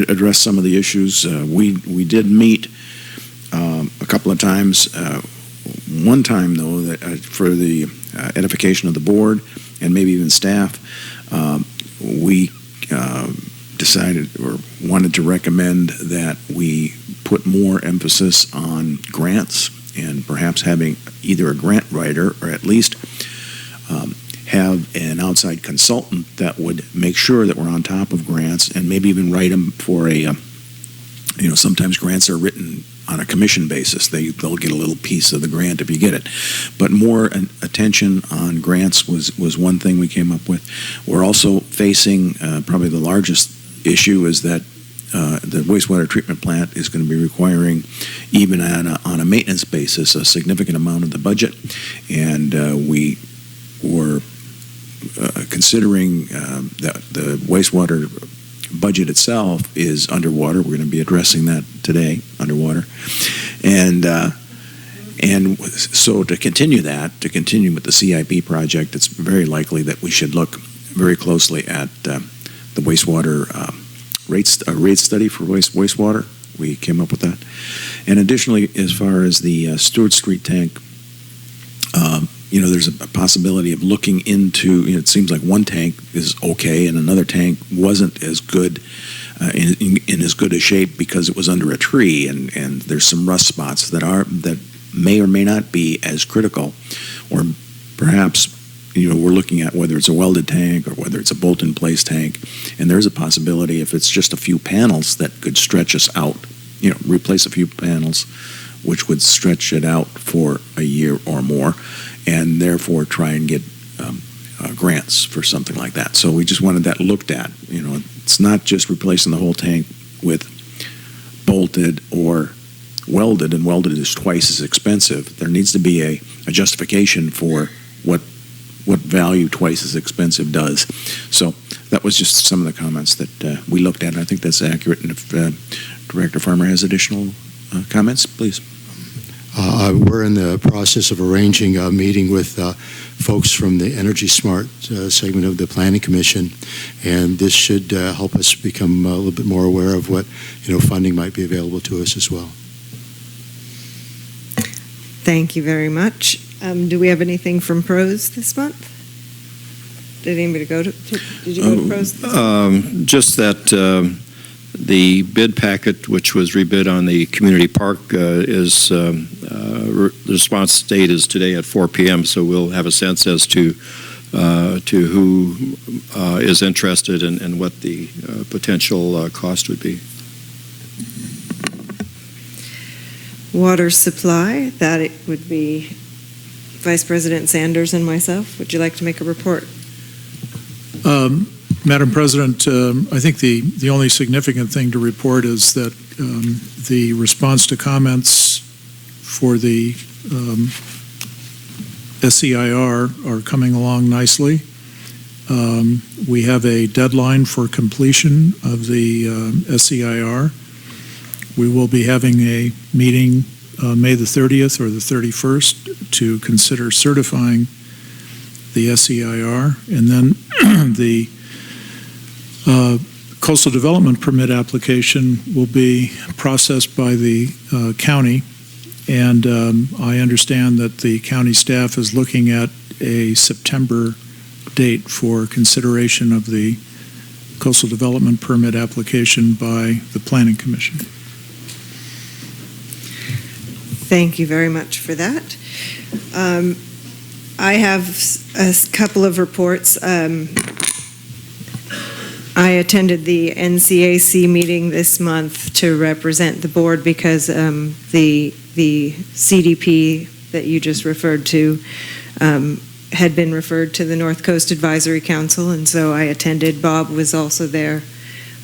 address some of the issues. We did meet a couple of times. One time, though, that for the edification of the board and maybe even staff, we decided or wanted to recommend that we put more emphasis on grants and perhaps having either a grant writer or at least have an outside consultant that would make sure that we're on top of grants and maybe even write them for sometimes grants are written on a commission basis. They'll get a little piece of the grant if you get it. But more attention on grants was one thing we came up with. We're also facing probably the largest issue is that the wastewater treatment plant is going to be requiring, even on a maintenance basis, a significant amount of the budget. And we were considering that the wastewater budget itself is underwater. We're going to be addressing that today, underwater. And so to continue with the CIP project, it's very likely that we should look very closely at the wastewater rate study for wastewater. We came up with that. And additionally, as far as the Stewart Street tank, there's a possibility of looking into, it seems like one tank is okay and another tank wasn't as good, in as good a shape because it was under a tree, and there's some rust spots that may or may not be as critical, or perhaps, we're looking at whether it's a welded tank or whether it's a bolt-in-place tank, and there's a possibility if it's just a few panels that could stretch us out, replace a few panels, which would stretch it out for a year or more, and therefore try and get grants for something like that. So we just wanted that looked at. It's not just replacing the whole tank with bolted or welded, and welded is twice as expensive, there needs to be a justification for what value twice as expensive does. So that was just some of the comments that we looked at, and I think that's accurate. And if Director Farmer has additional comments, please. We're in the process of arranging a meeting with folks from the Energy Smart segment of the Planning Commission, and this should help us become a little bit more aware of what funding might be available to us as well. Thank you very much. Do we have anything from PROS this month? Did anybody go to? Did you go to PROS? Just that the bid packet, which was rebid on the community park, is the response date is today at 4 p.m. So we'll have a sense as to who is interested and what the potential cost would be. Water supply, that it would be Vice President Sanders and myself. Would you like to make a report? Madam President, I think the only significant thing to report is that the response to comments for the SEIR are coming along nicely. We have a deadline for completion of the SEIR. We will be having a meeting May the 30th or the 31st to consider certifying the SEIR, and then the coastal development permit application will be processed by the county, and I understand that the county staff is looking at a September date for consideration of the coastal development permit application by the Planning Commission. Thank you very much for that. I have a couple of reports. I attended the NCAC meeting this month to represent the board because the CDP that you just referred to had been referred to the North Coast Advisory Council, and so I attended. Bob was also there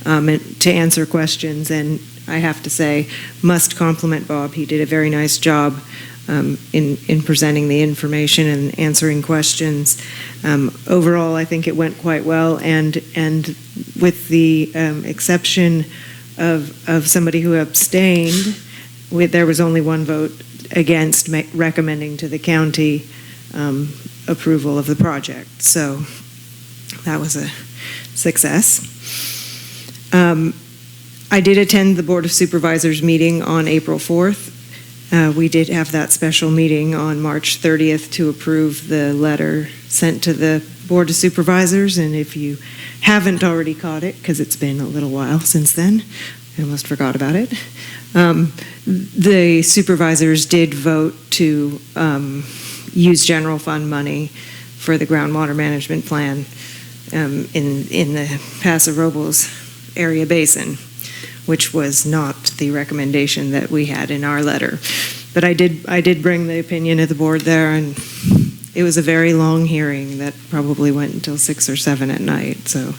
to answer questions, and I have to say, must compliment Bob. He did a very nice job in presenting the information and answering questions. Overall, I think it went quite well, and with the exception of somebody who abstained, there was only one vote against recommending to the county approval of the project. So that was a success. I did attend the Board of Supervisors meeting on April 4th. We did have that special meeting on March 30th to approve the letter sent to the Board of Supervisors, and if you haven't already caught it, because it's been a little while since then, I almost forgot about it, the supervisors did vote to use general fund money for the groundwater management plan in the Paso Robles area basin, which was not the recommendation that we had in our letter. But I did bring the opinion of the board there, and it was a very long hearing that probably went until 6 or 7 at night. So,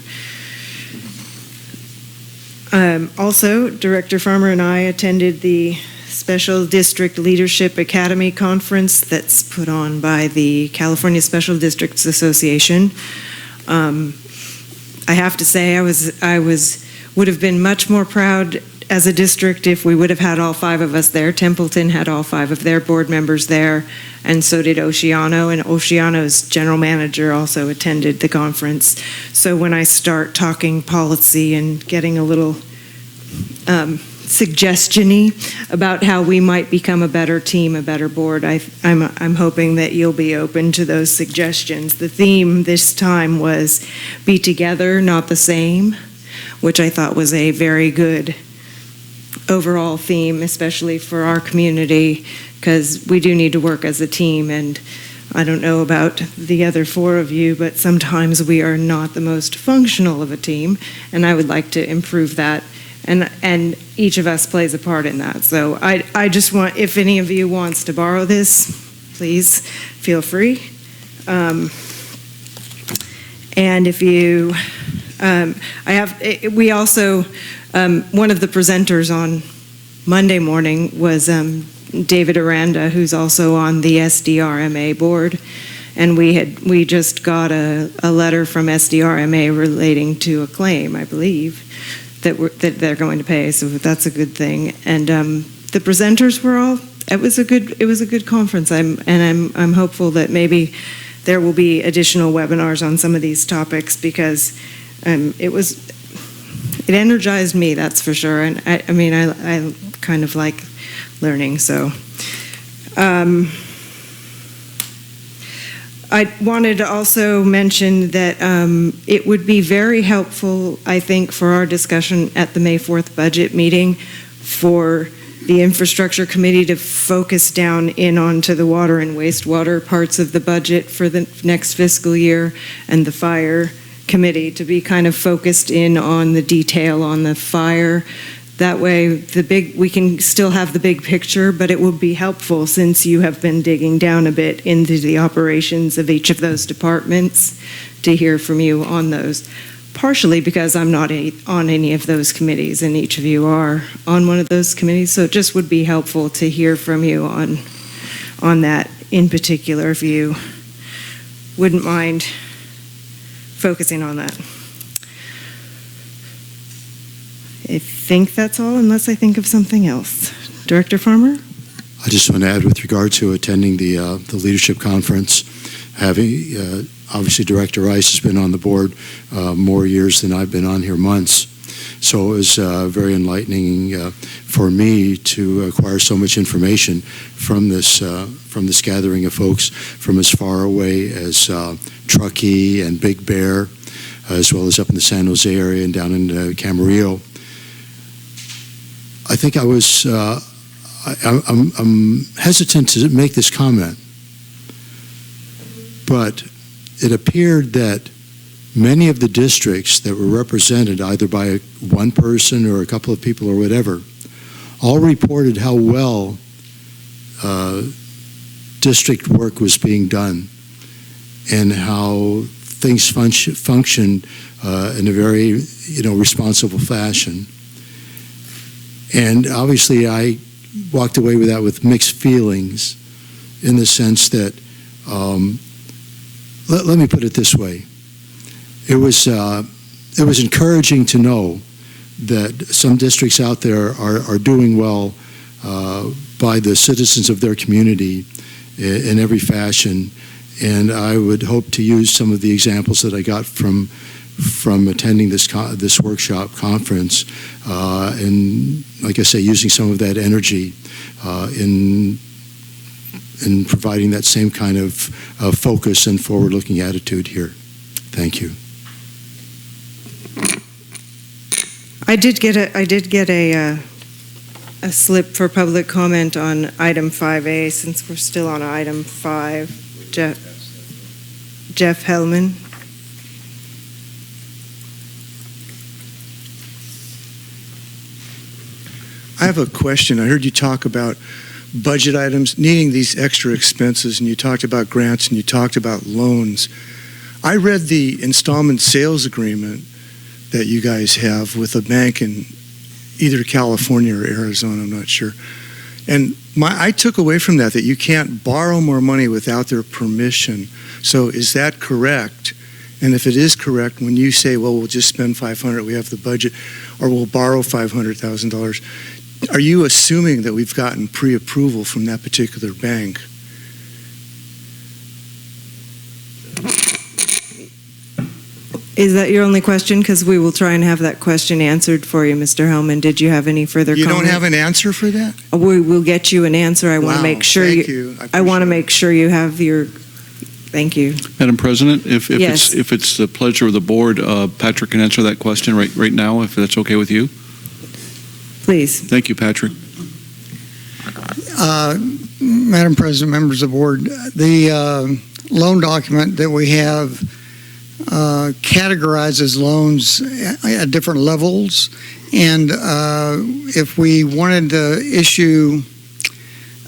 also, Director Farmer and I attended the Special District Leadership Academy Conference that's put on by the California Special Districts Association. I have to say, I would have been much more proud as a district if we would have had all 5 of us there. Templeton had all 5 of their board members there, and so did Oceano, and Oceano's general manager also attended the conference. So when I start talking policy and getting a little suggestion-y about how we might become a better team, a better board, I'm hoping that you'll be open to those suggestions. The theme this time was be together, not the same, which I thought was a very good overall theme, especially for our community, because we do need to work as a team. And I don't know about the other 4 of you, but sometimes we are not the most functional of a team, and I would like to improve that. And each of us plays a part in that. So I just want, if any of you wants to borrow this, please feel free. And if you, we also, one of the presenters Monday morning was David Aranda, who's also on the SDRMA board. And we just got a letter from SDRMA relating to a claim, I believe, that they're going to pay. So that's a good thing. And the presenters were all. It was a good conference. I'm hopeful that maybe there will be additional webinars on some of these topics, because it energized me, that's for sure. And I mean I kind of like learning, so. I wanted to also mention that it would be very helpful, I think, for our discussion at the May 4th budget meeting for the Infrastructure Committee to focus down in onto the water and wastewater parts of the budget for the next fiscal year, and the Fire Committee to be kind of focused in on the detail on the fire. That way, we can still have the big picture, but it will be helpful, since you have been digging down a bit into the operations of each of those departments, to hear from you on those. Partially because I'm not on any of those committees, and each of you are on one of those committees, so it just would be helpful to hear from you on that in particular, if you wouldn't mind focusing on that. I think that's all, unless I think of something else. Director Farmer? I just want to add, with regard to attending the leadership conference, having obviously Director Rice has been on the board more years than I've been on here, months. So it was very enlightening for me to acquire so much information from this gathering of folks from as far away as Truckee and Big Bear, as well as up in the San Jose area and down in Camarillo. I think I was, I'm hesitant to make this comment, but it appeared that many of the districts that were represented, either by one person or a couple of people or whatever, all reported how well district work was being done, and how things function in a very, responsible fashion. And obviously, I walked away with that with mixed feelings, in the sense that, let me put it this way: it was encouraging to know that some districts out there are doing well by the citizens of their community in every fashion. And I would hope to use some of the examples that I got from attending this workshop conference, and like I say, using some of that energy in providing that same kind of focus and forward-looking attitude here. Thank you. I did get a slip for public comment on item 5A, since we're still on item 5. Jeff Hellman. I have a question. I heard you talk about budget items needing these extra expenses, and you talked about grants, and you talked about loans. I read the installment sales agreement that you guys have with a bank in either California or Arizona, I'm not sure. And I took away from that you can't borrow more money without their permission. So is that correct? And if it is correct, when you say, well, we'll just spend $500, we have the budget, or we'll borrow $500,000, are you assuming that we've gotten pre-approval from that particular bank? Is that your only question? Because we will try and have that question answered for you, Mr. Hellman. Did you have any further comment? You don't have an answer for that? We will get you an answer. I want to make sure thank you. I want to make sure you have your. Thank you, Madam President. If yes. if it's the pleasure of the board, Patrick can answer that question right now, if that's okay with you. Please. Thank you, Patrick. Madam President, members of the board, the loan document that we have categorizes loans at different levels, and if we wanted to issue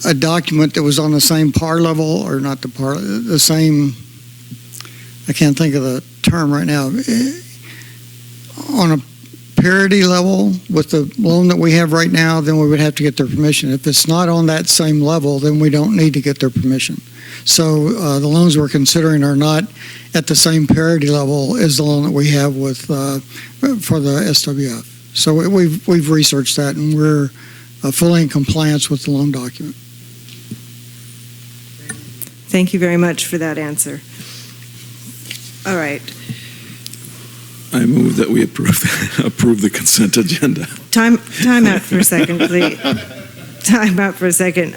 a document that was on the same par level, or not the same, I can't think of the term right now, on a parity level with the loan that we have right now, then we would have to get their permission. If it's not on that same level, then we don't need to get their permission. So the loans we're considering are not at the same parity level as the loan that we have with for the SWF. So we've researched that, and we're fully in compliance with the loan document. Thank you very much for that answer. All right. I move that we approve the consent agenda. Time out for a second, please. Time out for a second.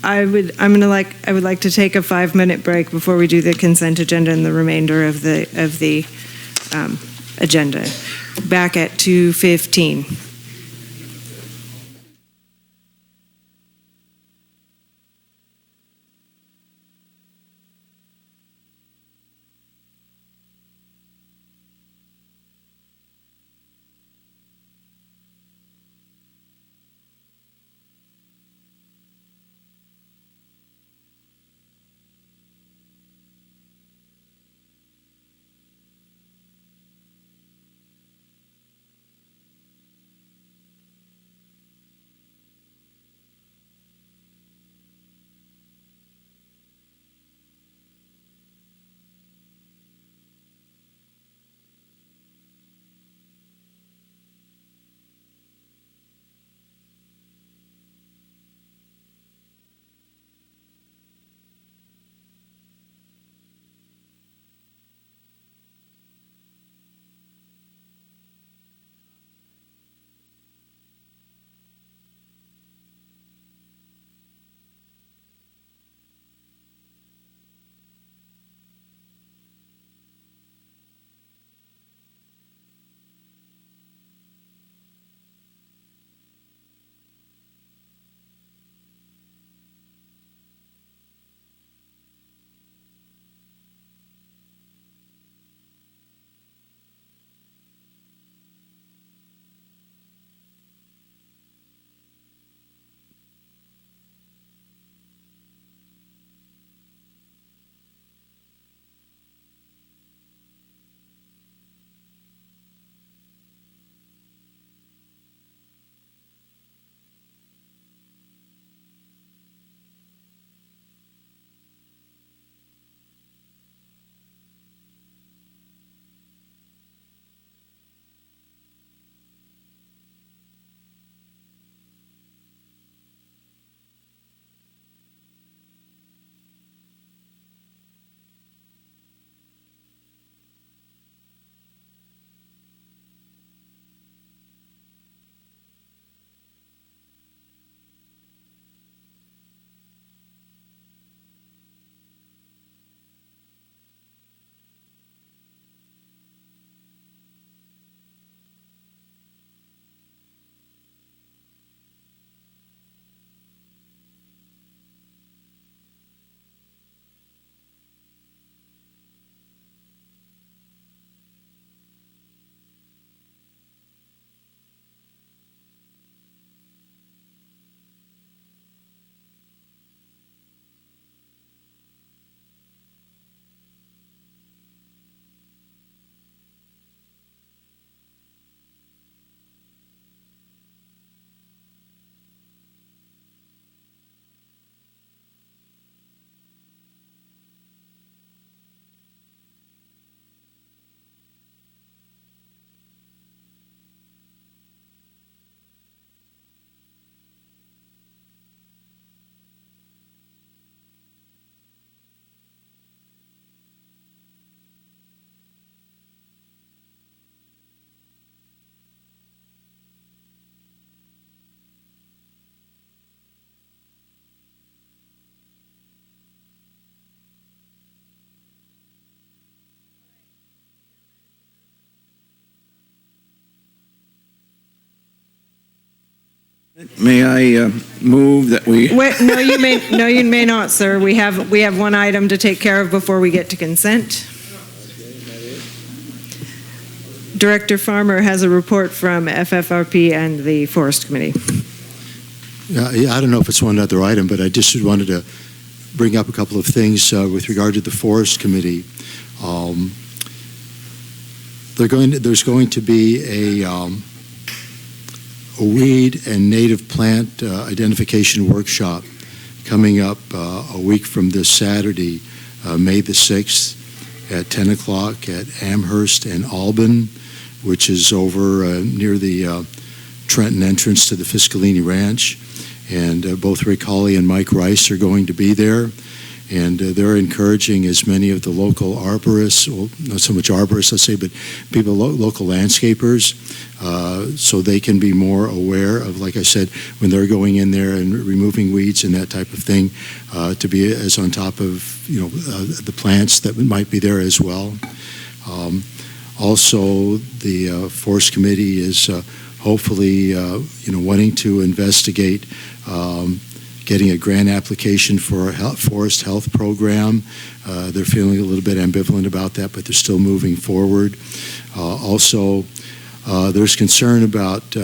I would like to take a 5-minute break before we do the consent agenda and the remainder of the agenda. Back at 2:15. May I move that we... Wait, no, you may not, sir. We have one item to take care of before we get to consent. Director Farmer has a report from FFRP and the Forest Committee. Yeah, I don't know if it's one other item, but I just wanted to bring up a couple of things with regard to the Forest Committee. there's going to be a weed and native plant identification workshop coming up a week from this Saturday, May the 6th at 10 o'clock at Amherst and Albin, which is over near the Trenton entrance to the Fiscalini Ranch. And both Rick Hawley and Mike Rice are going to be there. And they're encouraging as many of the local arborists, well, not so much arborists, let's say, but people, local landscapers, so they can be more aware of, like I said, when they're going in there and removing weeds and that type of thing, to be as on top of, the plants that might be there as well. Also, the Forest Committee is hopefully, wanting to investigate getting a grant application for a forest health program. They're feeling a little bit ambivalent about that, but they're still moving forward. Also, there's concern about,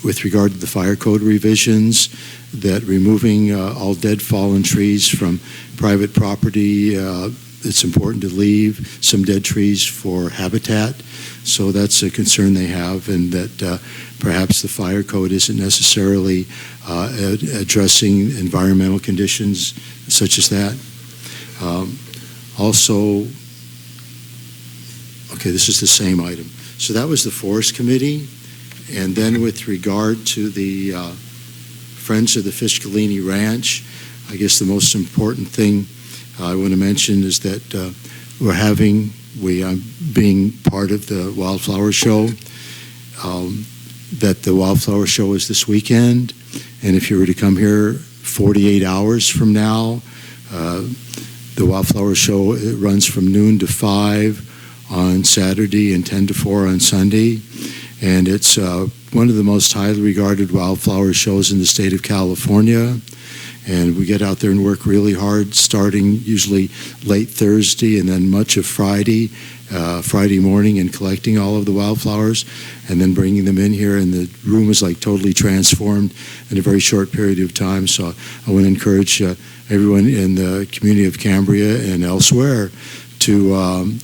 with regard to the fire code revisions, that removing all dead fallen trees from private property, it's important to leave some dead trees for habitat. So that's a concern they have, and that perhaps the fire code isn't necessarily addressing environmental conditions such as that. Also, okay, this is the same item. So that was the Forest Committee. And then with regard to the Friends of the Fiscalini Ranch, I guess the most important thing I want to mention is that we are being part of the Wildflower Show, that the Wildflower Show is this weekend. And if you were to come here 48 hours from now, the Wildflower Show, it runs from noon to 5 on Saturday and 10 to 4 on Sunday. And it's one of the most highly regarded wildflower shows in the state of California. And we get out there and work really hard, starting usually late Thursday and then much of Friday morning, and collecting all of the wildflowers and then bringing them in here. And the room is like totally transformed in a very short period of time. So I want to encourage everyone in the community of Cambria and elsewhere to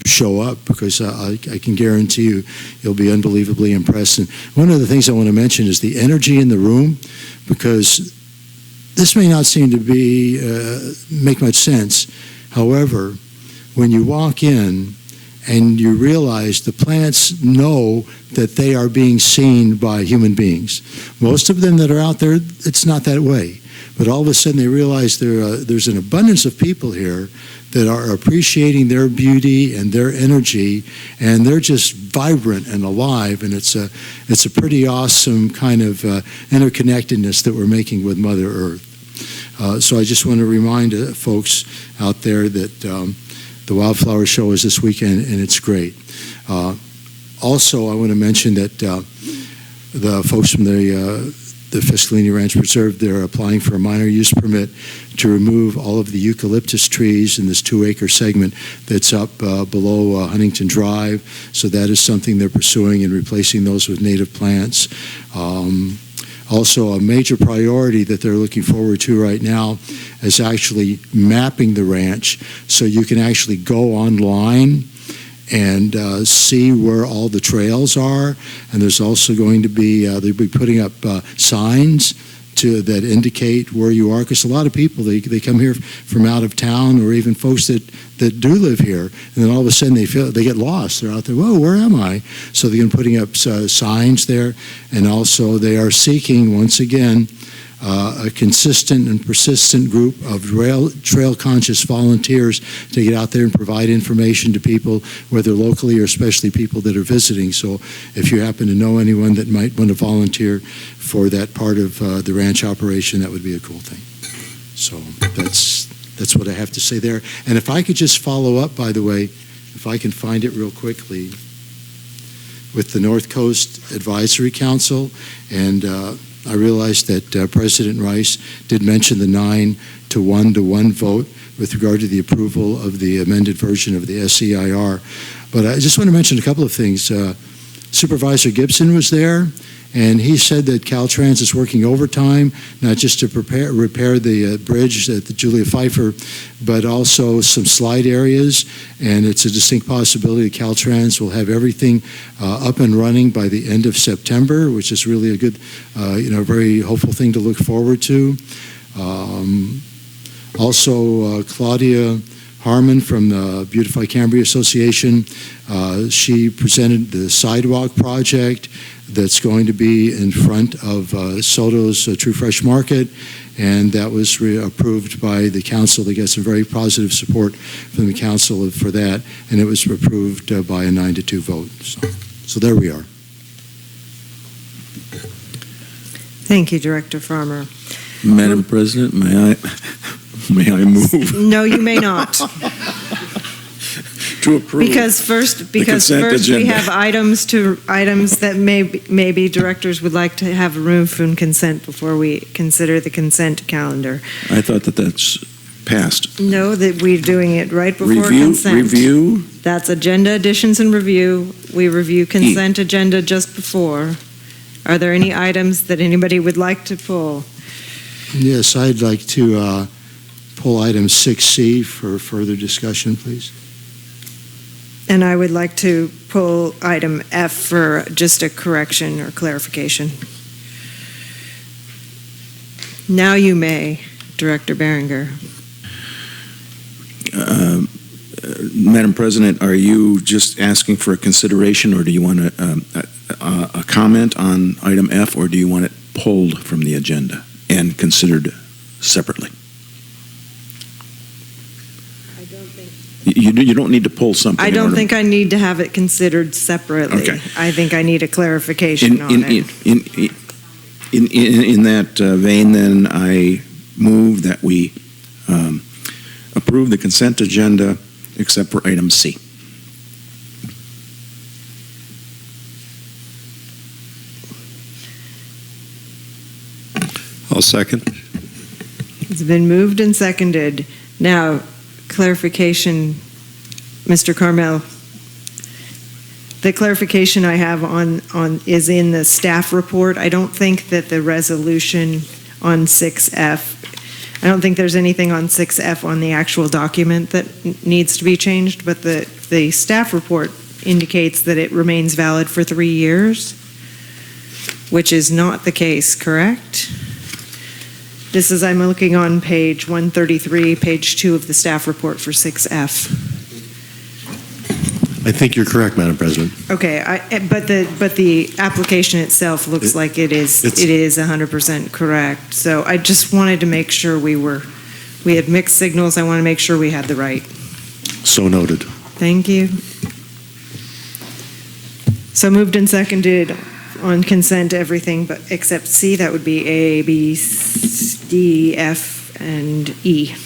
show up, because I can guarantee you'll be unbelievably impressed. And one of the things I want to mention is the energy in the room, because this may not seem to be make much sense. However, when you walk in and you realize the plants know that they are being seen by human beings. Most of them that are out there, it's not that way. But all of a sudden they realize there's an abundance of people here that are appreciating their beauty and their energy, and they're just vibrant and alive, and it's a pretty awesome kind of interconnectedness that we're making with Mother Earth. So I just want to remind folks out there that the Wildflower Show is this weekend, and it's great. Also, I want to mention that the folks from the Fiscalini Ranch Preserve, they're applying for a minor use permit to remove all of the eucalyptus trees in this 2-acre segment that's up below Huntington Drive. So that is something they're pursuing, and replacing those with native plants. Also, a major priority that they're looking forward to right now is actually mapping the ranch, so you can actually go online and see where all the trails are. And there's also going to be, they'll be putting up signs that indicate where you are, because a lot of people, they come here from out of town, or even folks that do live here, and then all of a sudden they get lost. They're out there, whoa, where am I? So they're putting up signs there, and also they are seeking, once again, a consistent and persistent group of trail-conscious volunteers to get out there and provide information to people, whether locally or especially people that are visiting. So if you happen to know anyone that might want to volunteer for that part of the ranch operation, that would be a cool thing. So that's what I have to say there. And if I could just follow up, by the way, if I can find it real quickly, with the North Coast Advisory Council, and I realized that President Rice did mention the 9-to-1 vote with regard to the approval of the amended version of the SEIR. But I just want to mention a couple of things. Supervisor Gibson was there, and he said that Caltrans is working overtime, not just to repair the bridge at the Julia Pfeiffer, but also some slide areas, and it's a distinct possibility that Caltrans will have everything up and running by the end of September, which is really a good, very hopeful thing to look forward to. Also, Claudia Harmon from the Beautify Cambria Association, she presented the sidewalk project that's going to be in front of Soto's True Fresh Market, and that was approved by the council. They got some very positive support from the council for that, and it was approved by a 9-2 vote. So there we are. Thank you, Director Farmer. Madam President, may I move No, you may not. to approve? Because first we agenda. have items that maybe directors would like to have room for consent before we consider the consent calendar. I thought that's passed. No, that we're doing it right before consent. Review? That's agenda additions and review. We review consent agenda just before. Are there any items that anybody would like to pull? Yes, I'd like to pull item 6C for further discussion, please. And I would like to pull item F for just a correction or clarification. Now you may, Director Behringer. Madam President, are you just asking for a consideration, or do you want a comment on item F, or do you want it pulled from the agenda and considered separately? I don't think. You don't need to pull something. I don't think I need to have it considered separately. Okay. I think I need a clarification on it. In that vein, then, I move that we approve the consent agenda except for item C. I'll second. It's been moved and seconded. Now, clarification, Mr. Carmel. The clarification I have on is in the staff report. I don't think that the resolution on 6F, I don't think there's anything on 6F on the actual document that needs to be changed, but the staff report indicates that it remains valid for 3 years, which is not the case, correct? This is, I'm looking on page 133, page 2 of the staff report for 6F. I think you're correct, Madam President. Okay, but the application itself looks like it is 100% correct. So I just wanted to make sure we had mixed signals. I want to make sure we had the right. So noted. Thank you. So moved and seconded on consent, everything but except C. That would be A, B, D, F, and E.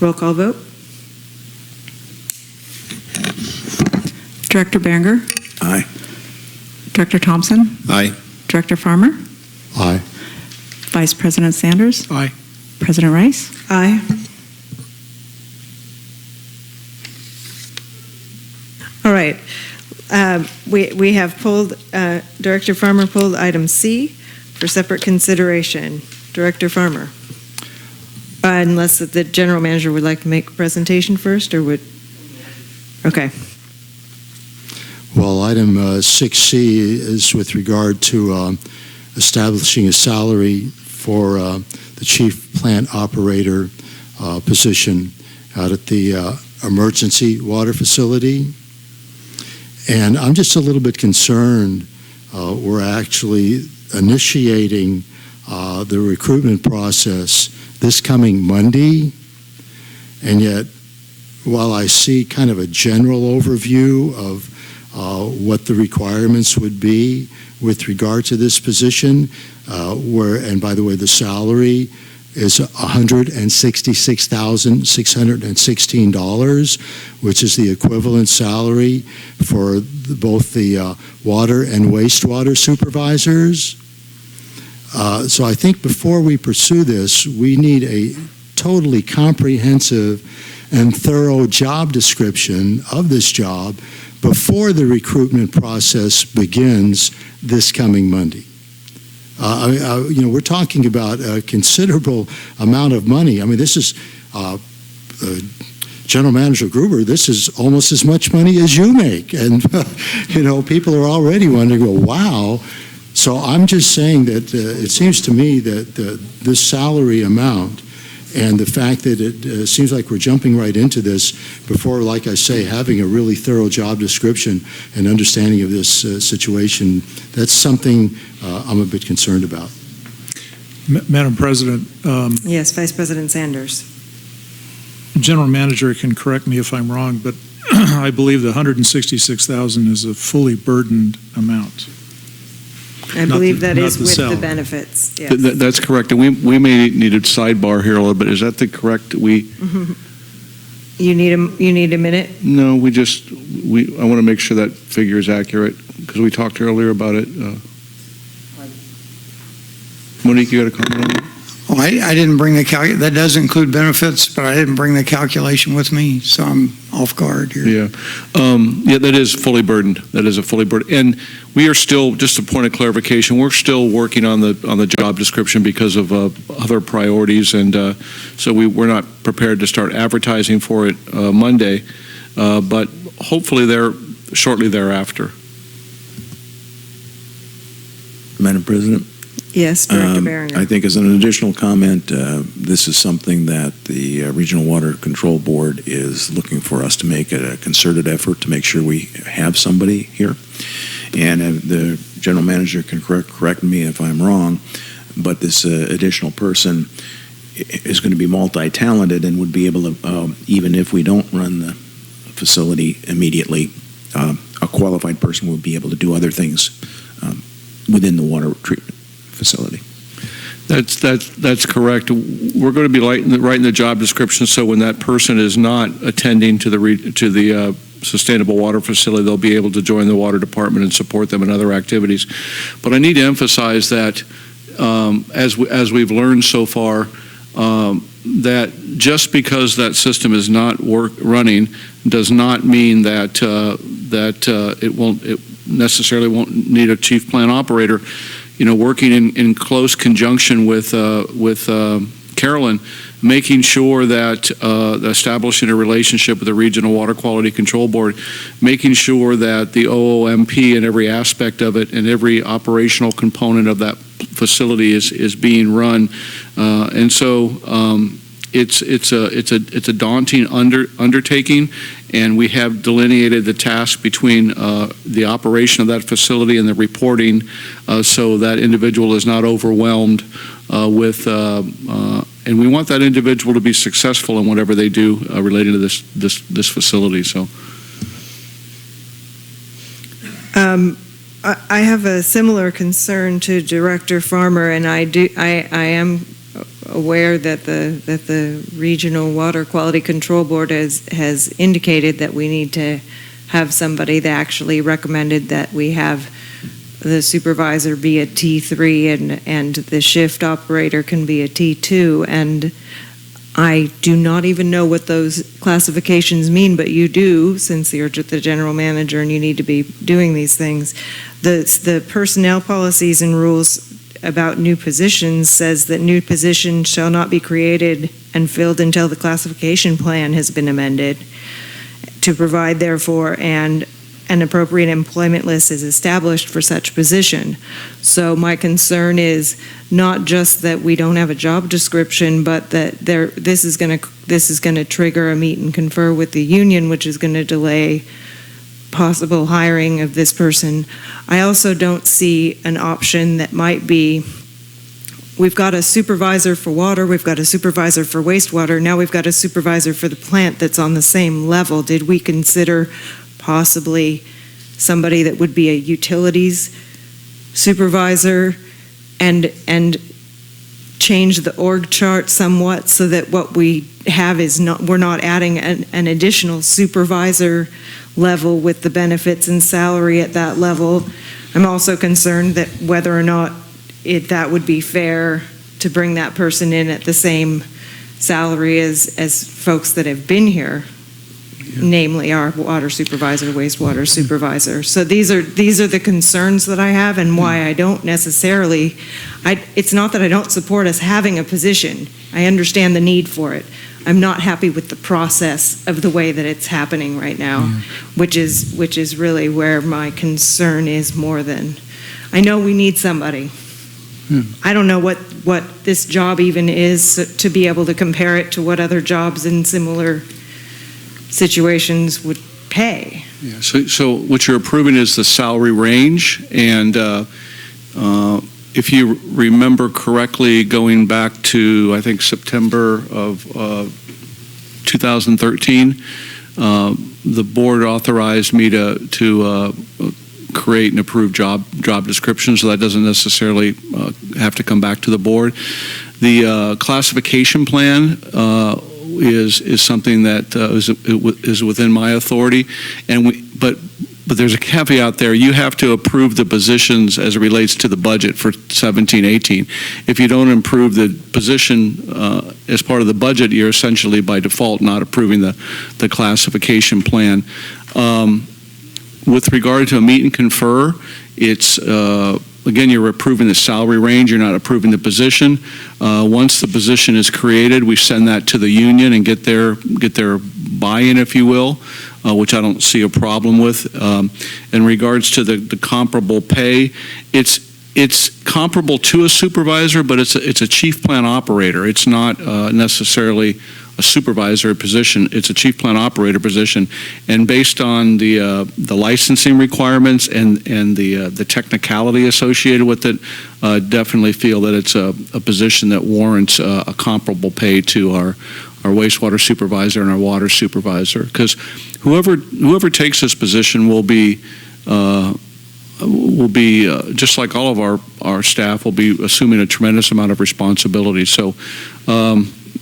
Roll call vote. Director Behringer? Aye. Director Thompson? Aye. Director Farmer? Aye. Vice President Sanders? Aye. President Rice? Aye. All right. We have pulled, Director Farmer pulled item C for separate consideration. Director Farmer. Unless the general manager would like to make a presentation first, or would? Okay. Well, item 6C is with regard to establishing a salary for the chief plant operator position out at the emergency water facility. And I'm just a little bit concerned. We're actually initiating the recruitment process this coming Monday, and yet while I see kind of a general overview of what the requirements would be with regard to this position, and by the way, the salary is $166,616, which is the equivalent salary for both the water and wastewater supervisors. So I think before we pursue this, we need a totally comprehensive and thorough job description of this job before the recruitment process begins this coming Monday. We're talking about a considerable amount of money. I mean, this is General Manager Gruber, this is almost as much money as you make. And, people are already wondering, well, wow. So I'm just saying that it seems to me that this salary amount and the fact that it seems like we're jumping right into this before, like I say, having a really thorough job description and understanding of this situation, that's something I'm a bit concerned about. Madam President. Yes, Vice President Sanders. General Manager can correct me if I'm wrong, but I believe the $166,000 is a fully burdened amount. I believe that is with salary. the benefits. Yes. That's correct. And we may need a sidebar here a little bit. Is that the correct? You need a minute? No, I want to make sure that figure is accurate because we talked earlier about it. Monique, you got a comment on that? Oh, I didn't bring the that does include benefits, but I didn't bring the calculation with me, so I'm off guard here. Yeah, that is fully burdened. That is a fully burdened, and we are still, just a point of clarification, we're still working on the job description because of other priorities, and so we're not prepared to start advertising for it Monday, but hopefully shortly thereafter. Madam President? Yes, Director Behringer. I think as an additional comment, this is something that the Regional Water Control Board is looking for us to make a concerted effort to make sure we have somebody here. And the General Manager can correct me if I'm wrong, but this additional person is going to be multi-talented and would be able to, even if we don't run the facility immediately, a qualified person would be able to do other things within the water treatment facility. That's correct. We're going to be writing the job description so when that person is not attending to the sustainable water facility, they'll be able to join the water department and support them in other activities. But I need to emphasize that as we've learned so far, that just because that system is not running does not mean that it necessarily won't need a chief plant operator. Working in close conjunction with Carolyn, making sure that establishing a relationship with the Regional Water Quality Control Board, making sure that the OOMP and every aspect of it and every operational component of that facility is being run, and so it's a daunting undertaking, and we have delineated the task between the operation of that facility and the reporting, so that individual is not overwhelmed with. And we want that individual to be successful in whatever they do related to this facility. So. I have a similar concern to Director Farmer, and I am aware that the Regional Water Quality Control Board has indicated that we need to have somebody that actually recommended that we have the supervisor be a T3 and the shift operator can be a T2, and I do not even know what those classifications mean, but you do, since you're the general manager and you need to be doing these things. The personnel policies and rules about new positions says that new positions shall not be created and filled until the classification plan has been amended to provide, therefore, and an appropriate employment list is established for such position. So my concern is not just that we don't have a job description, but that this is going to trigger a meet and confer with the union, which is going to delay possible hiring of this person. I also don't see an option that might be, we've got a supervisor for water, we've got a supervisor for wastewater, now we've got a supervisor for the plant that's on the same level. Did we consider possibly somebody that would be a utilities supervisor and change the org chart somewhat so that what we have is we're not adding an additional supervisor level with the benefits and salary at that level. I'm also concerned that whether or not that would be fair to bring that person in at the same salary as folks that have been here. namely our water supervisor, wastewater supervisor. So these are the concerns that I have, and why I don't necessarily, it's not that I don't support us having a position. I understand the need for it. I'm not happy with the process of the way that it's happening right now, which is really where my concern is more than, I know we need somebody. I don't know what this job even is to be able to compare it to what other jobs in similar situations would pay. Yeah, so what you're approving is the salary range, and if you remember correctly, going back to, I think, September of 2013, the board authorized me to create and approve job descriptions, so that doesn't necessarily have to come back to the board. The classification plan is something that is within my authority, but there's a caveat there. You have to approve the positions as it relates to the budget for 17-18. If you don't approve the position as part of the budget, you're essentially by default not approving the classification plan. With regard to a meet and confer, it's again, you're approving the salary range, you're not approving the position. Once the position is created, we send that to the union and get their buy-in, if you will, which I don't see a problem with. In regards to the comparable pay, it's comparable to a supervisor, but it's a chief plant operator. It's not necessarily a supervisor position. It's a chief plant operator position, and based on the licensing requirements and the technicality associated with it, definitely feel that it's a position that warrants a comparable pay to our wastewater supervisor and our water supervisor. Because whoever takes this position will be just like all of our staff will be assuming a tremendous amount of responsibility. So.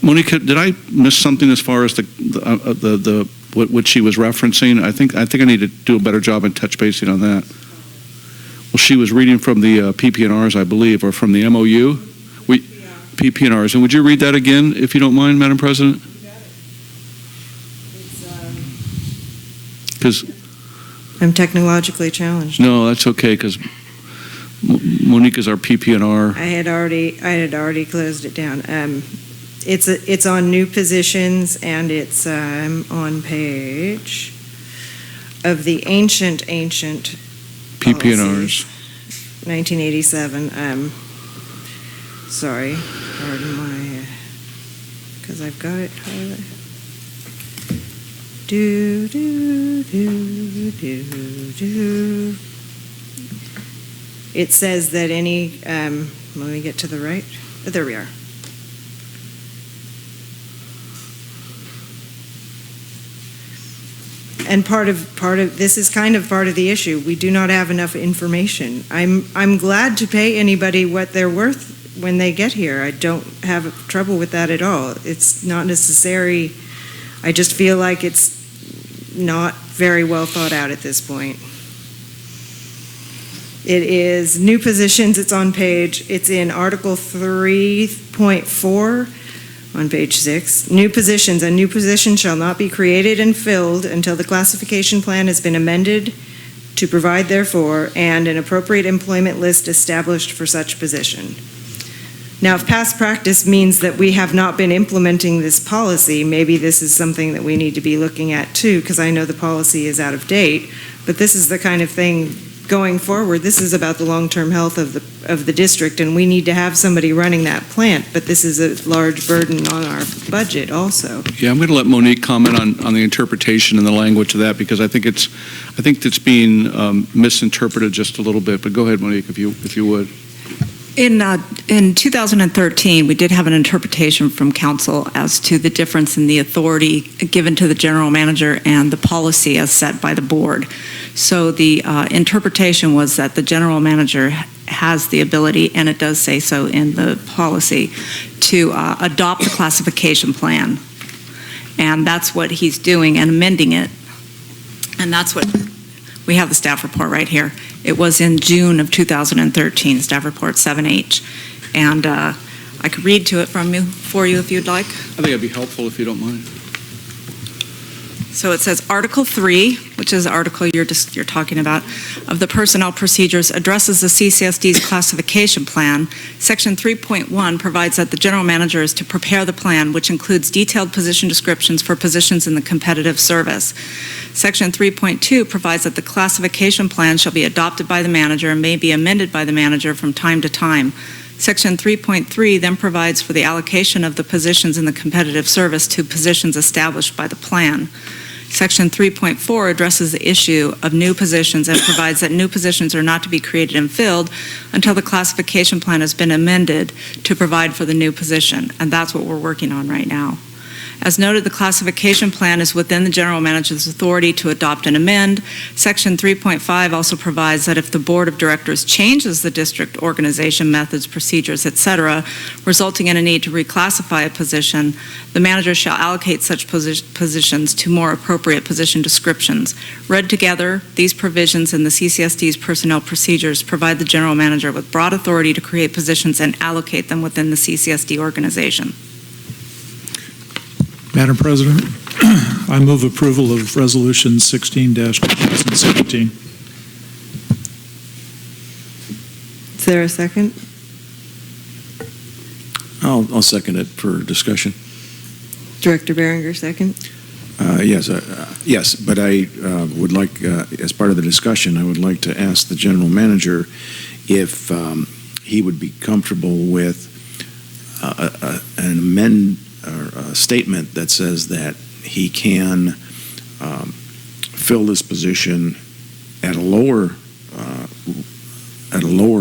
Monica, did I miss something as far as what she was referencing? I think I need to do a better job in touch basing on that. Well, she was reading from the PP&Rs, I believe, or from the MOU. PP&Rs. And would you read that again, if you don't mind, Madam President? Because I'm technologically challenged. No, that's okay, because Monica's our PP&R. I had already closed it down. It's on new positions, and it's on page of the ancient PP&Rs. 1987. Sorry, pardon my, because I've got it. Do. It says that any. Let me get to the right. Oh, there we are. And part of this is kind of part of the issue. We do not have enough information. I'm glad to pay anybody what they're worth when they get here. I don't have trouble with that at all. It's not necessary. I just feel like it's not very well thought out at this point. It is new positions. It's on page. It's in Article 3.4. On page 6, new positions. A new position shall not be created and filled until the classification plan has been amended to provide therefore, and an appropriate employment list established for such position. Now, if past practice means that we have not been implementing this policy, maybe this is something that we need to be looking at too, because I know the policy is out of date, but this is the kind of thing going forward. This is about the long-term health of the district, and we need to have somebody running that plant, but this is a large burden on our budget also. Yeah, I'm going to let Monique comment on the interpretation and the language of that, because I think it's being misinterpreted just a little bit. But go ahead, Monique, if you would. In 2013, we did have an interpretation from council as to the difference in the authority given to the general manager and the policy as set by the board. So the interpretation was that the general manager has the ability, and it does say so in the policy, to adopt the classification plan. And that's what he's doing and amending it. And that's what, we have the staff report right here. It was in June of 2013, staff report 7H. And I could read to it for you if you'd like. I think it'd be helpful if you don't mind. So it says Article 3, which is the article you're talking about, of the Personnel Procedures addresses the CCSD's classification plan. Section 3.1 provides that the general manager is to prepare the plan, which includes detailed position descriptions for positions in the competitive service. Section 3.2 provides that the classification plan shall be adopted by the manager and may be amended by the manager from time to time. Section 3.3 then provides for the allocation of the positions in the competitive service to positions established by the plan. Section 3.4 addresses the issue of new positions and provides that new positions are not to be created and filled until the classification plan has been amended to provide for the new position, and that's what we're working on right now. As noted, the classification plan is within the general manager's authority to adopt and amend. Section 3.5 also provides that if the board of directors changes the district organization methods, procedures, etc., resulting in a need to reclassify a position, the manager shall allocate such positions to more appropriate position descriptions. Read together, these provisions in the CCSD's personnel procedures provide the general manager with broad authority to create positions and allocate them within the CCSD organization. Madam President, I move approval of Resolution 16-2017. Is there a second? I'll second it for discussion. Director Behringer, second. Yes, but I would like, as part of the discussion, I would like to ask the general manager if he would be comfortable with an amendment or a statement that says that he can fill this position at a lower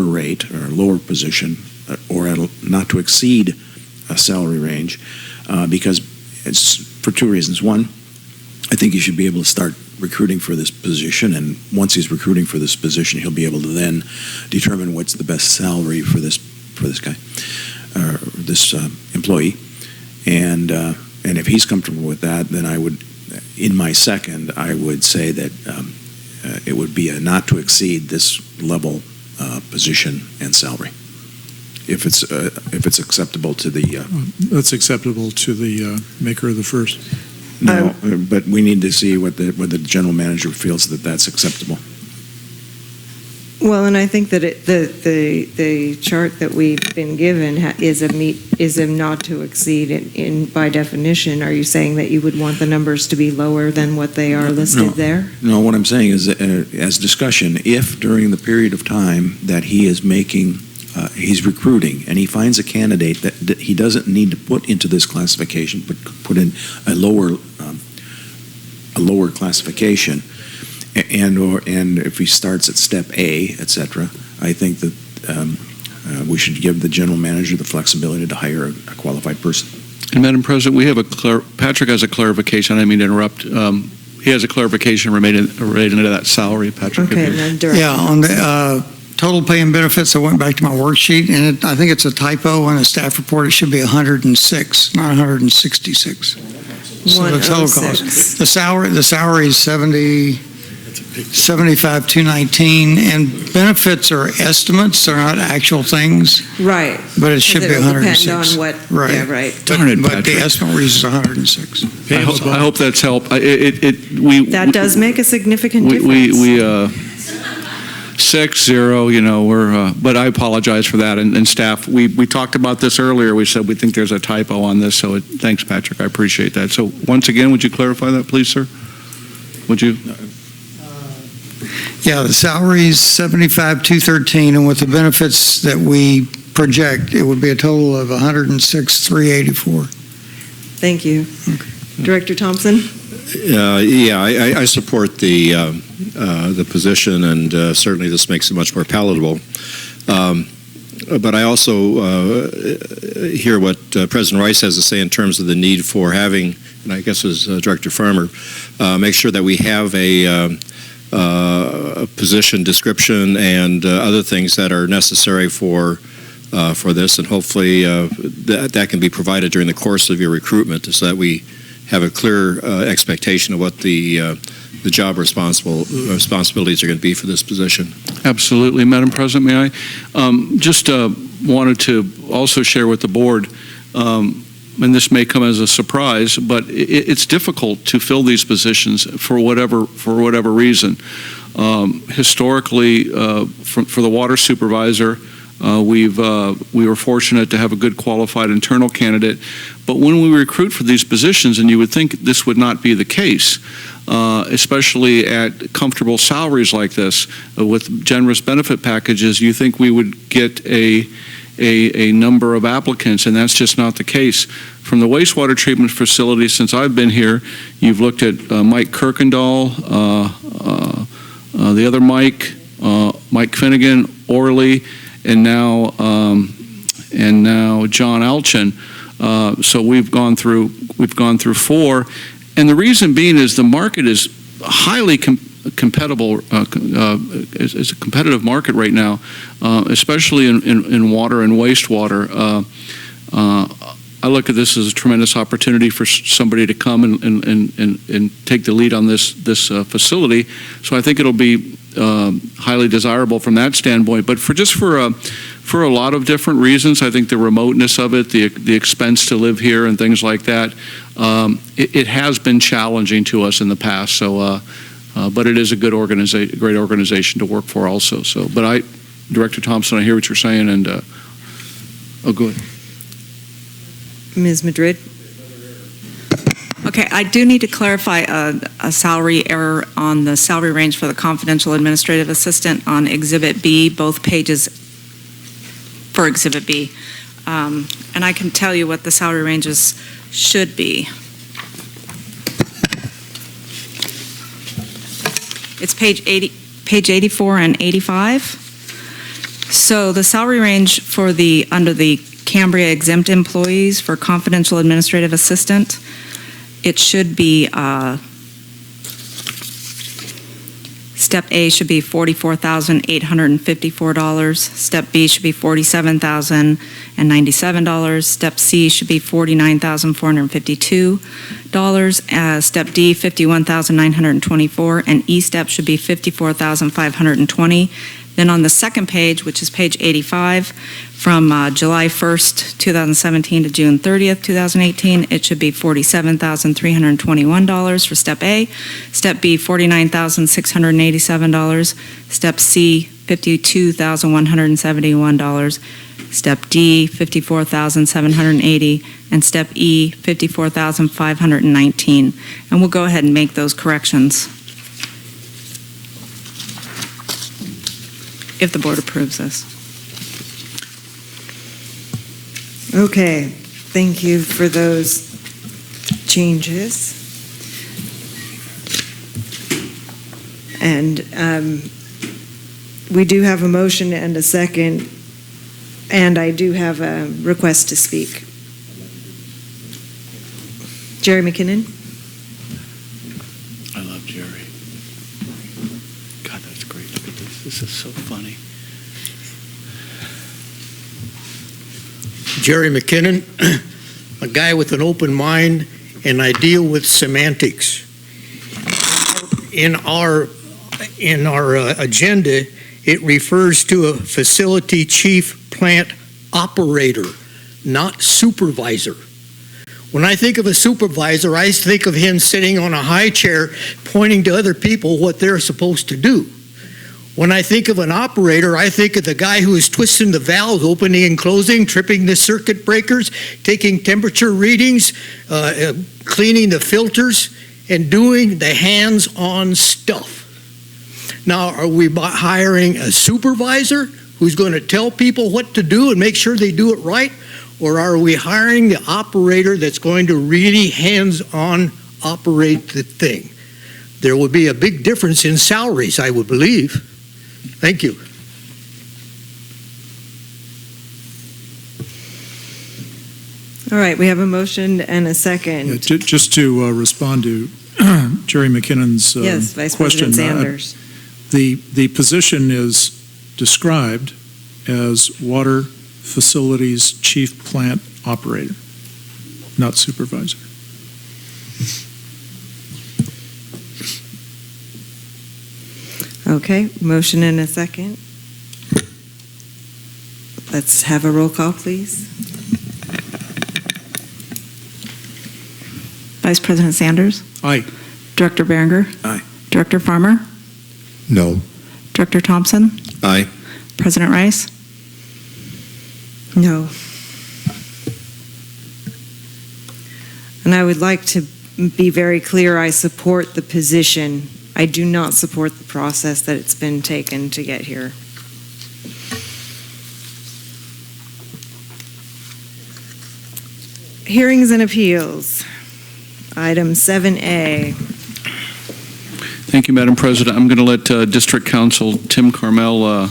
rate or a lower position or at not to exceed a salary range because it's for two reasons. One, I think he should be able to start recruiting for this position, and once he's recruiting for this position, he'll be able to then determine what's the best salary for this guy or this employee. And if he's comfortable with that, then I would, in my second, I would say that it would be a not to exceed this level position and salary. If it's acceptable to the. That's acceptable to the maker of the first. No, but we need to see what the general manager feels that that's acceptable. Well, and I think that the chart that we've been given is a not to exceed in by definition. Are you saying that you would want the numbers to be lower than what they are listed there? No, what I'm saying is, as discussion, if during the period of time that he is making, he's recruiting, and he finds a candidate that he doesn't need to put into this classification, but put in a lower classification. And if he starts at step A, etc., I think that we should give the general manager the flexibility to hire a qualified person. And Madam President, we have Patrick has a clarification. I didn't mean to interrupt. He has a clarification related to that salary, Patrick. Okay, yeah, on the total pay and benefits, I went back to my worksheet, and I think it's a typo on the staff report. It should be 106, not 166. So the total cost. The salary is 75,219, and benefits are estimates; they're not actual things. Right. But it should be 106. Depend on what. Right. Yeah, right. But the estimate is 106. I hope that's helped. That does make a significant difference. We 6-0, but I apologize for that. And staff, we talked about this earlier. We said we think there's a typo on this, so thanks, Patrick. I appreciate that. So once again, would you clarify that, please, sir? Would you? Yeah, the salary is 75,213, and with the benefits that we project, it would be a total of 106,384. Thank you. Okay. Director Thompson? I support the position, and certainly this makes it much more palatable. But I also hear what President Rice has to say in terms of the need for having, and I guess as Director Farmer, make sure that we have a position description and other things that are necessary for this, and hopefully that can be provided during the course of your recruitment, so that we have a clear expectation of what the job responsibilities are going to be for this position. Absolutely, Madam President. May I just wanted to also share with the board. and this may come as a surprise, but it's difficult to fill these positions for whatever reason. Historically, for the water supervisor, we were fortunate to have a good qualified internal candidate, but when we recruit for these positions, and you would think this would not be the case, especially at comfortable salaries like this, with generous benefit packages, you think we would get a number of applicants, and that's just not the case. From the wastewater treatment facility, since I've been here, you've looked at Mike Kirkendall, the other Mike Finnegan, Orley, and now John Alchin. So we've gone through 4, and the reason being is the market is highly competitive. It's a competitive market right now, especially in water and wastewater. I look at this as a tremendous opportunity for somebody to come and take the lead on this facility. So I think it'll be highly desirable from that standpoint. But for a lot of different reasons, I think the remoteness of it, the expense to live here, and things like that, it has been challenging to us in the past. So, but it is a great organization to work for also. So, but Director Thompson, I hear what you're saying, and go ahead. Ms. Madrid? Okay, I do need to clarify a salary error on the salary range for the confidential administrative assistant on Exhibit B, both pages for Exhibit B. And I can tell you what the salary ranges should be. It's page 84 and 85. So the salary range for under the Cambria exempt employees for confidential administrative assistant, it should be, step A should be $44,854. Step B should be $47,097. Step C should be $49,452. Step D, $51,924. And E step should be $54,520. Then on the second page, which is page 85, from July 1st, 2017 to June 30th, 2018, it should be $47,321 for Step A. Step B, $49,687. Step C, $52,171. Step D, $54,780. And Step E, $54,519. And we'll go ahead and make those corrections if the board approves this. Okay, thank you for those changes. And we do have a motion and a second, and I do have a request to speak. Jerry McKinnon? I love Jerry. God, that's great. Look at this. This is so funny. Jerry McKinnon, a guy with an open mind, and I deal with semantics. In our agenda, it refers to a facility chief plant operator, not supervisor. When I think of a supervisor, I think of him sitting on a high chair pointing to other people what they're supposed to do. When I think of an operator, I think of the guy who is twisting the valves, opening and closing, tripping the circuit breakers, taking temperature readings, cleaning the filters, and doing the hands-on stuff. Now, are we hiring a supervisor who's going to tell people what to do and make sure they do it right? Or are we hiring the operator that's going to really hands-on operate the thing? There would be a big difference in salaries, I would believe. Thank you. All right, we have a motion and a second. Yeah, just to respond to Jerry McKinnon's Yes, Vice question. President Sanders. The position is described as water facilities chief plant operator, not supervisor. Okay, motion and a second. Let's have a roll call, please. Vice President Sanders? Aye. Director Berenger? Aye. Director Farmer? No. Director Thompson? Aye. President Rice? No. And I would like to be very clear, I support the position. I do not support the process that it's been taken to get here. Hearings and appeals. Item 7A. Thank you, Madam President. I'm going to let District Council Tim Carmel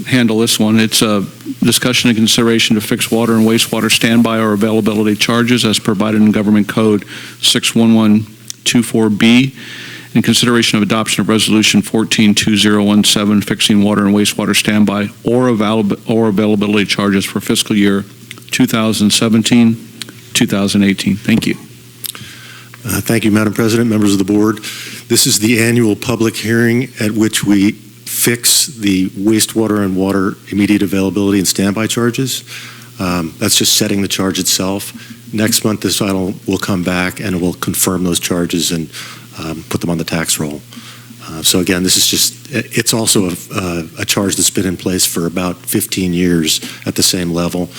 handle this one. It's a discussion and consideration to fix water and wastewater standby or availability charges as provided in Government Code 61124B, in consideration of adoption of Resolution 142017, fixing water and wastewater standby or availability charges for fiscal year 2017-2018. Thank you. Thank you, Madam President, members of the board. This is the annual public hearing at which we fix the wastewater and water immediate availability and standby charges. That's just setting the charge itself. Next month, this item will come back and it will confirm those charges and put them on the tax roll. So again, this is just, it's also a charge that's been in place for about 15 years at the same level.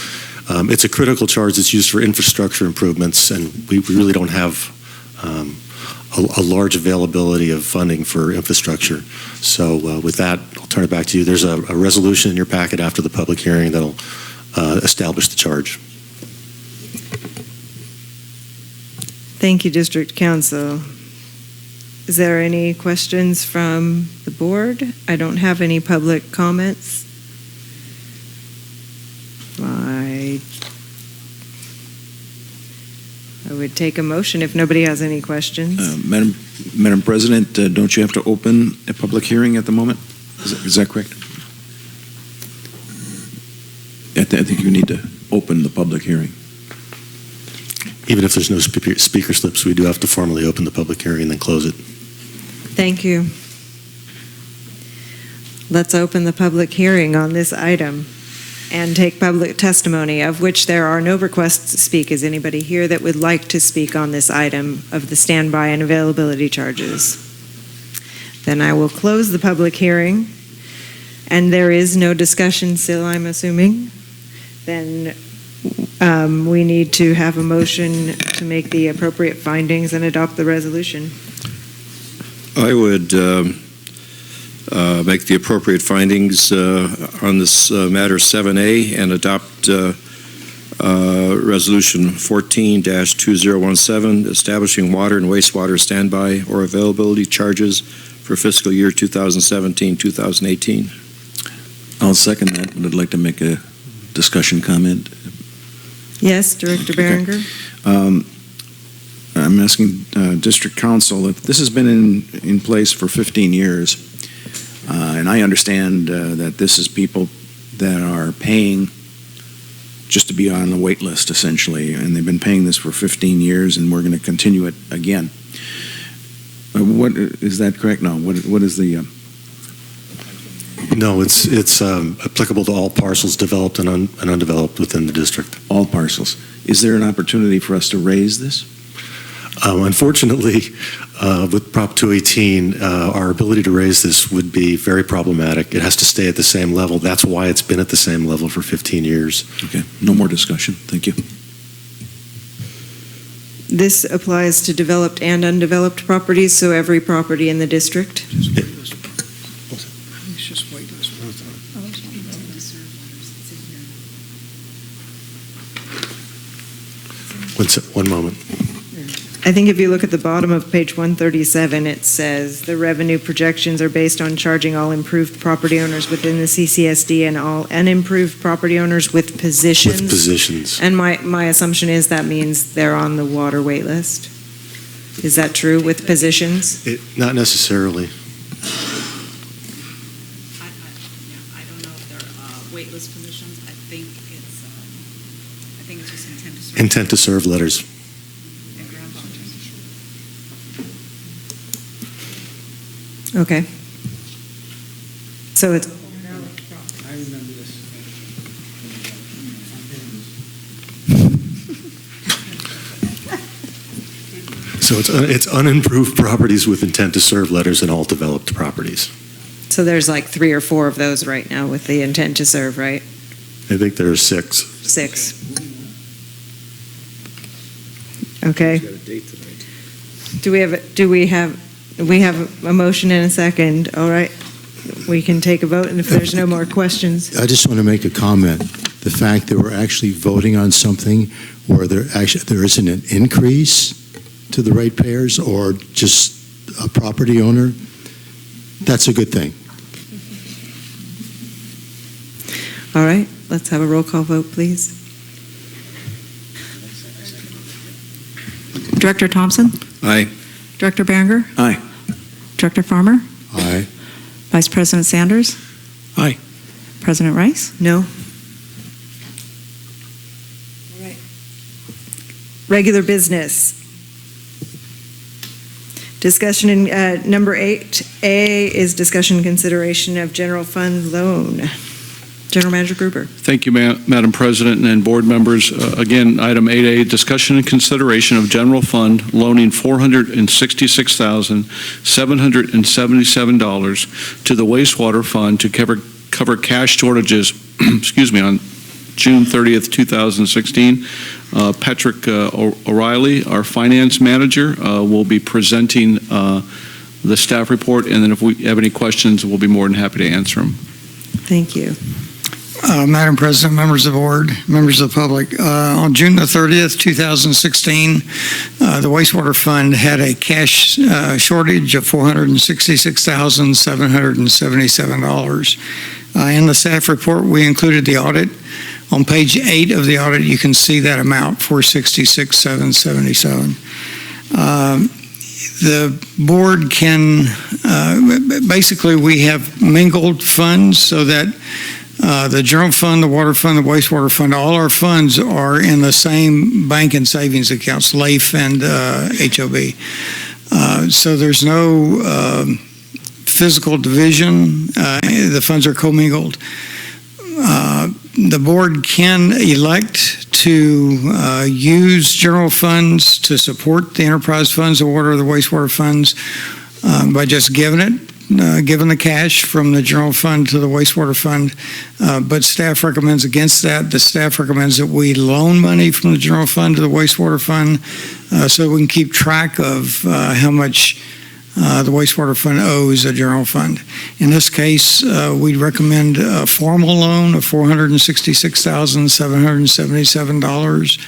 It's a critical charge that's used for infrastructure improvements, and we really don't have a large availability of funding for infrastructure. So with that, I'll turn it back to you. There's a resolution in your packet after the public hearing that'll establish the charge. Thank you, District Council. Is there any questions from the board? I don't have any public comments. I would take a motion if nobody has any questions. Madam President, don't you have to open a public hearing at the moment? Is that correct? I think you need to open the public hearing. Even if there's no speaker slips, we do have to formally open the public hearing and then close it. Thank you. Let's open the public hearing on this item and take public testimony, of which there are no requests to speak. Is anybody here that would like to speak on this item of the standby and availability charges? Then I will close the public hearing, and there is no discussion still, I'm assuming. Then we need to have a motion to make the appropriate findings and adopt the resolution. I would make the appropriate findings on this matter 7A and adopt Resolution 14-2017, establishing water and wastewater standby or availability charges for fiscal year 2017-2018. I'll second that, but I'd like to make a discussion comment. Yes, Director Berenger. I'm asking District Council if this has been in place for 15 years, and I understand that this is people that are paying just to be on the wait list, essentially, and they've been paying this for 15 years, and we're going to continue it again. What is that correct? No. What is the? No, it's applicable to all parcels developed and undeveloped within the district. All parcels. Is there an opportunity for us to raise this? Unfortunately, with Prop 218, our ability to raise this would be very problematic. It has to stay at the same level. That's why it's been at the same level for 15 years. Okay, no more discussion. Thank you. This applies to developed and undeveloped properties, so every property in the district. One moment. I think if you look at the bottom of page 137, it says the revenue projections are based on charging all improved property owners within the CCSD and all unimproved property owners with positions. With positions. And my assumption is that means they're on the water wait list. Is that true with positions? Not necessarily. I don't know if they're wait list positions. I think it's just intent to serve. Intent to serve letters. Okay. So it's. I remember this. So it's unimproved properties with intent to serve letters in all developed properties. So there's like 3 or 4 of those right now with the intent to serve, right? I think there are 6. 6. Okay. Do we have a motion and a second? All right. We can take a vote, and if there's no more questions. I just want to make a comment. The fact that we're actually voting on something where there isn't an increase to the ratepayers or just a property owner, that's a good thing. All right. Let's have a roll call vote, please. Director Thompson? Aye. Director Berenger? Aye. Director Farmer? Aye. Vice President Sanders? Aye. President Rice? No. All right. Regular business. Discussion in number 8A is discussion and consideration of general fund loan. General Manager Gruber. Thank you, Madam President and board members. Again, item 8A, discussion and consideration of general fund loaning $466,777 to the wastewater fund to cover cash shortages, excuse me, on June 30th, 2016. Patrick O'Reilly, our finance manager, will be presenting the staff report, and then if we have any questions, we'll be more than happy to answer them. Thank you. Madam President, members of the board, members of the public, on June the 30th, 2016, the wastewater fund had a cash shortage of $466,777. In the staff report, we included the audit. On page 8 of the audit, you can see that amount, $466,777. The board can, basically we have mingled funds so that the general fund, the water fund, the wastewater fund, all our funds are in the same bank and savings accounts, LAIF and HOB. So there's no physical division. The funds are commingled. The board can elect to use general funds to support the enterprise funds, the water or the wastewater funds by just giving the cash from the general fund to the wastewater fund, but staff recommends against that. The staff recommends that we loan money from the general fund to the wastewater fund so we can keep track of how much the wastewater fund owes the general fund. In this case, we'd recommend a formal loan of $466,777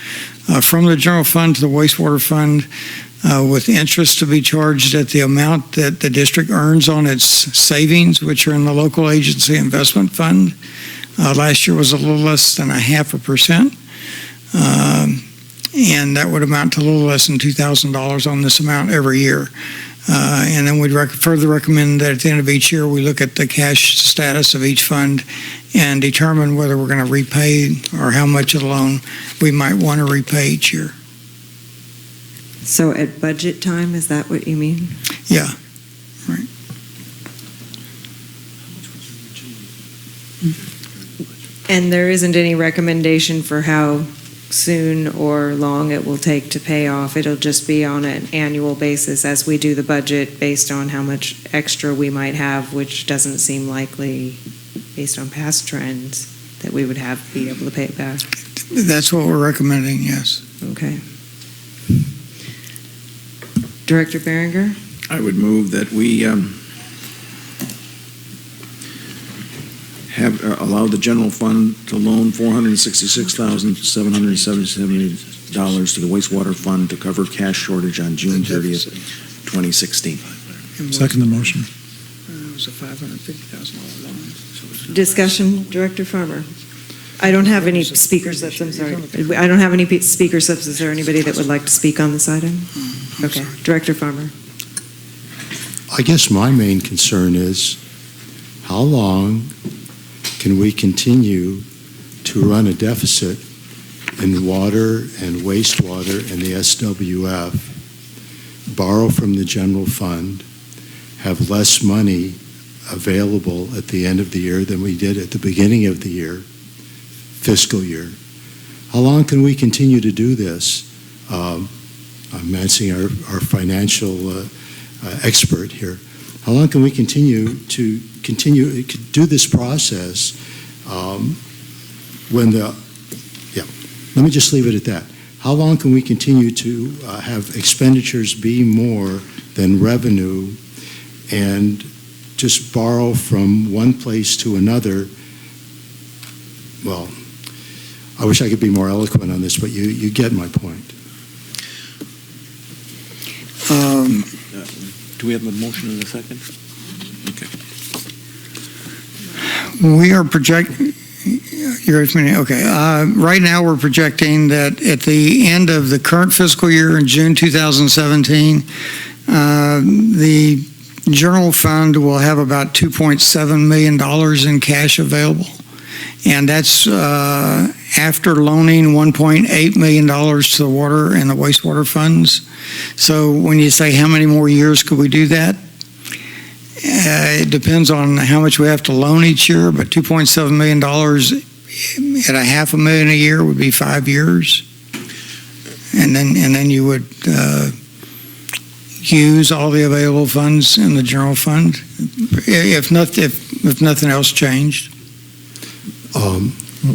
from the general fund to the wastewater fund, with interest to be charged at the amount that the district earns on its savings, which are in the local agency investment fund. Last year was a little less than 0.5%, and that would amount to a little less than $2,000 on this amount every year. And then we'd further recommend that at the end of each year, we look at the cash status of each fund and determine whether we're going to repay or how much of the loan we might want to repay each year. So at budget time, is that what you mean? Yeah, right. And there isn't any recommendation for how soon or long it will take to pay off. It'll just be on an annual basis as we do the budget based on how much extra we might have, which doesn't seem likely based on past trends that we would be able to pay it back. That's what we're recommending, yes. Okay. Director Berenger? I would move that we allow the general fund to loan $466,777 to the wastewater fund to cover cash shortage on June 30th, 2016. Second the motion. It was a $550,000 loan. Discussion, Director Farmer. I don't have any speaker slips, I'm sorry. I don't have any speaker slips. Is there anybody that would like to speak on this item? Okay, Director Farmer. I guess my main concern is how long can we continue to run a deficit in water and wastewater and the SWF, borrow from the general fund, have less money available at the end of the year than we did at the beginning of the year, fiscal year. How long can we continue to do this? Mancy, our financial expert here, how long can we continue to do this process when let me just leave it at that. How long can we continue to have expenditures be more than revenue and just borrow from one place to another? Well, I wish I could be more eloquent on this, but you get my point. Do we have a motion in a second? Okay. We are projecting, okay. Right now, we're projecting that at the end of the current fiscal year in June 2017, the general fund will have about $2.7 million in cash available. And that's after loaning $1.8 million to the water and the wastewater funds. So when you say how many more years could we do that? It depends on how much we have to loan each year, but $2.7 million at $500,000 a year would be 5 years. And then you would use all the available funds in the general fund if nothing else changed.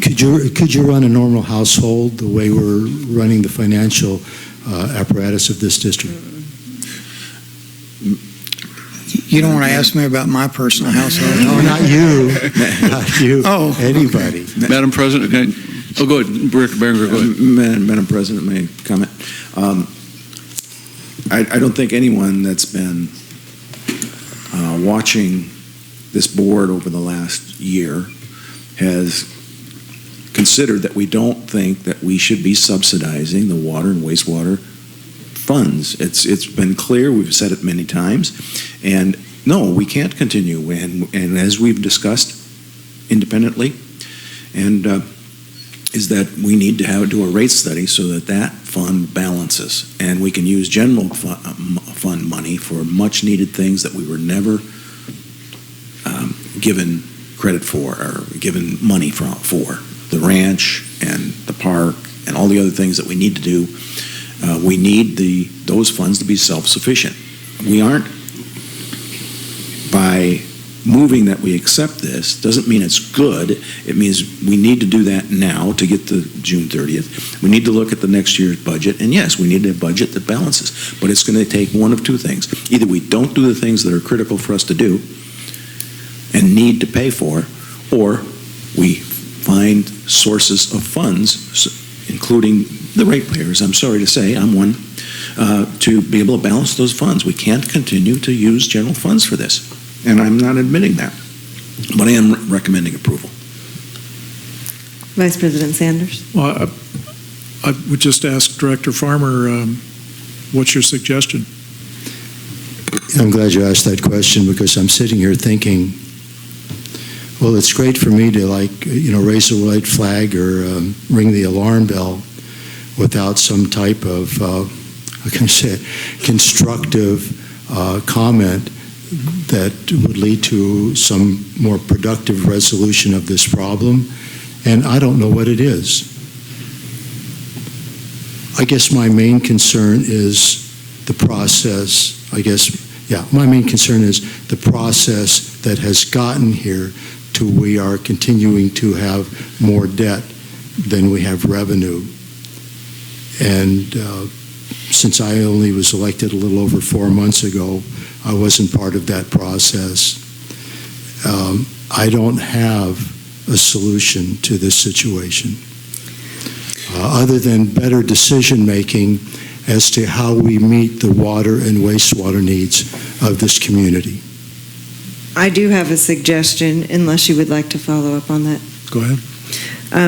Could you run a normal household the way we're running the financial apparatus of this district? You don't want to ask me about my personal household. No, not you. Not you. Oh, anybody. Madam President, go ahead. Berenger, go ahead. Madam President, may I comment? I don't think anyone that's been watching this board over the last year has considered that we don't think that we should be subsidizing the water and wastewater funds. It's been clear, we've said it many times, and no, we can't continue. And as we've discussed independently, and is that we need to do a rate study so that fund balances, and we can use general fund money for much needed things that we were never given credit for or given money for the ranch and the park and all the other things that we need to do. We need those funds to be self-sufficient. We aren't, by moving that we accept this, doesn't mean it's good. It means we need to do that now to get to June 30th. We need to look at the next year's budget, and yes, we need a budget that balances, but it's going to take one of two things. Either we don't do the things that are critical for us to do and need to pay for, or we find sources of funds, including the ratepayers, I'm sorry to say, I'm one, to be able to balance those funds. We can't continue to use general funds for this, and I'm not admitting that, but I am recommending approval. Vice President Sanders. Well, I would just ask Director Farmer, what's your suggestion? I'm glad you asked that question, because I'm sitting here thinking, well, it's great for me to raise a white flag or ring the alarm bell without some type of, constructive comment that would lead to some more productive resolution of this problem, and I don't know what it is. I guess my main concern is the process. My main concern is the process that has gotten here to we are continuing to have more debt than we have revenue. And since I only was elected a little over 4 months ago, I wasn't part of that process. I don't have a solution to this situation other than better decision-making as to how we meet the water and wastewater needs of this community. I do have a suggestion, unless you would like to follow up on that. Go ahead.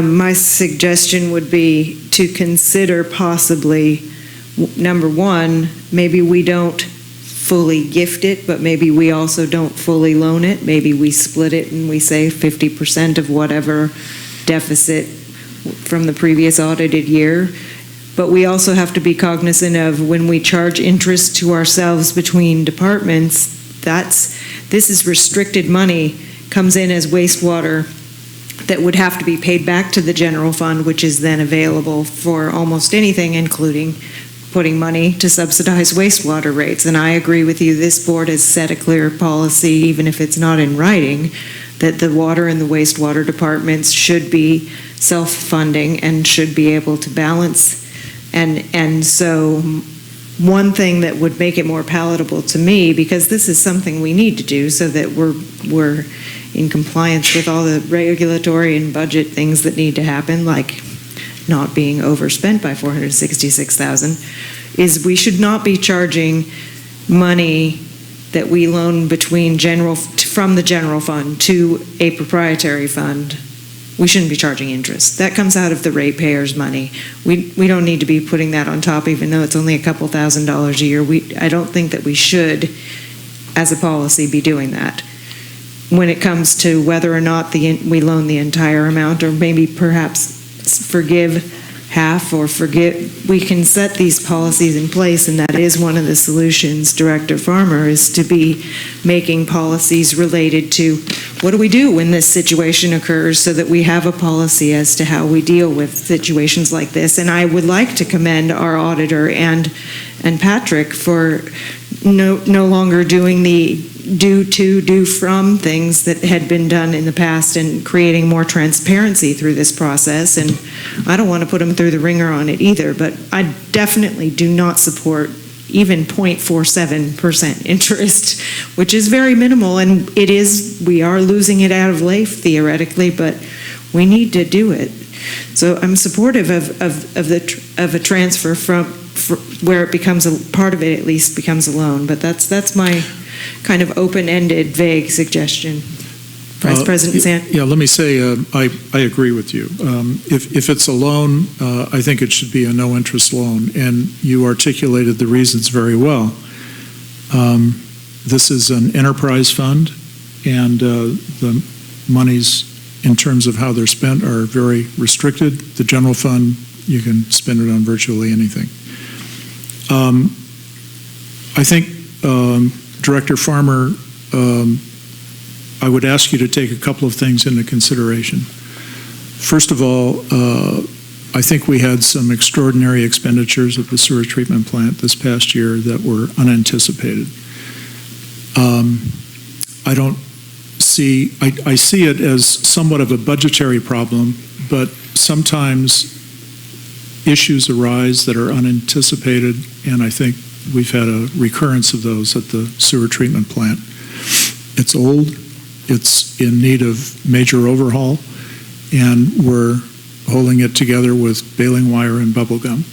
My suggestion would be to consider possibly, number one, maybe we don't fully gift it, but maybe we also don't fully loan it. Maybe we split it and we say 50% of whatever deficit from the previous audited year. But we also have to be cognizant of when we charge interest to ourselves between departments, this is restricted money, comes in as wastewater that would have to be paid back to the general fund, which is then available for almost anything, including putting money to subsidize wastewater rates. And I agree with you, this board has set a clear policy, even if it's not in writing, that the water and the wastewater departments should be self-funding and should be able to balance. And so one thing that would make it more palatable to me, because this is something we need to do so that we're in compliance with all the regulatory and budget things that need to happen, like not being overspent by $466,000, is we should not be charging money that we loan from the general fund to a proprietary fund. We shouldn't be charging interest. That comes out of the ratepayers' money. We don't need to be putting that on top, even though it's only a couple $1,000s a year. I don't think that we should, as a policy, be doing that. When it comes to whether or not we loan the entire amount, or maybe perhaps forgive half or forget, we can set these policies in place, and that is one of the solutions, Director Farmer, is to be making policies related to what do we do when this situation occurs, so that we have a policy as to how we deal with situations like this. And I would like to commend our auditor and Patrick for no longer doing the do from things that had been done in the past, and creating more transparency through this process. And I don't want to put them through the ringer on it either, but I definitely do not support even 0.47% interest, which is very minimal, and we are losing it out of life theoretically, but we need to do it. So I'm supportive of a transfer from where it becomes a part of it, at least becomes a loan. But that's my kind of open-ended, vague suggestion. Vice President Sant? Yeah, let me say I agree with you. If it's a loan, I think it should be a no-interest loan, and you articulated the reasons very well. This is an enterprise fund, and the monies, in terms of how they're spent, are very restricted. The general fund, you can spend it on virtually anything. I think, Director Farmer, I would ask you to take a couple of things into consideration. First of all, I think we had some extraordinary expenditures at the sewer treatment plant this past year that were unanticipated. I see it as somewhat of a budgetary problem, but sometimes issues arise that are unanticipated, and I think we've had a recurrence of those at the sewer treatment plant. It's old, it's in need of major overhaul, and we're holding it together with baling wire and bubble gum.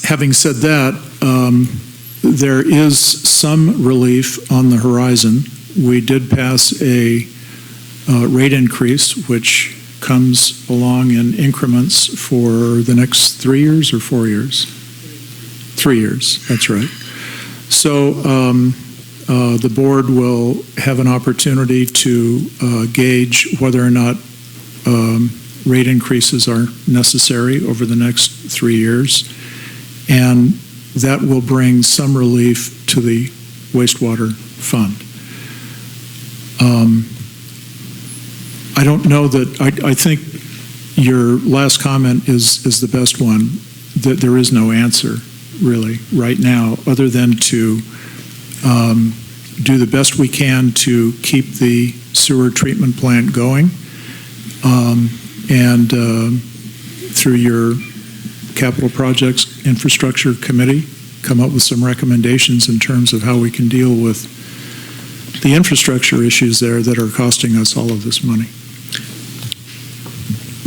Having said that, there is some relief on the horizon. We did pass a rate increase, which comes along in increments for the next 3 years or 4 years? 3 years, that's right. So the board will have an opportunity to gauge whether or not rate increases are necessary over the next 3 years, and that will bring some relief to the wastewater fund. I don't know that, I think your last comment is the best one, that there is no answer really right now, other than to do the best we can to keep the sewer treatment plant going, and through your capital projects infrastructure committee, come up with some recommendations in terms of how we can deal with the infrastructure issues there that are costing us all of this money.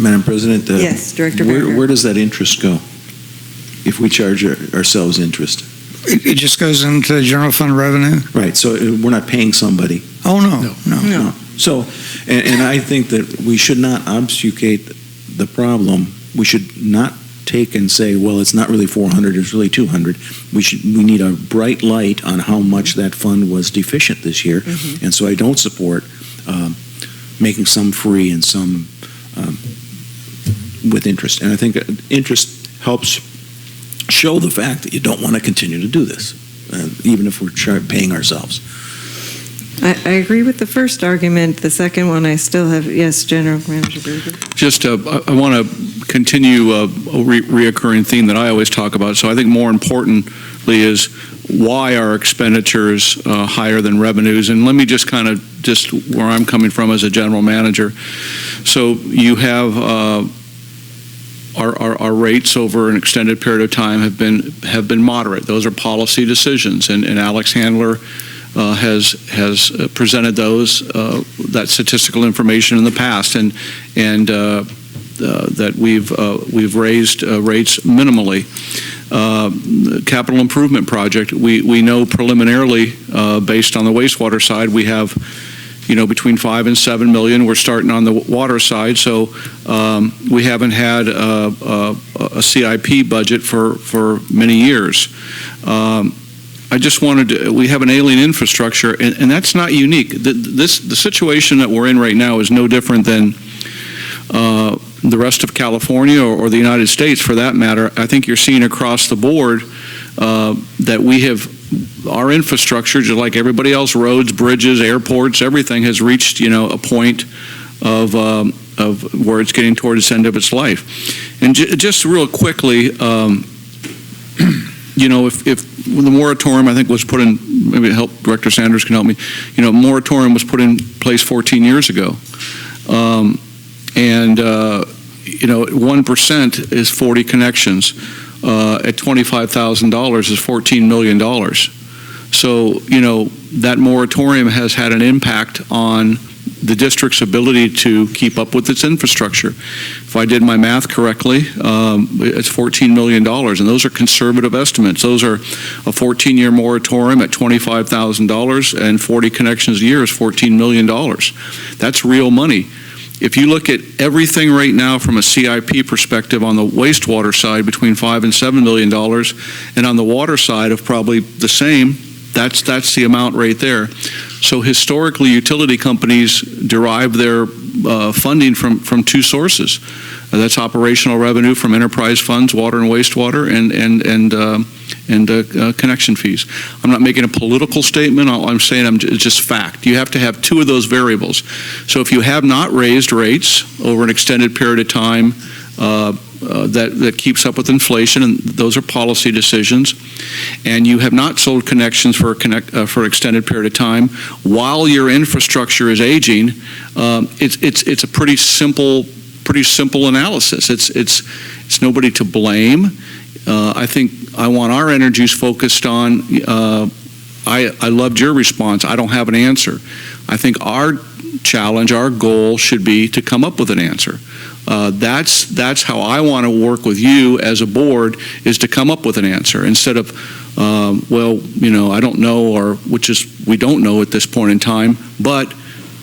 Madam President, Yes, Director Berger. where does that interest go if we charge ourselves interest? It just goes into the general fund revenue? Right, so we're not paying somebody. Oh, no. So, and I think that we should not obfuscate the problem. We should not take and say, well, it's not really 400, it's really 200. We need a bright light on how much that fund was deficient this year. Mm-hmm. And so I don't support making some free and some with interest. And I think interest helps show the fact that you don't want to continue to do this, even if we're paying ourselves. I agree with the first argument. The second one, I still have, yes, General Manager Berger. Just, I want to continue a reoccurring theme that I always talk about. So I think more importantly is why are expenditures higher than revenues? And let me just kind of, just where I'm coming from as a general manager. So you have our rates over an extended period of time have been moderate. Those are policy decisions, and Alex Handler has presented that statistical information in the past, and that we've raised rates minimally. Capital improvement project, we know preliminarily, based on the wastewater side, we have between 5 and 7 million. We're starting on the water side, so we haven't had a CIP budget for many years. I just wanted to, we have an ailing infrastructure, and that's not unique. The situation that we're in right now is no different than the rest of California or the United States, for that matter. I think you're seeing across the board that we have, our infrastructure, just like everybody else, roads, bridges, airports, everything has reached, a point of where it's getting toward its end of its life. And just real quickly, if the moratorium, I think, was put in, maybe Director Sanders can help me, moratorium was put in place 14 years ago. 1% is 40 connections. At $25,000 is $14 million. So, that moratorium has had an impact on the district's ability to keep up with its infrastructure. If I did my math correctly, it's $14 million, and those are conservative estimates. Those are a 14-year moratorium at $25,000, and 40 connections a year is $14 million. That's real money. If you look at everything right now from a CIP perspective on the wastewater side, between $5 and $7 million, and on the water side of probably the same, that's the amount right there. So historically, utility companies derive their funding from two sources. That's operational revenue from enterprise funds, water and wastewater, and connection fees. I'm not making a political statement. All I'm saying it's just fact. You have to have two of those variables. So if you have not raised rates over an extended period of time, that keeps up with inflation, and those are policy decisions, and you have not sold connections for an extended period of time while your infrastructure is aging, it's a pretty simple analysis. It's nobody to blame. I think I want our energies focused on. I loved your response. I don't have an answer. I think our challenge, our goal should be to come up with an answer. That's how I want to work with you as a board, is to come up with an answer instead of, I don't know, or we don't know at this point in time, but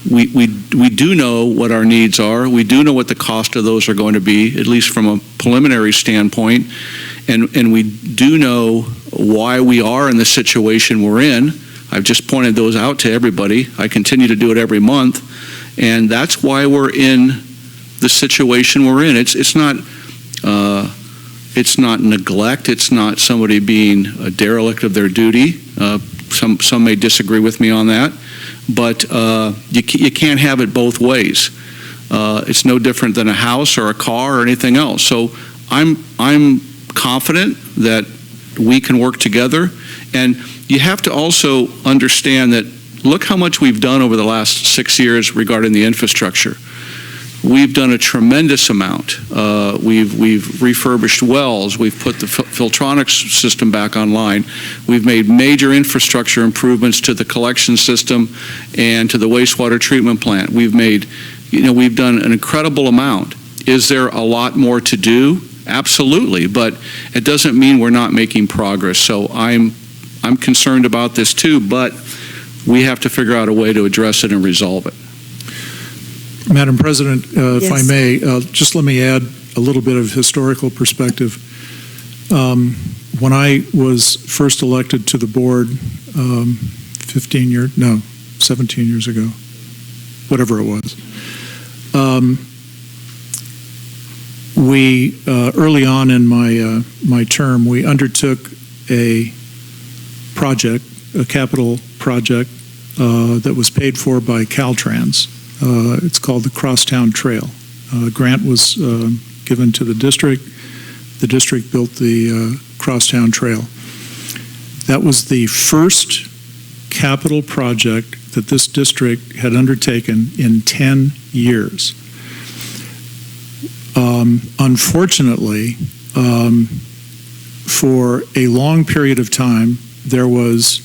we do know what our needs are. We do know what the cost of those are going to be, at least from a preliminary standpoint, and we do know why we are in the situation we're in. I've just pointed those out to everybody. I continue to do it every month, and that's why we're in the situation we're in. It's not neglect. It's not somebody being a derelict of their duty. Some may disagree with me on that, but you can't have it both ways. It's no different than a house or a car or anything else. So I'm confident that we can work together, and you have to also understand that look how much we've done over the last 6 years regarding the infrastructure. We've done a tremendous amount. We've refurbished wells. We've put the Filtronics system back online. We've made major infrastructure improvements to the collection system and to the wastewater treatment plant. We've done an incredible amount. Is there a lot more to do? Absolutely, but it doesn't mean we're not making progress. So I'm concerned about this too, but we have to figure out a way to address it and resolve it. Madam President, if Yes. I may, just let me add a little bit of historical perspective. When I was first elected to the board 17 years ago, whatever it was, we, early on in my term, we undertook a capital project that was paid for by Caltrans. It's called the Crosstown Trail. Grant was given to the district. The district built the Crosstown Trail. That was the first capital project that this district had undertaken in 10 years. Unfortunately, for a long period of time, there was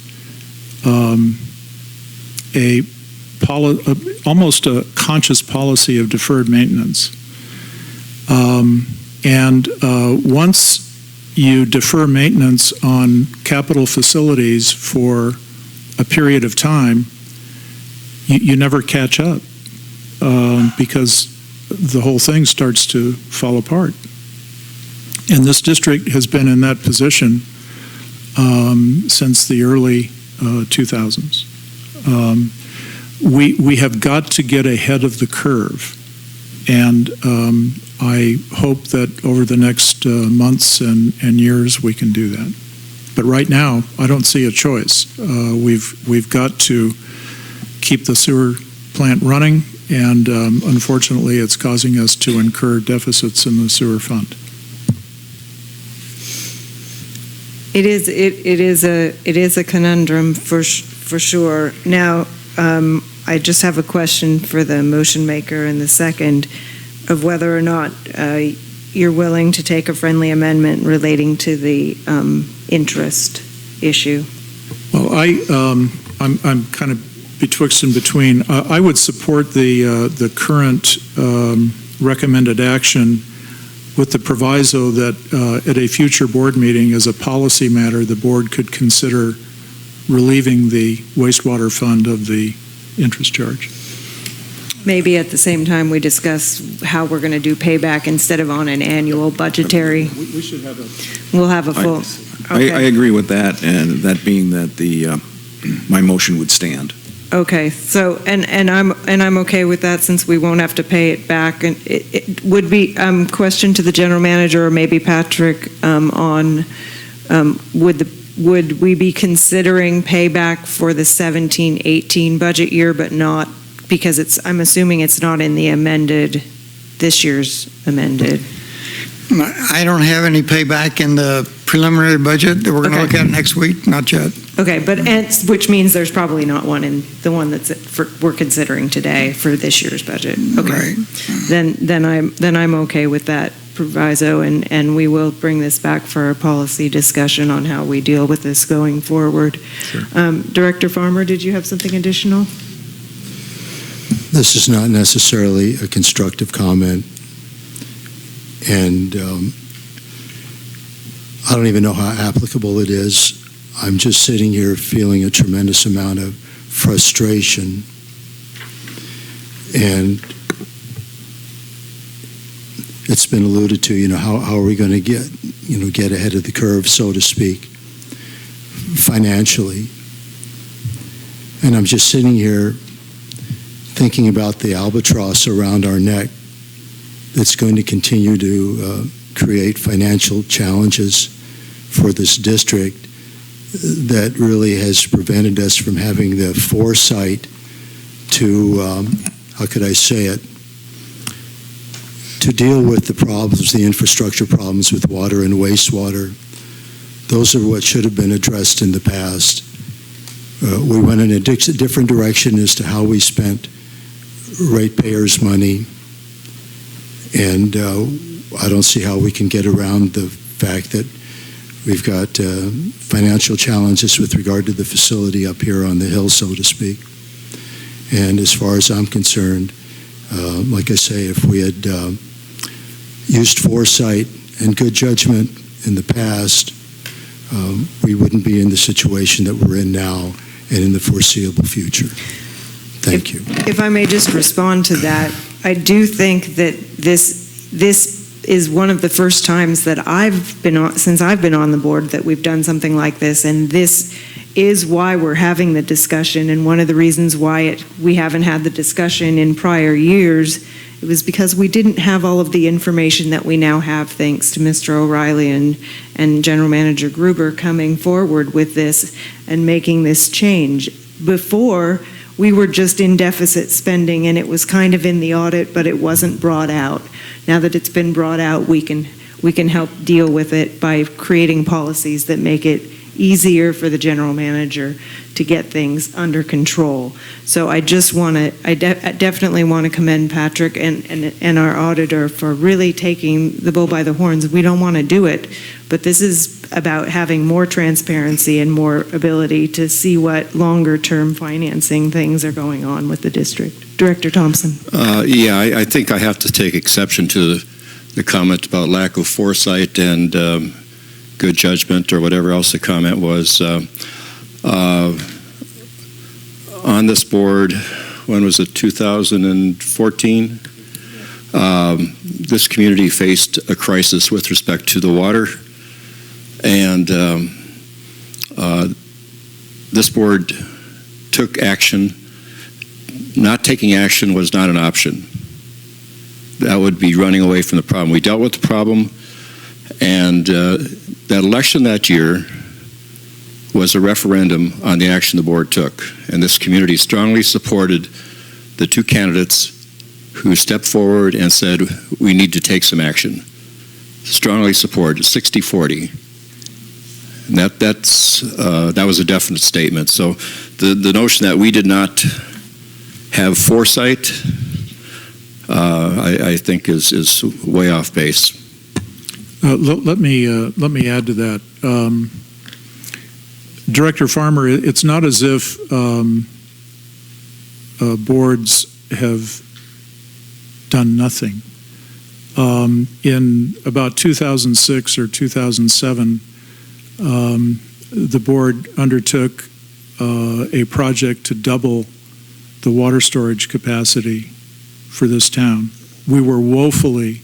almost a conscious policy of deferred maintenance. Once you defer maintenance on capital facilities for a period of time, you never catch up because the whole thing starts to fall apart. And this district has been in that position since the early 2000s. We have got to get ahead of the curve, and I hope that over the next months and years we can do that. But right now, I don't see a choice. We've got to keep the sewer plant running, and unfortunately, it's causing us to incur deficits in the sewer fund. It is a conundrum for sure. Now, I just have a question for the motion maker and the second of whether or not you're willing to take a friendly amendment relating to the interest issue. Well, I'm kind of betwixt and between. I would support the current recommended action with the proviso that at a future board meeting, as a policy matter, the board could consider relieving the wastewater fund of the interest charge. Maybe at the same time we discuss how we're going to do payback instead of on an annual budgetary. We should have We'll have a full. Okay. I agree with that, and that being that my motion would stand. Okay, so and I'm okay with that since we won't have to pay it back. And it would be question to the general manager or maybe Patrick on would we be considering payback for the 17-18 budget year, but not because I'm assuming it's not in the this year's amended. I don't have any payback in the preliminary budget that we're going to look at next week, not yet. Okay, but which means there's probably not one in the one we're considering today for this year's budget. Okay, right. Then I'm okay with that proviso, and we will bring this back for a policy discussion on how we deal with this going forward. Sure. Director Farmer, did you have something additional? This is not necessarily a constructive comment, and I don't even know how applicable it is. I'm just sitting here feeling a tremendous amount of frustration, and it's been alluded to, how are we going to get ahead of the curve, so to speak, financially. And I'm just sitting here thinking about the albatross around our neck that's going to continue to create financial challenges for this district that really has prevented us from having the foresight to, how could I say it, to deal with the problems, the infrastructure problems with water and wastewater. Those are what should have been addressed in the past. We went in a different direction as to how we spent ratepayers' money, and I don't see how we can get around the fact that we've got financial challenges with regard to the facility up here on the hill, so to speak. And as far as I'm concerned, like I say, if we had used foresight and good judgment in the past, we wouldn't be in the situation that we're in now and in the foreseeable future. Thank you. If I may just respond to that, I do think that this is one of the first times that since I've been on the board that we've done something like this, and this is why we're having the discussion, and one of the reasons why we haven't had the discussion in prior years, it was because we didn't have all of the information that we now have thanks to Mr. O'Reilly and General Manager Gruber coming forward with this and making this change. before, we were just in deficit spending, and it was kind of in the audit, but it wasn't brought out. Now that it's been brought out, we can help deal with it by creating policies that make it easier for the general manager to get things under control. So I just want to, I definitely want to commend Patrick and our auditor for really taking the bull by the horns. We don't want to do it, but this is about having more transparency and more ability to see what longer-term financing things are going on with the district. Director Thompson. Yeah, I think I have to take exception to the comment about lack of foresight and good judgment or whatever else the comment was. On this board, when was it, 2014? This community faced a crisis with respect to the water, and this board took action. Not taking action was not an option. That would be running away from the problem. We dealt with the problem, and that election that year was a referendum on the action the board took, and this community strongly supported the two candidates who stepped forward and said, we need to take some action. Strongly supported, 60-40. And that was a definite statement. So the notion that we did not have foresight, I think is way off base. Let me add to that. Director Farmer, it's not as if boards have done nothing. In about 2006 or 2007, the board undertook a project to double the water storage capacity for this town. We were woefully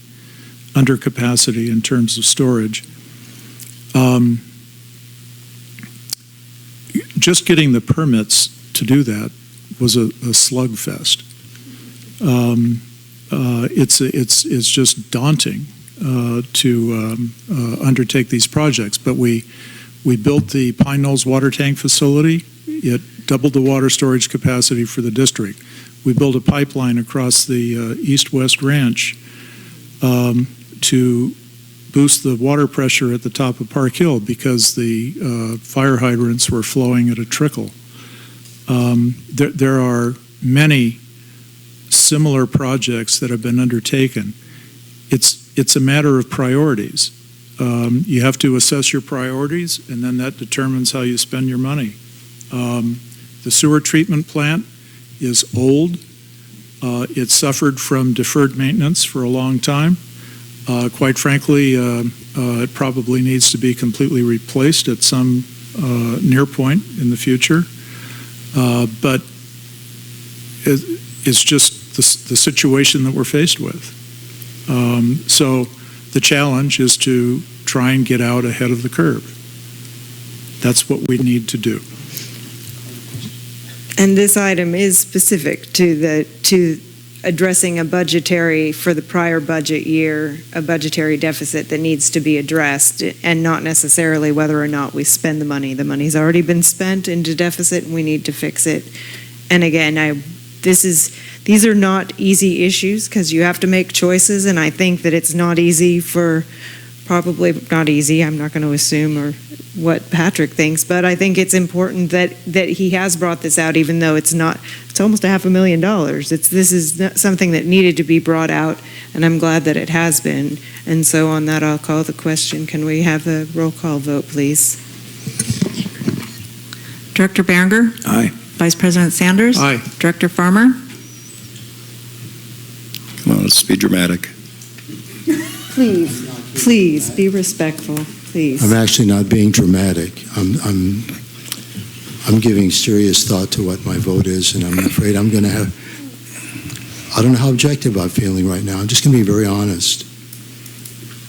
under capacity in terms of storage. Just getting the permits to do that was a slugfest. It's just daunting to undertake these projects. But we built the Pine Knolls water tank facility. It doubled the water storage capacity for the district. We built a pipeline across the east-west ranch to boost the water pressure at the top of Park Hill because the fire hydrants were flowing at a trickle. There are many similar projects that have been undertaken. It's a matter of priorities. You have to assess your priorities, and then that determines how you spend your money. The sewer treatment plant is old. It suffered from deferred maintenance for a long time. Quite frankly, it probably needs to be completely replaced at some near point in the future. But it's just the situation that we're faced with. So the challenge is to try and get out ahead of the curve. That's what we need to do. And this item is specific to addressing a budgetary, for the prior budget year, a budgetary deficit that needs to be addressed, and not necessarily whether or not we spend the money. The money's already been spent into deficit, and we need to fix it. And again, these are not easy issues because you have to make choices, and I think that it's not easy probably not easy, I'm not going to assume or what Patrick thinks, but I think it's important that he has brought this out, even though it's almost $500,000. This is something that needed to be brought out, and I'm glad that it has been. And so on that, I'll call the question. Can we have a roll call vote, please? Director Berenger? Aye. Vice President Sanders? Aye. Director Farmer? Come on, let's be dramatic. Please be respectful, please. I'm actually not being dramatic. I'm giving serious thought to what my vote is, and I'm afraid I don't know how objective I'm feeling right now. I'm just going to be very honest.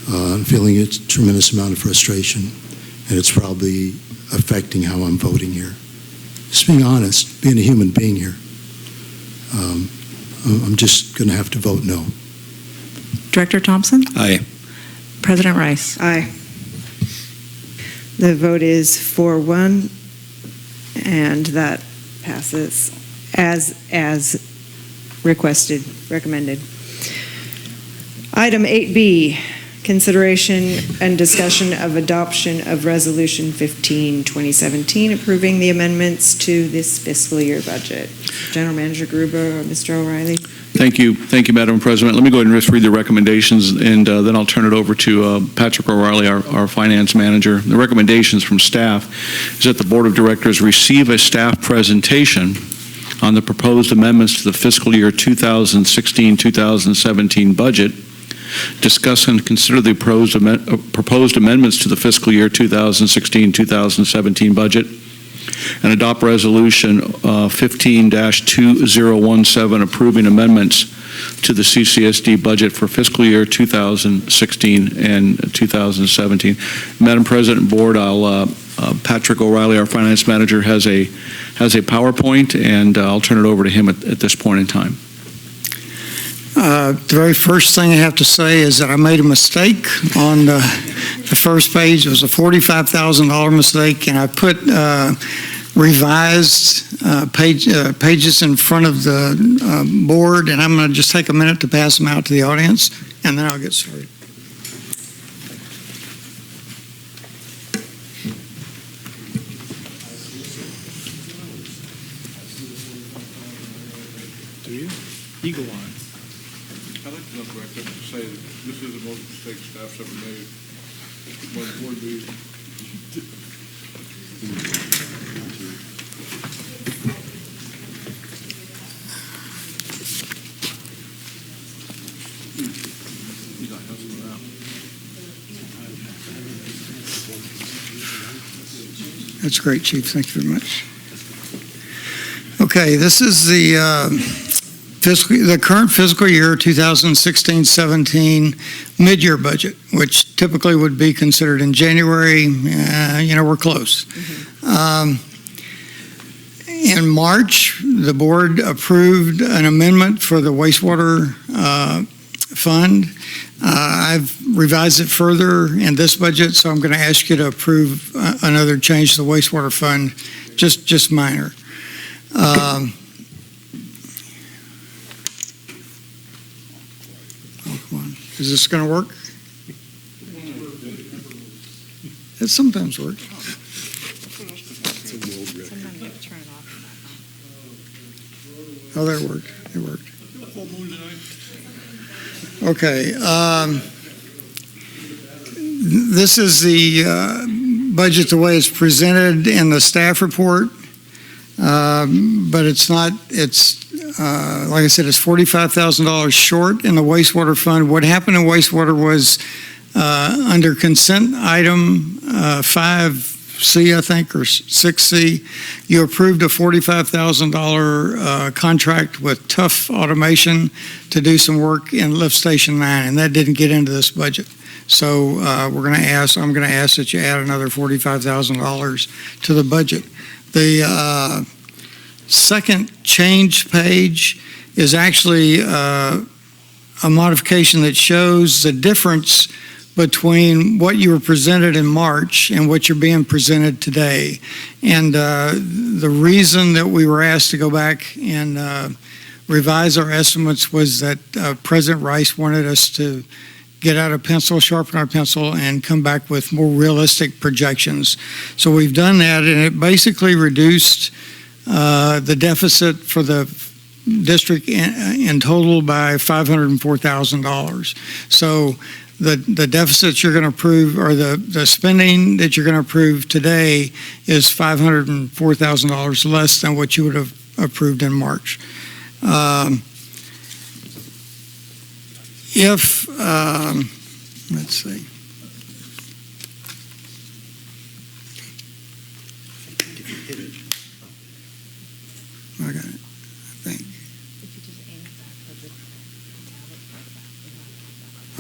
I'm feeling a tremendous amount of frustration, and it's probably affecting how I'm voting here. Just being honest, being a human being here. I'm just going to have to vote no. Director Thompson? Aye. President Rice? Aye. The vote is 4-1, and that Passes as recommended. Item 8B, consideration and discussion of adoption of Resolution 15, 2017, approving the amendments to this fiscal year budget. General Manager Gruber or Mr. O'Reilly? Thank you, Madam President. Let me go ahead and just read the recommendations, and then I'll turn it over to Patrick O'Reilly, our finance manager. The recommendations from staff is that the Board of Directors receive a staff presentation on the proposed amendments to the fiscal year 2016-2017 budget, discuss and consider the proposed amendments to the fiscal year 2016-2017 budget, and adopt Resolution 15-2017 approving amendments to the CCSD budget for fiscal year 2016 and 2017. Madam President and Board, Patrick O'Reilly, our finance manager, has a PowerPoint, and I'll turn it over to him at this point in time. The very first thing I have to say is that I made a mistake on the first page. It was a $45,000 mistake, and I put revised pages in front of the board, and I'm going to just take a minute to pass them out to the audience, and then I'll get started. Do you? Eagle Eye. I'd like to go back and say that this is the most mistake staff's ever made. That's great, Chief. Thank you very much. Okay, this is the current fiscal year 2016-17 mid-year budget, which typically would be considered in January. We're close. In March, the board approved an amendment for the wastewater fund. I've revised it further in this budget, so I'm going to ask you to approve another change to the wastewater fund, just minor. Is this going to work? It sometimes works. Oh, there it worked. It worked. Okay. This is the budget the way it's presented in the staff report, but it's not. It's like I said, it's $45,000 short in the wastewater fund. What happened in wastewater was under consent item 5C, I think, or 6C, you approved a $45,000 contract with Tough Automation to do some work in Lift Station 9, and that didn't get into this budget. So I'm going to ask that you add another $45,000 to the budget. The second change page is actually a modification that shows the difference between what you were presented in March and what you're being presented today. And the reason that we were asked to go back and revise our estimates was that President Rice wanted us to get out a pencil, sharpen our pencil, and come back with more realistic projections. So we've done that, and it basically reduced the deficit for the district in total by $504,000. So the deficit you're going to approve, or the spending that you're going to approve today, is $504,000 less than what you would have approved in March. Let's see. I got it, I think.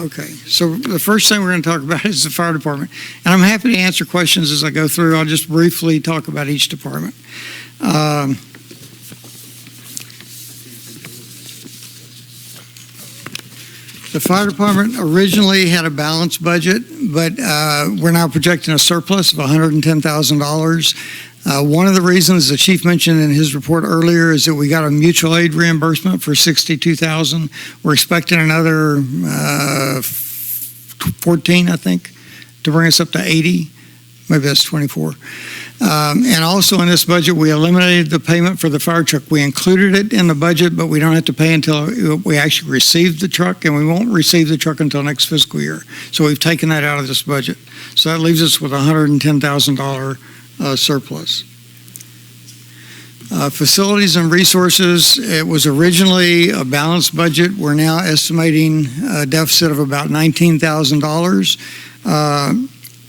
Okay, so the first thing we're going to talk about is the fire department. And I'm happy to answer questions as I go through. I'll just briefly talk about each department. The fire department originally had a balanced budget, but we're now projecting a surplus of $110,000. One of the reasons the chief mentioned in his report earlier is that we got a mutual aid reimbursement for $62,000. We're expecting another 14, I think, to bring us up to 80. Maybe that's 24. And also in this budget, we eliminated the payment for the fire truck. We included it in the budget, but we don't have to pay until we actually receive the truck, and we won't receive the truck until next fiscal year. So we've taken that out of this budget. So that leaves us with a $110,000 surplus. Facilities and resources, it was originally a balanced budget. We're now estimating a deficit of about $19,000.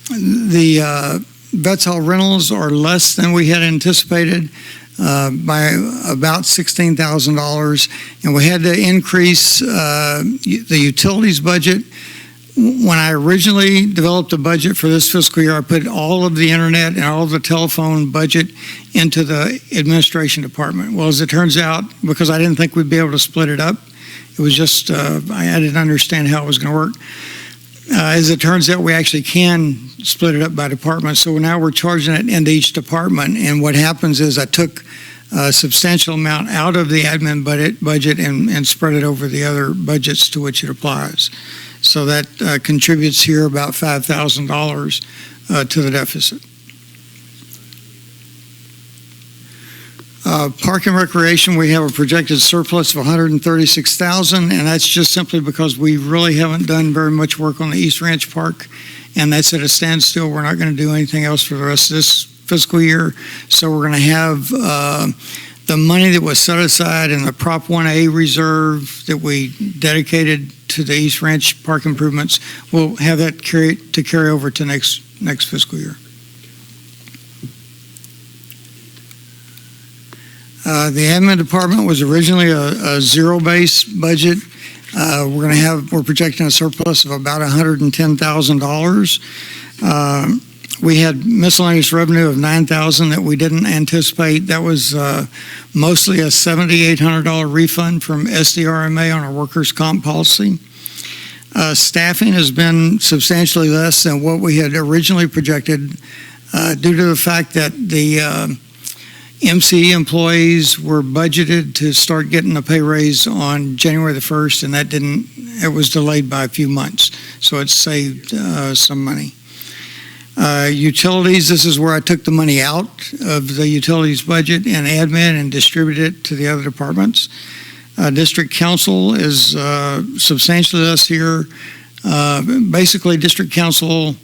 The vets hall rentals are less than we had anticipated by about $16,000, and we had to increase the utilities budget. When I originally developed a budget for this fiscal year, I put all of the internet and all of the telephone budget into the administration department. Well, as it turns out, because I didn't think we'd be able to split it up, it was just, I didn't understand how it was going to work. As it turns out, we actually can split it up by department. So now we're charging it into each department. And what happens is I took a substantial amount out of the admin budget and spread it over the other budgets to which it applies. So that contributes here about $5,000 to the deficit. Park and Recreation, we have a projected surplus of $136,000, and that's just simply because we really haven't done very much work on the East Ranch Park, and that's at a standstill. We're not going to do anything else for the rest of this fiscal year, so we're going to have the money that was set aside in the Prop 1A reserve that we dedicated to the East Ranch Park improvements. We'll have that carry over to next fiscal year. The admin department was originally a zero-base budget. We're projecting a surplus of about $110,000. We had miscellaneous revenue of $9,000 that we didn't anticipate. That was mostly a $7,800 refund from SDRMA on our workers' comp policy. Staffing has been substantially less than what we had originally projected due to the fact that the MCE employees were budgeted to start getting a pay raise on January the 1st, and it was delayed by a few months. So it saved some money. Utilities, this is where I took the money out of the utilities budget and admin and distributed it to the other departments. District council is substantially less here. Basically, district council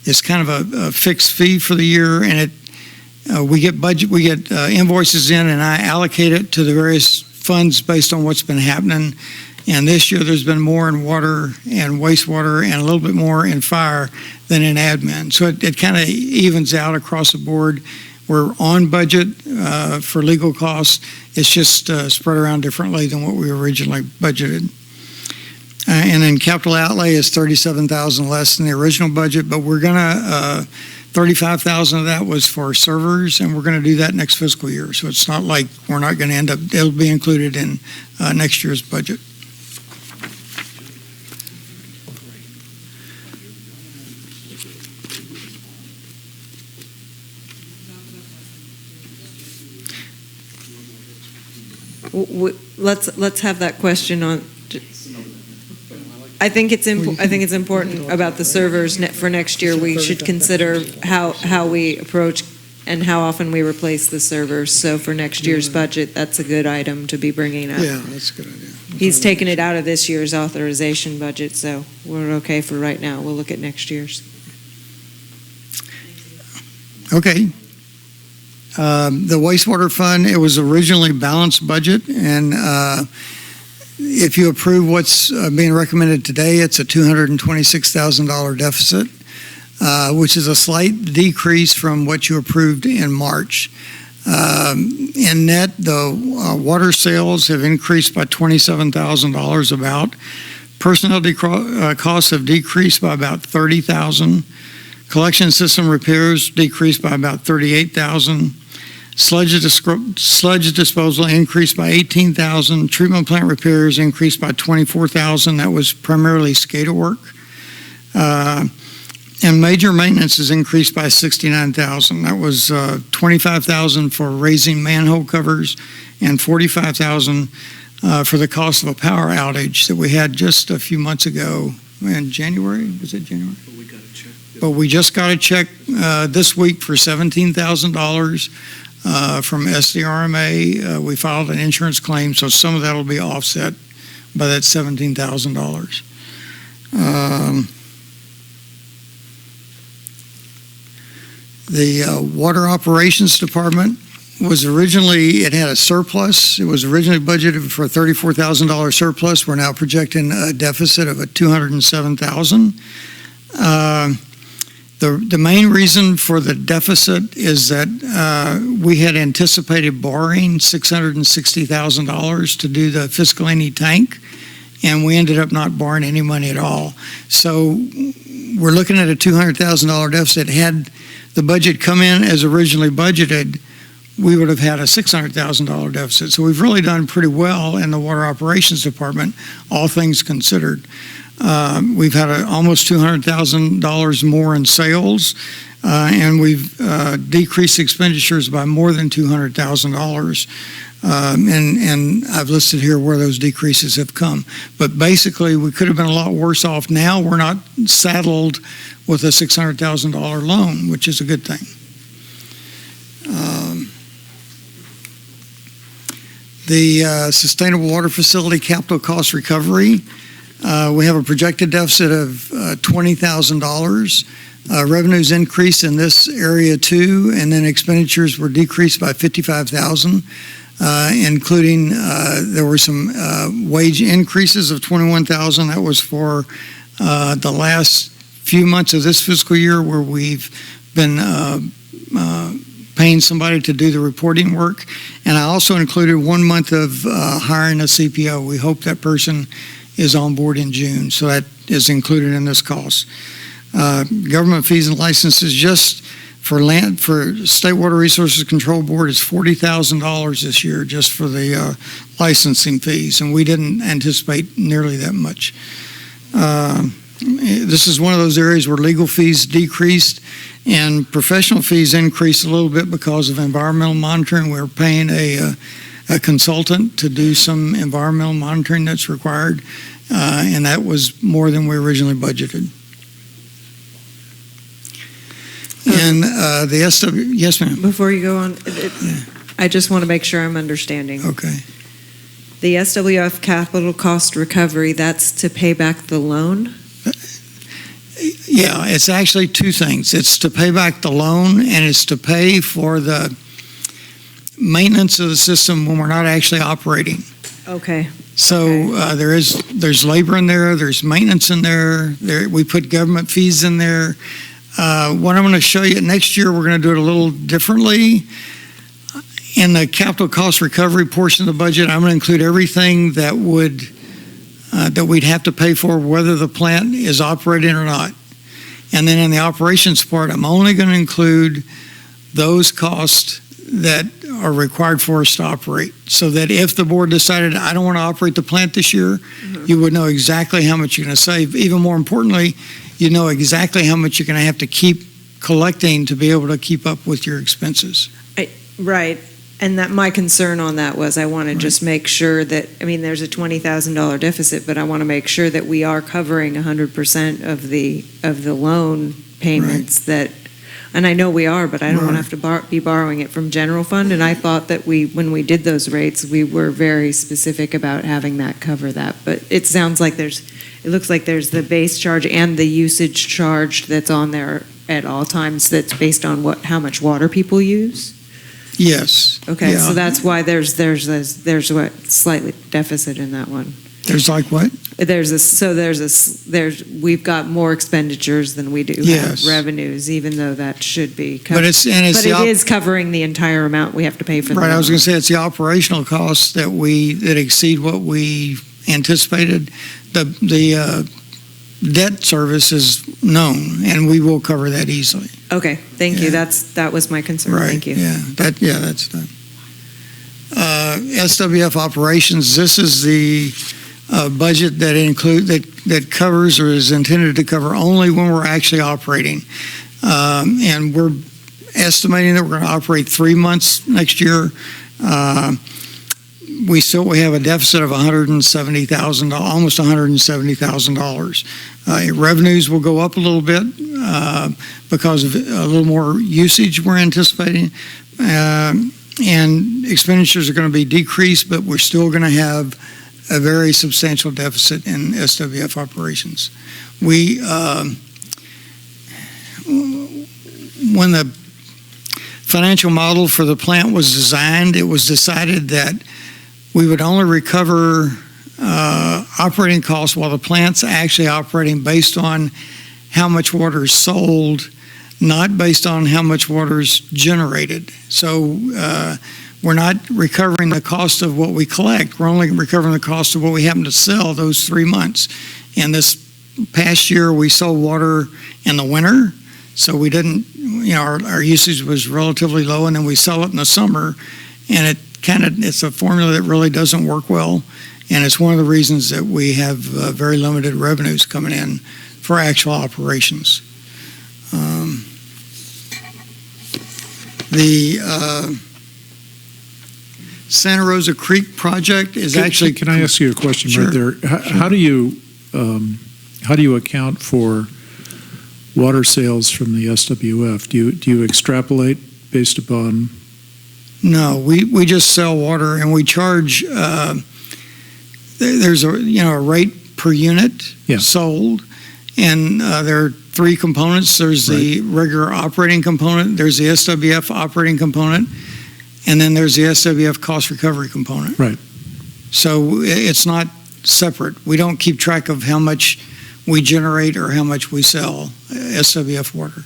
is kind of a fixed fee for the year, and we get invoices in, and I allocate it to the various funds based on what's been happening. And this year, there's been more in water and wastewater and a little bit more in fire than in admin. So it kind of evens out across the board. We're on budget for legal costs. It's just spread around differently than what we originally budgeted. And then capital outlay is $37,000 less than the original budget, but we're going to $35,000 of that was for servers, and we're going to do that next fiscal year. So it's not like we're not going to end up, it'll be included in next year's budget. Let's have that question on. I think it's important about the servers for next year. We should consider how we approach and how often we replace the servers. So for next year's budget, that's a good item to be bringing up. Yeah, that's a good idea. He's taken it out of this year's authorization budget, so we're okay for right now. We'll look at next year's. Okay. The wastewater fund, it was originally balanced budget, and if you approve what's being recommended today, it's a $226,000 deficit, which is a slight decrease from what you approved in March. In net, the water sales have increased by $27,000 about. Personnel costs have decreased by about $30,000. Collection system repairs decreased by about $38,000. Sludge disposal increased by $18,000. Treatment plant repairs increased by $24,000. That was primarily SCADA work. And major maintenance is increased by $69,000. That was $25,000 for raising manhole covers and $45,000 for the cost of a power outage that we had just a few months ago in January. Was it January? But we just got a check this week for $17,000 from SDRMA. We filed an insurance claim, so some of that will be offset by that $17,000. The Water Operations Department it had a surplus. It was originally budgeted for a $34,000 surplus. We're now projecting a deficit of $207,000. The main reason for the deficit is that we had anticipated borrowing $660,000 to do the Fiscalini tank, and we ended up not borrowing any money at all. So we're looking at a $200,000 deficit. Had the budget come in as originally budgeted, we would have had a $600,000 deficit. So we've really done pretty well in the Water Operations Department, all things considered. We've had almost $200,000 more in sales, and we've decreased expenditures by more than $200,000. And I've listed here where those decreases have come. But basically, we could have been a lot worse off. Now we're not saddled with a $600,000 loan, which is a good thing. The Sustainable Water Facility Capital Cost Recovery, we have a projected deficit of $20,000. Revenues increased in this area too, and then expenditures were decreased by $55,000, including there were some wage increases of $21,000. That was for the last few months of this fiscal year, where we've been paying somebody to do the reporting work. And I also included 1 month of hiring a CPO. We hope that person is on board in June, so that is included in this cost. Government fees and licenses just for State Water Resources Control Board is $40,000 this year just for the licensing fees, and we didn't anticipate nearly that much. This is one of those areas where legal fees decreased and professional fees increased a little bit because of environmental monitoring. We're paying a consultant to do some environmental monitoring that's required, and that was more than we originally budgeted. And the SW, yes, ma'am. Before you go on, I just want to make sure I'm understanding. Okay. The SWF capital cost recovery, that's to pay back the loan? Yeah, it's actually two things. It's to pay back the loan, and it's to pay for the maintenance of the system when we're not actually operating. Okay. So there's labor in there, there's maintenance in there, we put government fees in there. What I'm going to show you next year, we're going to do it a little differently. In the capital cost recovery portion of the budget, I'm going to include everything that we'd have to pay for, whether the plant is operating or not. And then in the operations part, I'm only going to include those costs that are required for us to operate, so that if the board decided, I don't want to operate the plant this year, you would know exactly how much you're going to save. Even more importantly, you know exactly how much you're going to have to keep collecting to be able to keep up with your expenses. Right. And that my concern on that was I want to just make sure that, I mean, there's a $20,000 deficit, but I want to make sure that we are covering 100% of the loan payments that, and I know we are, but I don't want to have to be borrowing it from general fund. And I thought that when we did those rates, we were very specific about having that cover that. But it sounds like it looks like there's the base charge and the usage charge that's on there at all times that's based on how much water people use. Yes. Okay, so that's why there's what slightly deficit in that one. There's like what? We've got more expenditures than we do have revenues, even though that should be covered. But it is covering the entire amount we have to pay for. Right, I was going to say it's the operational costs that exceed what we anticipated. The debt service is known, and we will cover that easily. Okay, thank you. That was my concern. Right. Thank you. That's done. SWF operations. This is the budget that covers or is intended to cover only when we're actually operating. And we're estimating that we're going to operate 3 months next year. We have a deficit of $170,000, almost $170,000. Revenues will go up a little bit because of a little more usage we're anticipating. And expenditures are going to be decreased, but we're still going to have a very substantial deficit in SWF operations. When the financial model for the plant was designed, it was decided that we would only recover operating costs while the plant's actually operating based on how much water is sold, not based on how much water is generated. So we're not recovering the cost of what we collect. We're only recovering the cost of what we happen to sell those 3 months. And this past year, we sold water in the winter, so we didn't, our usage was relatively low, and then we sell it in the summer, and it's a formula that really doesn't work well, and it's one of the reasons that we have very limited revenues coming in for actual operations. The Santa Rosa Creek project is actually. Can I ask you a question? Sure. Right there? How do you account for water sales from the SWF? Do you extrapolate based upon? No, we just sell water, and we charge. There's a rate per unit sold, and there are 3 components. There's the regular operating component. There's the SWF operating component. And then there's the SWF cost recovery component. Right. So it's not separate. We don't keep track of how much we generate or how much we sell SWF water.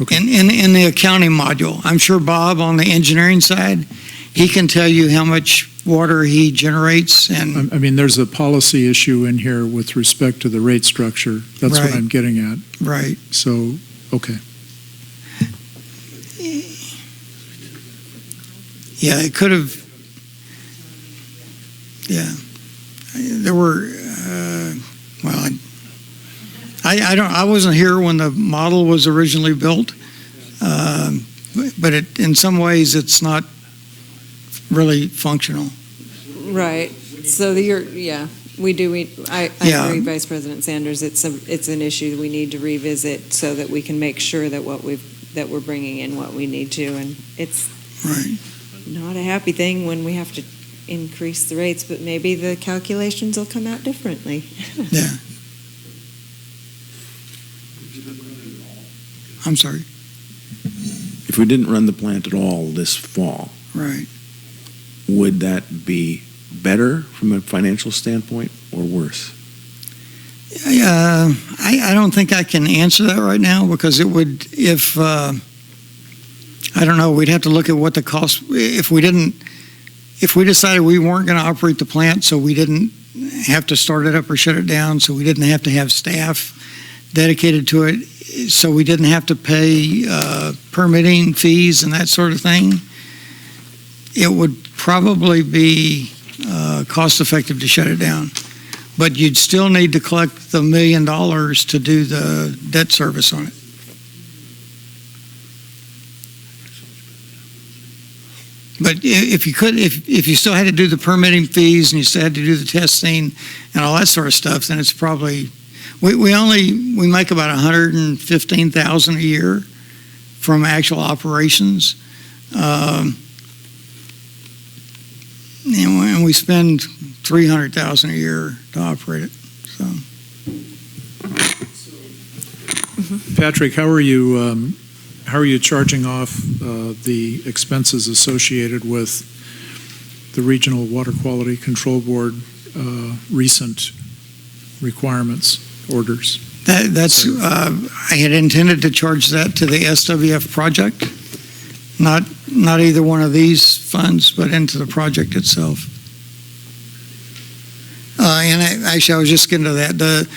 Okay. In the accounting module, I'm sure Bob on the engineering side, he can tell you how much water he generates. And I mean, there's a policy issue in here with respect to the rate structure. That's what I'm getting at. Right. So, okay. Yeah, it could have. Yeah, there were. I wasn't here when the model was originally built, but in some ways it's not really functional. Right. So we do. I agree, Vice President Sanders. It's an issue we need to revisit so that we can make sure that we're bringing in what we need to, and it's not a happy thing when we have to increase the rates, but maybe the calculations will come out differently. Yeah. I'm sorry. If we didn't run the plant at all this fall, would that be better from a financial standpoint or worse? I don't think I can answer that right now because it would, if, I don't know, we'd have to look at what the cost, if we decided we weren't going to operate the plant, so we didn't have to start it up or shut it down, so we didn't have to have staff dedicated to it, so we didn't have to pay permitting fees and that sort of thing, it would probably be cost effective to shut it down. But you'd still need to collect the $1 million to do the debt service on it. But if you still had to do the permitting fees and you still had to do the testing and all that sort of stuff, then it's probably, we make about $115,000 a year from actual operations, and we spend $300,000 a year to operate it. So, Patrick, how are you charging off the expenses associated with the Regional Water Quality Control Board recent requirements, orders? That's I had intended to charge that to the SWF project, not either one of these funds, but into the project itself. And I was just getting to that.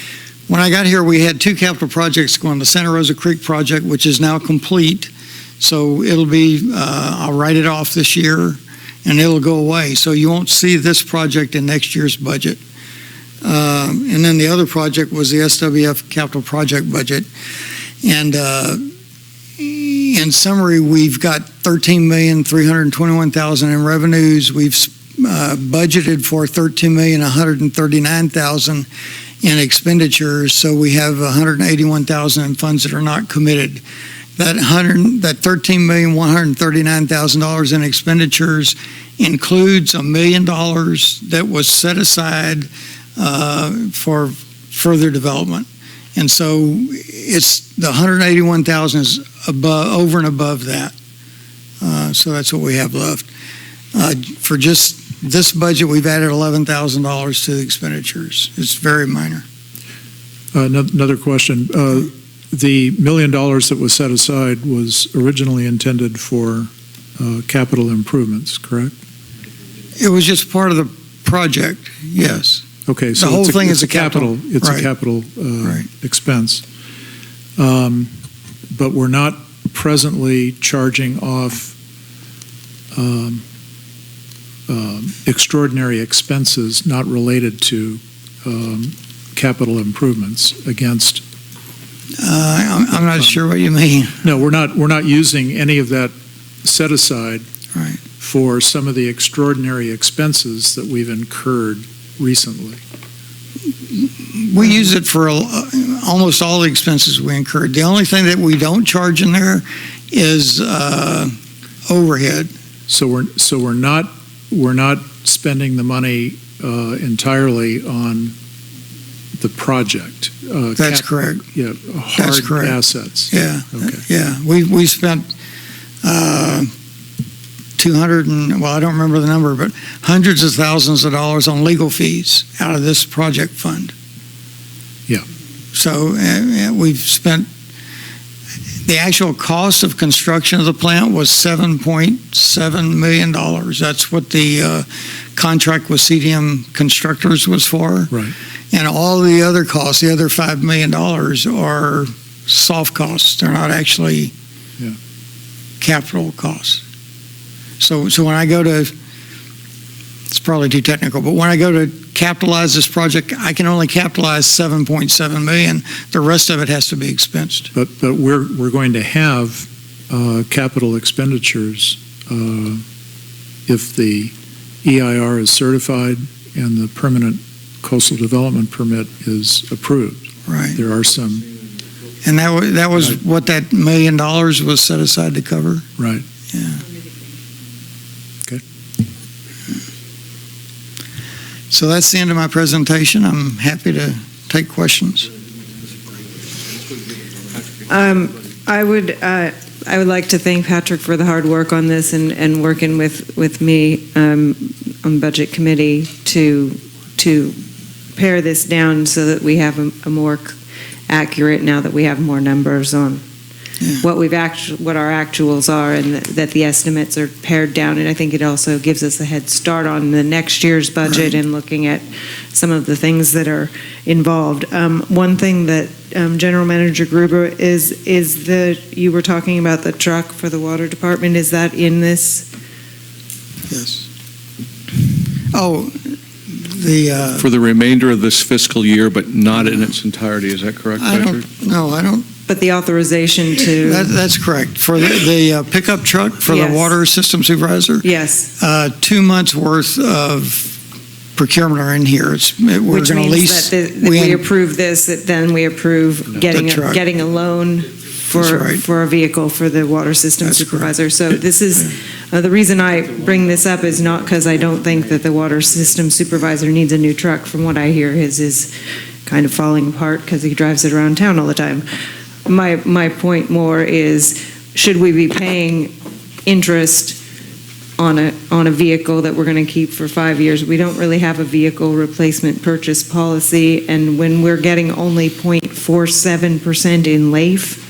When I got here, we had 2 capital projects going. The Santa Rosa Creek project, which is now complete, so it'll be, I'll write it off this year, and it'll go away. So you won't see this project in next year's budget. And then the other project was the SWF capital project budget. And in summary, we've got $13,321,000 in revenues. We've budgeted for $13,139,000 in expenditures. So we have $181,000 in funds that are not committed. That $13,139,000 in expenditures includes $1 million that was set aside for further development. And so it's the 181,000 is over and above that. So that's what we have left. For just this budget, we've added $11,000 to the expenditures. It's very minor. Another question. The $1 million that was set aside was originally intended for capital improvements, correct? It was just part of the project, yes. Okay, so the whole thing is a capital. It's right. a capital Right. expense, but we're not presently charging off extraordinary expenses not related to capital improvements against. I'm not sure what you mean. No, we're not using any of that set aside right. for some of the extraordinary expenses that we've incurred recently. We use it for almost all the expenses we incurred. The only thing that we don't charge in there is overhead. So we're not spending the money entirely on the project. That's correct. Yeah, hard assets. Yeah. Okay. Yeah. We spent 200 and, well, I don't remember the number, but hundreds of thousands of dollars on legal fees out of this project fund. Yeah. So we've spent, the actual cost of construction of the plant was $7.7 million. That's what the contract with CDM Constructors was for. Right. And all the other costs, the other $5 million, are soft costs. They're not actually capital costs. So when I go to, it's probably too technical, but when I go to capitalize this project, I can only capitalize $7.7 million. The rest of it has to be expensed. But we're going to have capital expenditures if the EIR is certified and the permanent coastal development permit is approved. Right. There are some. And that was what that $1 million was set aside to cover? Right. Yeah. Okay. So that's the end of my presentation. I'm happy to take questions. I would like to thank Patrick for the hard work on this and working with me on budget committee to pare this down so that we have a more accurate, now that we have more numbers on what our actuals are, and that the estimates are pared down. And I think it also gives us a head start on the next year's budget and looking at some of the things that are involved. One thing that General Manager Gruber you were talking about the truck for the water department. Is that in this? Yes. Oh, for the remainder of this fiscal year, but not in its entirety. Is that correct, Patrick? I don't. But the authorization to... That's correct. For the pickup truck for the water system supervisor? Yes. 2 months worth of procurement are in here. We're going to lease... That we approve this, that then we approve getting a loan for a vehicle for the water system supervisor. Correct. So this is... the reason I bring this up is not because I don't think that the water system supervisor needs a new truck. From what I hear, his is kind of falling apart because he drives it around town all the time. My point more is, should we be paying interest on a vehicle that we're going to keep for 5 years? We don't really have a vehicle replacement purchase policy, and when we're getting only 0.47% in LAIF,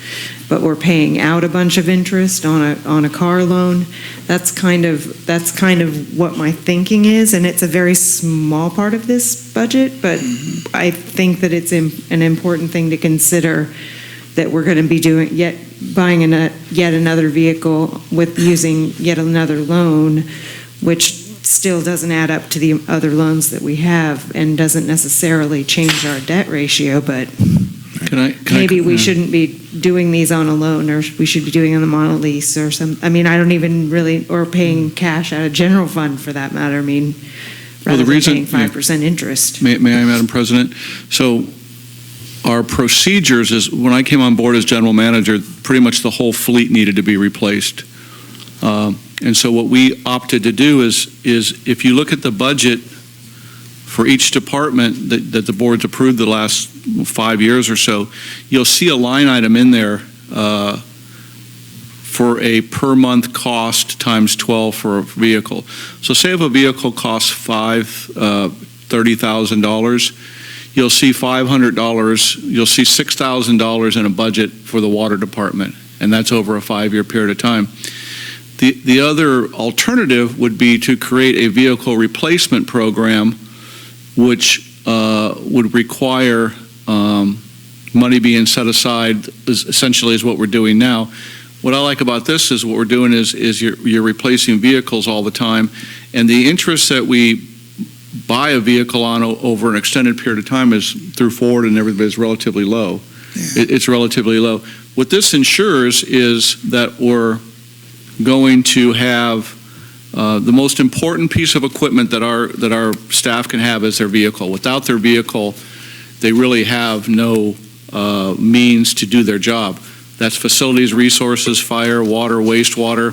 but we're paying out a bunch of interest on a car loan, that's kind of what my thinking is, and it's a very small part of this budget, but I think that it's an important thing to consider, that we're going to be buying yet another vehicle with using yet another loan which still doesn't add up to the other loans that we have and doesn't necessarily change our debt ratio, but maybe we shouldn't be doing these on a loan, or we should be doing them on a lease or some, I mean, I don't even really, or paying cash out of general fund for that matter, I mean, rather than paying 5% interest. May I, Madam President? So our procedures is, when I came on board as general manager, pretty much the whole fleet needed to be replaced. And so what we opted to do is if you look at the budget for each department that the board's approved the last 5 years or so, you'll see a line item in there for a per month cost times 12 for a vehicle. So say if a vehicle costs $30,000, you'll see $500, you'll see $6,000 in a budget for the water department, and that's over a 5-year period of time. The other alternative would be to create a vehicle replacement program, which would require money being set aside, essentially is what we're doing now. What I like about this is what we're doing is you're replacing vehicles all the time, and the interest that we buy a vehicle on over an extended period of time is through Ford and everybody is relatively low. Yeah. It's relatively low. What this ensures is that we're going to have the most important piece of equipment that our staff can have is their vehicle. Without their vehicle, they really have no means to do their job. That's facilities, resources, fire, water, wastewater.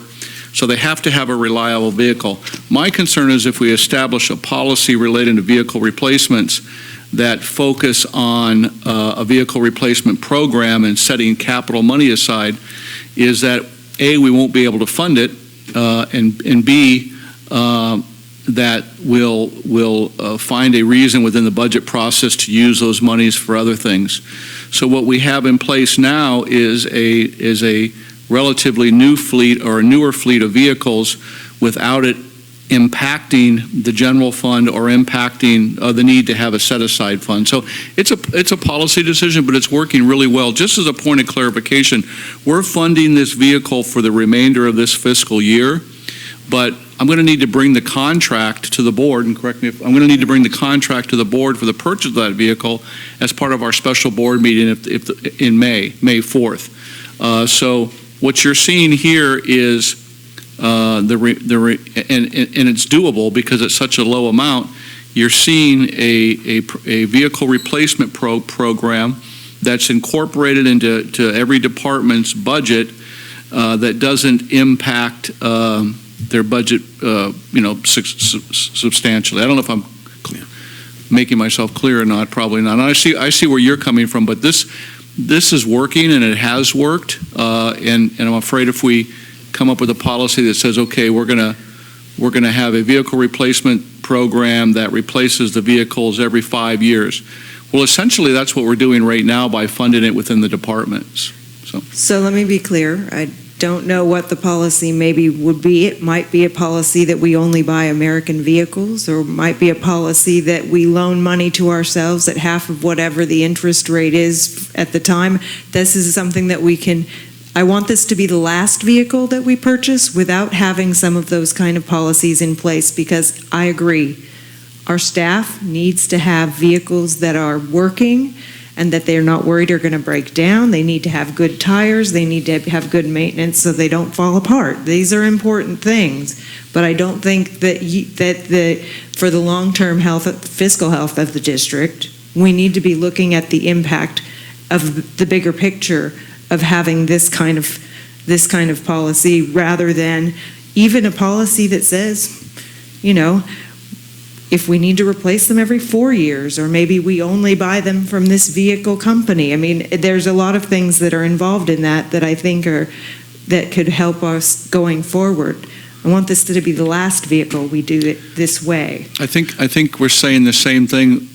So they have to have a reliable vehicle. My concern is if we establish a policy relating to vehicle replacements that focus on a vehicle replacement program and setting capital money aside, is that A, we won't be able to fund it, and B, that we'll find a reason within the budget process to use those monies for other things. So what we have in place now is a relatively new fleet or a newer fleet of vehicles without it impacting the general fund or impacting the need to have a set-aside fund. So it's a policy decision, but it's working really well. Just as a point of clarification, we're funding this vehicle for the remainder of this fiscal year, but I'm going to need to bring the contract to the board, and correct me if I'm going to need to bring the contract to the board for the purchase of that vehicle as part of our special board meeting in May 4th. So what you're seeing here is and it's doable because it's such a low amount. You're seeing a vehicle replacement program that's incorporated into every department's budget that doesn't impact their budget, substantially. I don't know if I'm making myself clear or not. Probably not. And I see where you're coming from, but this is working and it has worked. And I'm afraid if we come up with a policy that says, okay, we're gonna have a vehicle replacement program that replaces the vehicles every 5 years. Well, essentially, that's what we're doing right now by funding it within the departments. So let me be clear. I don't know what the policy maybe would be. It might be a policy that we only buy American vehicles, or might be a policy that we loan money to ourselves at half of whatever the interest rate is at the time. This is something that we can. I want this to be the last vehicle that we purchase without having some of those kind of policies in place, because I agree, our staff needs to have vehicles that are working and that they're not worried are going to break down. They need to have good tires. They need to have good maintenance so they don't fall apart. These are important things, but I don't think that for the long-term fiscal health of the district, we need to be looking at the impact of the bigger picture of having this kind of policy, rather than even a policy that says, if we need to replace them every 4 years, or maybe we only buy them from this vehicle company. I mean, there's a lot of things that are involved in that I think that could help us going forward. I want this to be the last vehicle we do it this way. I think we're saying the same thing.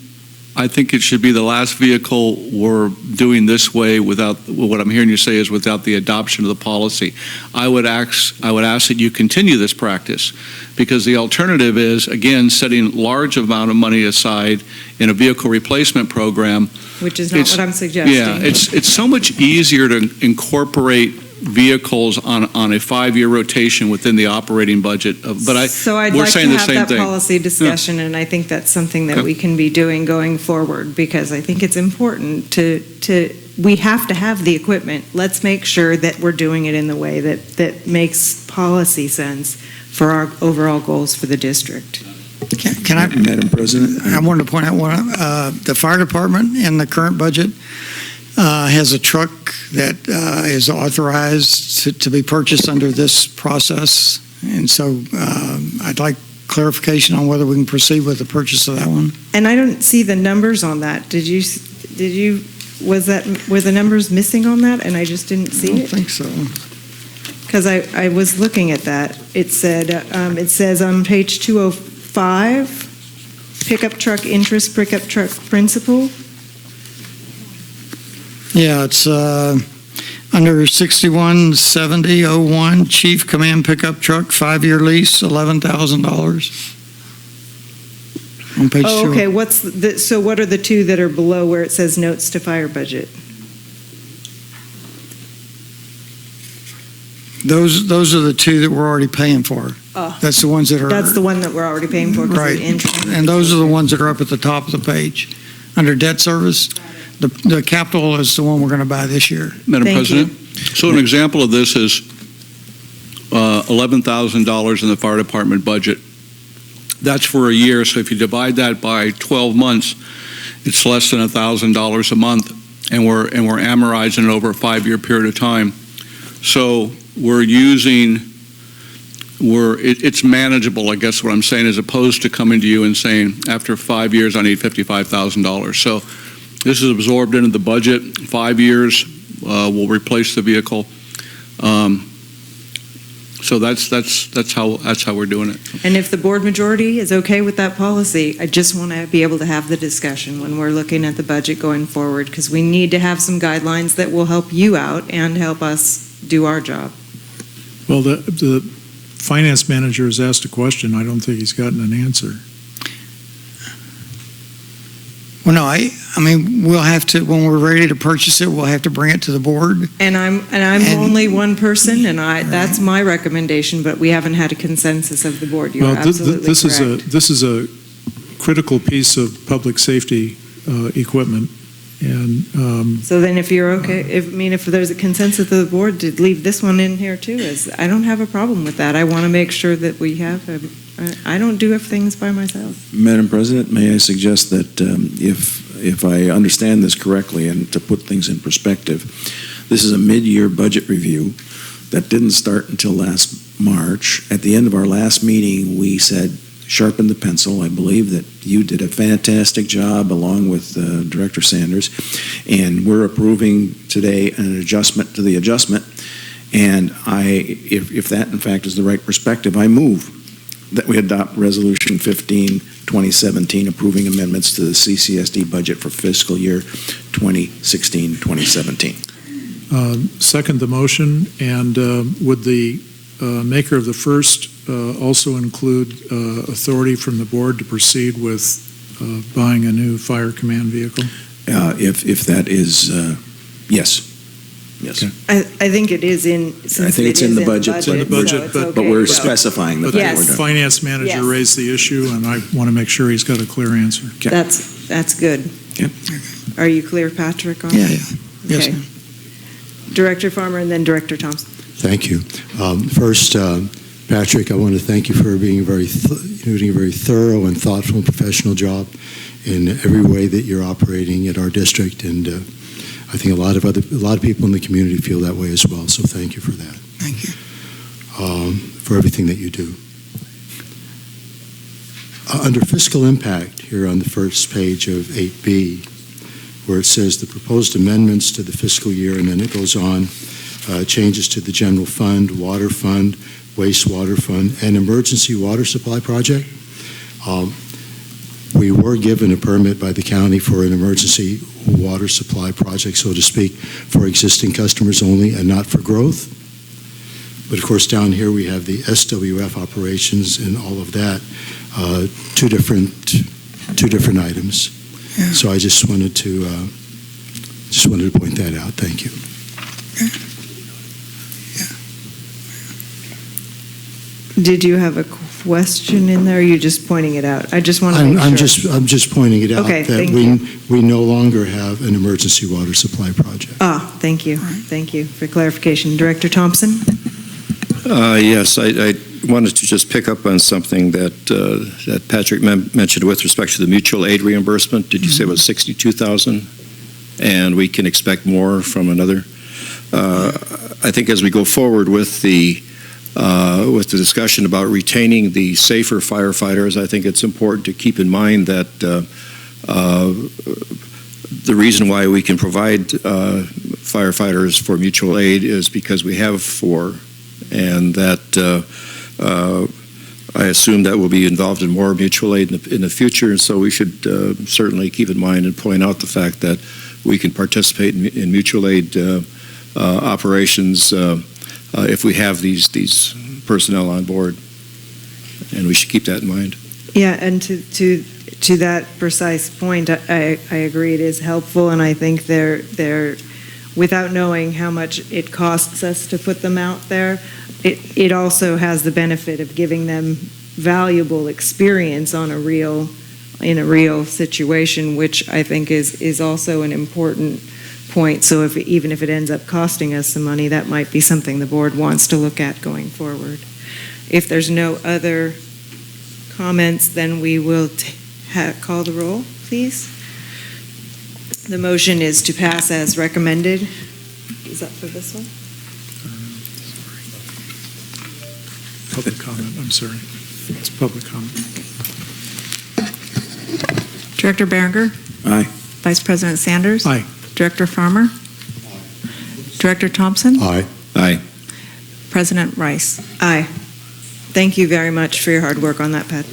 I think it should be the last vehicle we're doing this way without, what I'm hearing you say is without the adoption of the policy. I would ask that you continue this practice, because the alternative is, again, setting large amount of money aside in a vehicle replacement program. Which is not what I'm suggesting. Yeah, it's so much easier to incorporate vehicles on a 5-year rotation within the operating budget. So I'd we're like to saying the have same that thing. policy discussion, and I think that's something that Okay. we can be doing going forward, because I think it's important we have to have the equipment. Let's make sure that we're doing it in the way that makes policy sense for our overall goals for the district. Can I, Madam President? I wanted to point out one, the fire department in the current budget has a truck that is authorized to be purchased under this process. And so I'd like clarification on whether we can proceed with the purchase of that one. And I don't see the numbers on that. Were the numbers missing on that and I just didn't see I don't it? think so. Because I was looking at that. It says on page 205, pickup truck interest, pickup truck principal. Yeah, it's under 617001, Chief Command Pickup Truck, 5-year lease, $11,000. On page 2. Oh, okay. So what are the two that are below where it says notes to fire budget? Those are the two that we're already paying for. Oh. That's the ones that are. That's the one that we're already paying for. 'Cause of Right. the interest. And those are the ones that are up at the top of the page, under debt service. The capital is the one we're going to buy this year. Madam Thank President? So an example of this is $11,000 in the fire department budget. That's for a year, so if you divide that by 12 months, it's less than $1,000 a month, and we're amortizing it over a 5-year period of time. So it's manageable, I guess what I'm saying, as opposed to coming to you and saying, after 5 years, I need $55,000. So this is absorbed into the budget. 5 years, we'll replace the vehicle. So that's how we're doing it. And if the board majority is okay with that policy, I just want to be able to have the discussion when we're looking at the budget going forward, because we need to have some guidelines that will help you out and help us do our job. Well, the finance manager has asked a question. I don't think he's gotten an answer. Well, no, I mean, we'll have to, when we're ready to purchase it, we'll have to bring it to the board. And I'm only one person, and that's my recommendation, but we haven't had a consensus of the board. You're absolutely correct. This is a critical piece of public safety equipment. And So then if you're okay, if there's a consensus of the board to leave this one in here too, I don't have a problem with that. I want to make sure that we have, I don't do things by myself. Madam President, may I suggest that if I understand this correctly, and to put things in perspective, this is a mid-year budget review that didn't start until last March. At the end of our last meeting, we said, sharpen the pencil. I believe that you did a fantastic job along with Director Sanders, and we're approving today an adjustment to the adjustment. And if that in fact is the right perspective, I move that we adopt Resolution 15, 2017, approving amendments to the CCSD budget for fiscal year 2016-2017. second the motion, and would the maker of the first also include authority from the board to proceed with buying a new fire command vehicle? If that is, yes. Yes. Okay. I think it is in. I think it's in the budget. So But we're specifying that. But Yes. the finance manager Yes. raised the issue, and I want to make sure he's got a clear answer. Okay. That's good. Okay. Are you clear, Patrick? On Yeah, that? yeah. Yes, Okay. ma'am. Director Farmer and then Director Thompson. Thank you. First, Patrick, I want to thank you for doing a very thorough and thoughtful and professional job in every way that you're operating at our district, and I think a lot of people in the community feel that way as well. So thank you for that. Thank you. For everything that you do. Under fiscal impact, here on the first page of 8B, where it says the proposed amendments to the fiscal year, and then it goes on, changes to the general fund, water fund, wastewater fund, and emergency water supply project. We were given a permit by the county for an emergency water supply project, so to speak, for existing customers only and not for growth. But of course, down here we have the SWF operations and all of that, two different items. Yeah. So I just wanted to point that out. Thank you. Did you have a question in there, or are you just pointing it out? I just want to make sure. I'm just pointing it out Okay, that thank you. we no longer have an emergency water supply project. Thank you. Thank you for clarification. Director Thompson? Yes, I wanted to just pick up on something that Patrick mentioned with respect to the mutual aid reimbursement. Did you say it was $62,000? And we can expect more from another? I think as we go forward with the discussion about retaining the safer firefighters, I think it's important to keep in mind that the reason why we can provide firefighters for mutual aid is because we have 4, and that I assume that we'll be involved in more mutual aid in the future, and so we should certainly keep in mind and point out the fact that we can participate in mutual aid operations if we have these personnel on board, and we should keep that in mind. Yeah, and to that precise point, I agree it is helpful, and I think they're without knowing how much it costs us to put them out there, it also has the benefit of giving them valuable experience in a real situation, which I think is also an important point. So even if it ends up costing us some money, that might be something the board wants to look at going forward. If there's no other comments, then we will call the roll, please. The motion is to pass as recommended. Is that for this one? Public comment, I'm sorry. It's public comment. Director Berenger? Aye. Vice President Sanders? Aye. Director Farmer? Director Thompson? Aye. Aye. President Rice? Aye. Thank you very much for your hard work on that, Pat.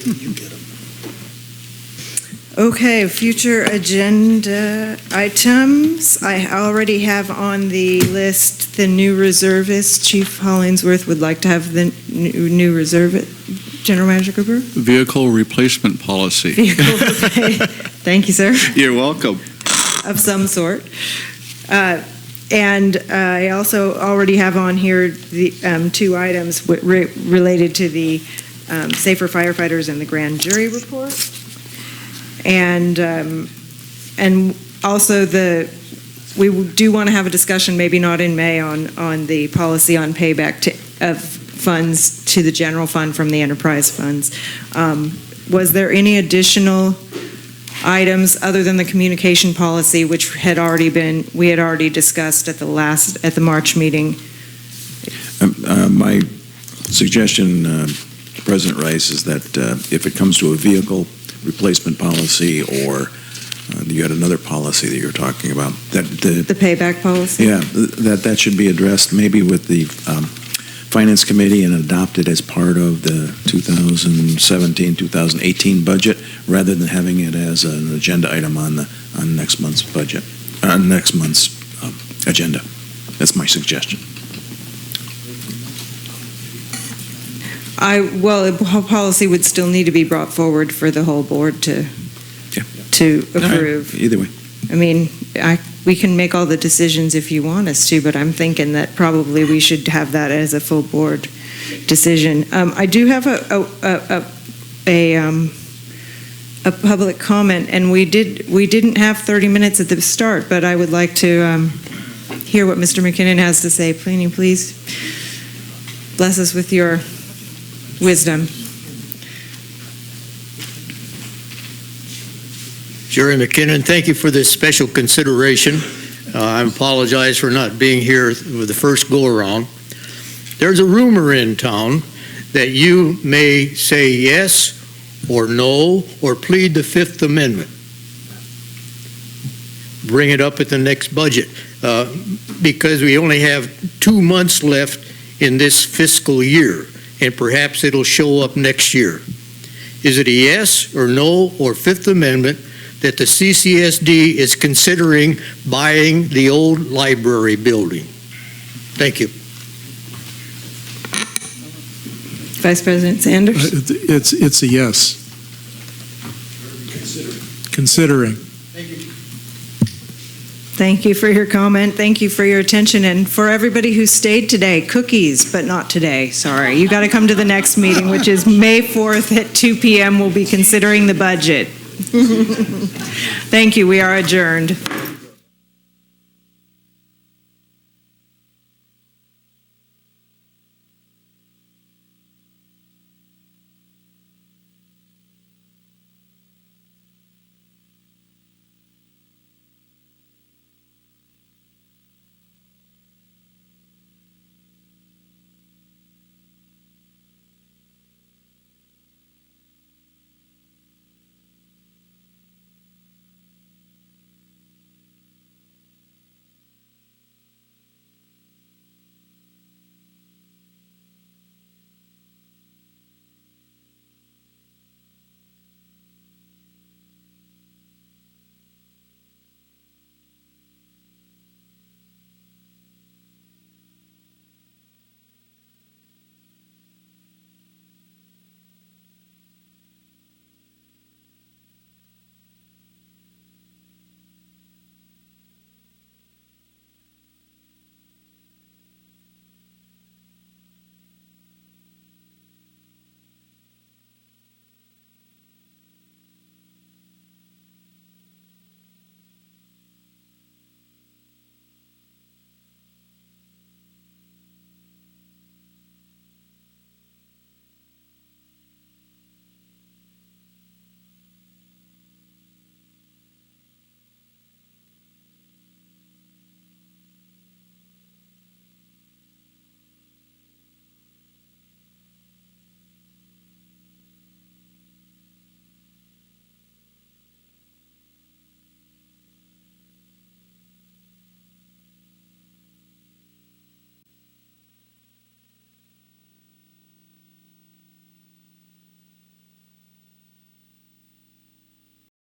Okay, future agenda items. I already have on the list the new reservist. Chief Hollingsworth would like to have the new reservist. General Manager Cooper? Vehicle replacement policy. Thank you, sir. You're welcome. Of some sort. And I also already have on here the 2 items related to the safer firefighters and the grand jury report. And also we do want to have a discussion, maybe not in May, on the policy on payback of funds to the general fund from the enterprise funds. Was there any additional items other than the communication policy, which we had already discussed at the March meeting? My suggestion, President Rice, is that if it comes to a vehicle replacement policy, or you had another policy that you're talking about, that the payback policy? Yeah, that should be addressed maybe with the Finance Committee and adopted as part of the 2017-2018 budget, rather than having it as an agenda item on next month's budget, on next month's agenda. That's my suggestion. The policy would still need to be brought forward for the whole board to approve. Either way. I mean, we can make all the decisions if you want us to, but I'm thinking that probably we should have that as a full board decision. I do have a public comment, and we didn't have 30 minutes at the start, but I would like to hear what Mr. McKinnon has to say. Please bless us with your wisdom. Jerry McKinnon, thank you for this special consideration. I apologize for not being here with the first go-around. There's a rumor in town that you may say yes or no or plead the Fifth Amendment. Bring it up at the next budget because we only have 2 months left in this fiscal year, and perhaps it'll show up next year. Is it a yes or no or Fifth Amendment that the CCSD is considering buying the old library building? Thank you. Vice President Sanders? It's a yes. Considering. Thank you. Thank you for your comment. Thank you for your attention. And for everybody who stayed today, cookies, but not today. Sorry. You got to come to the next meeting, which is May 4th at 2 p.m. We'll be considering the budget. Thank you. We are adjourned.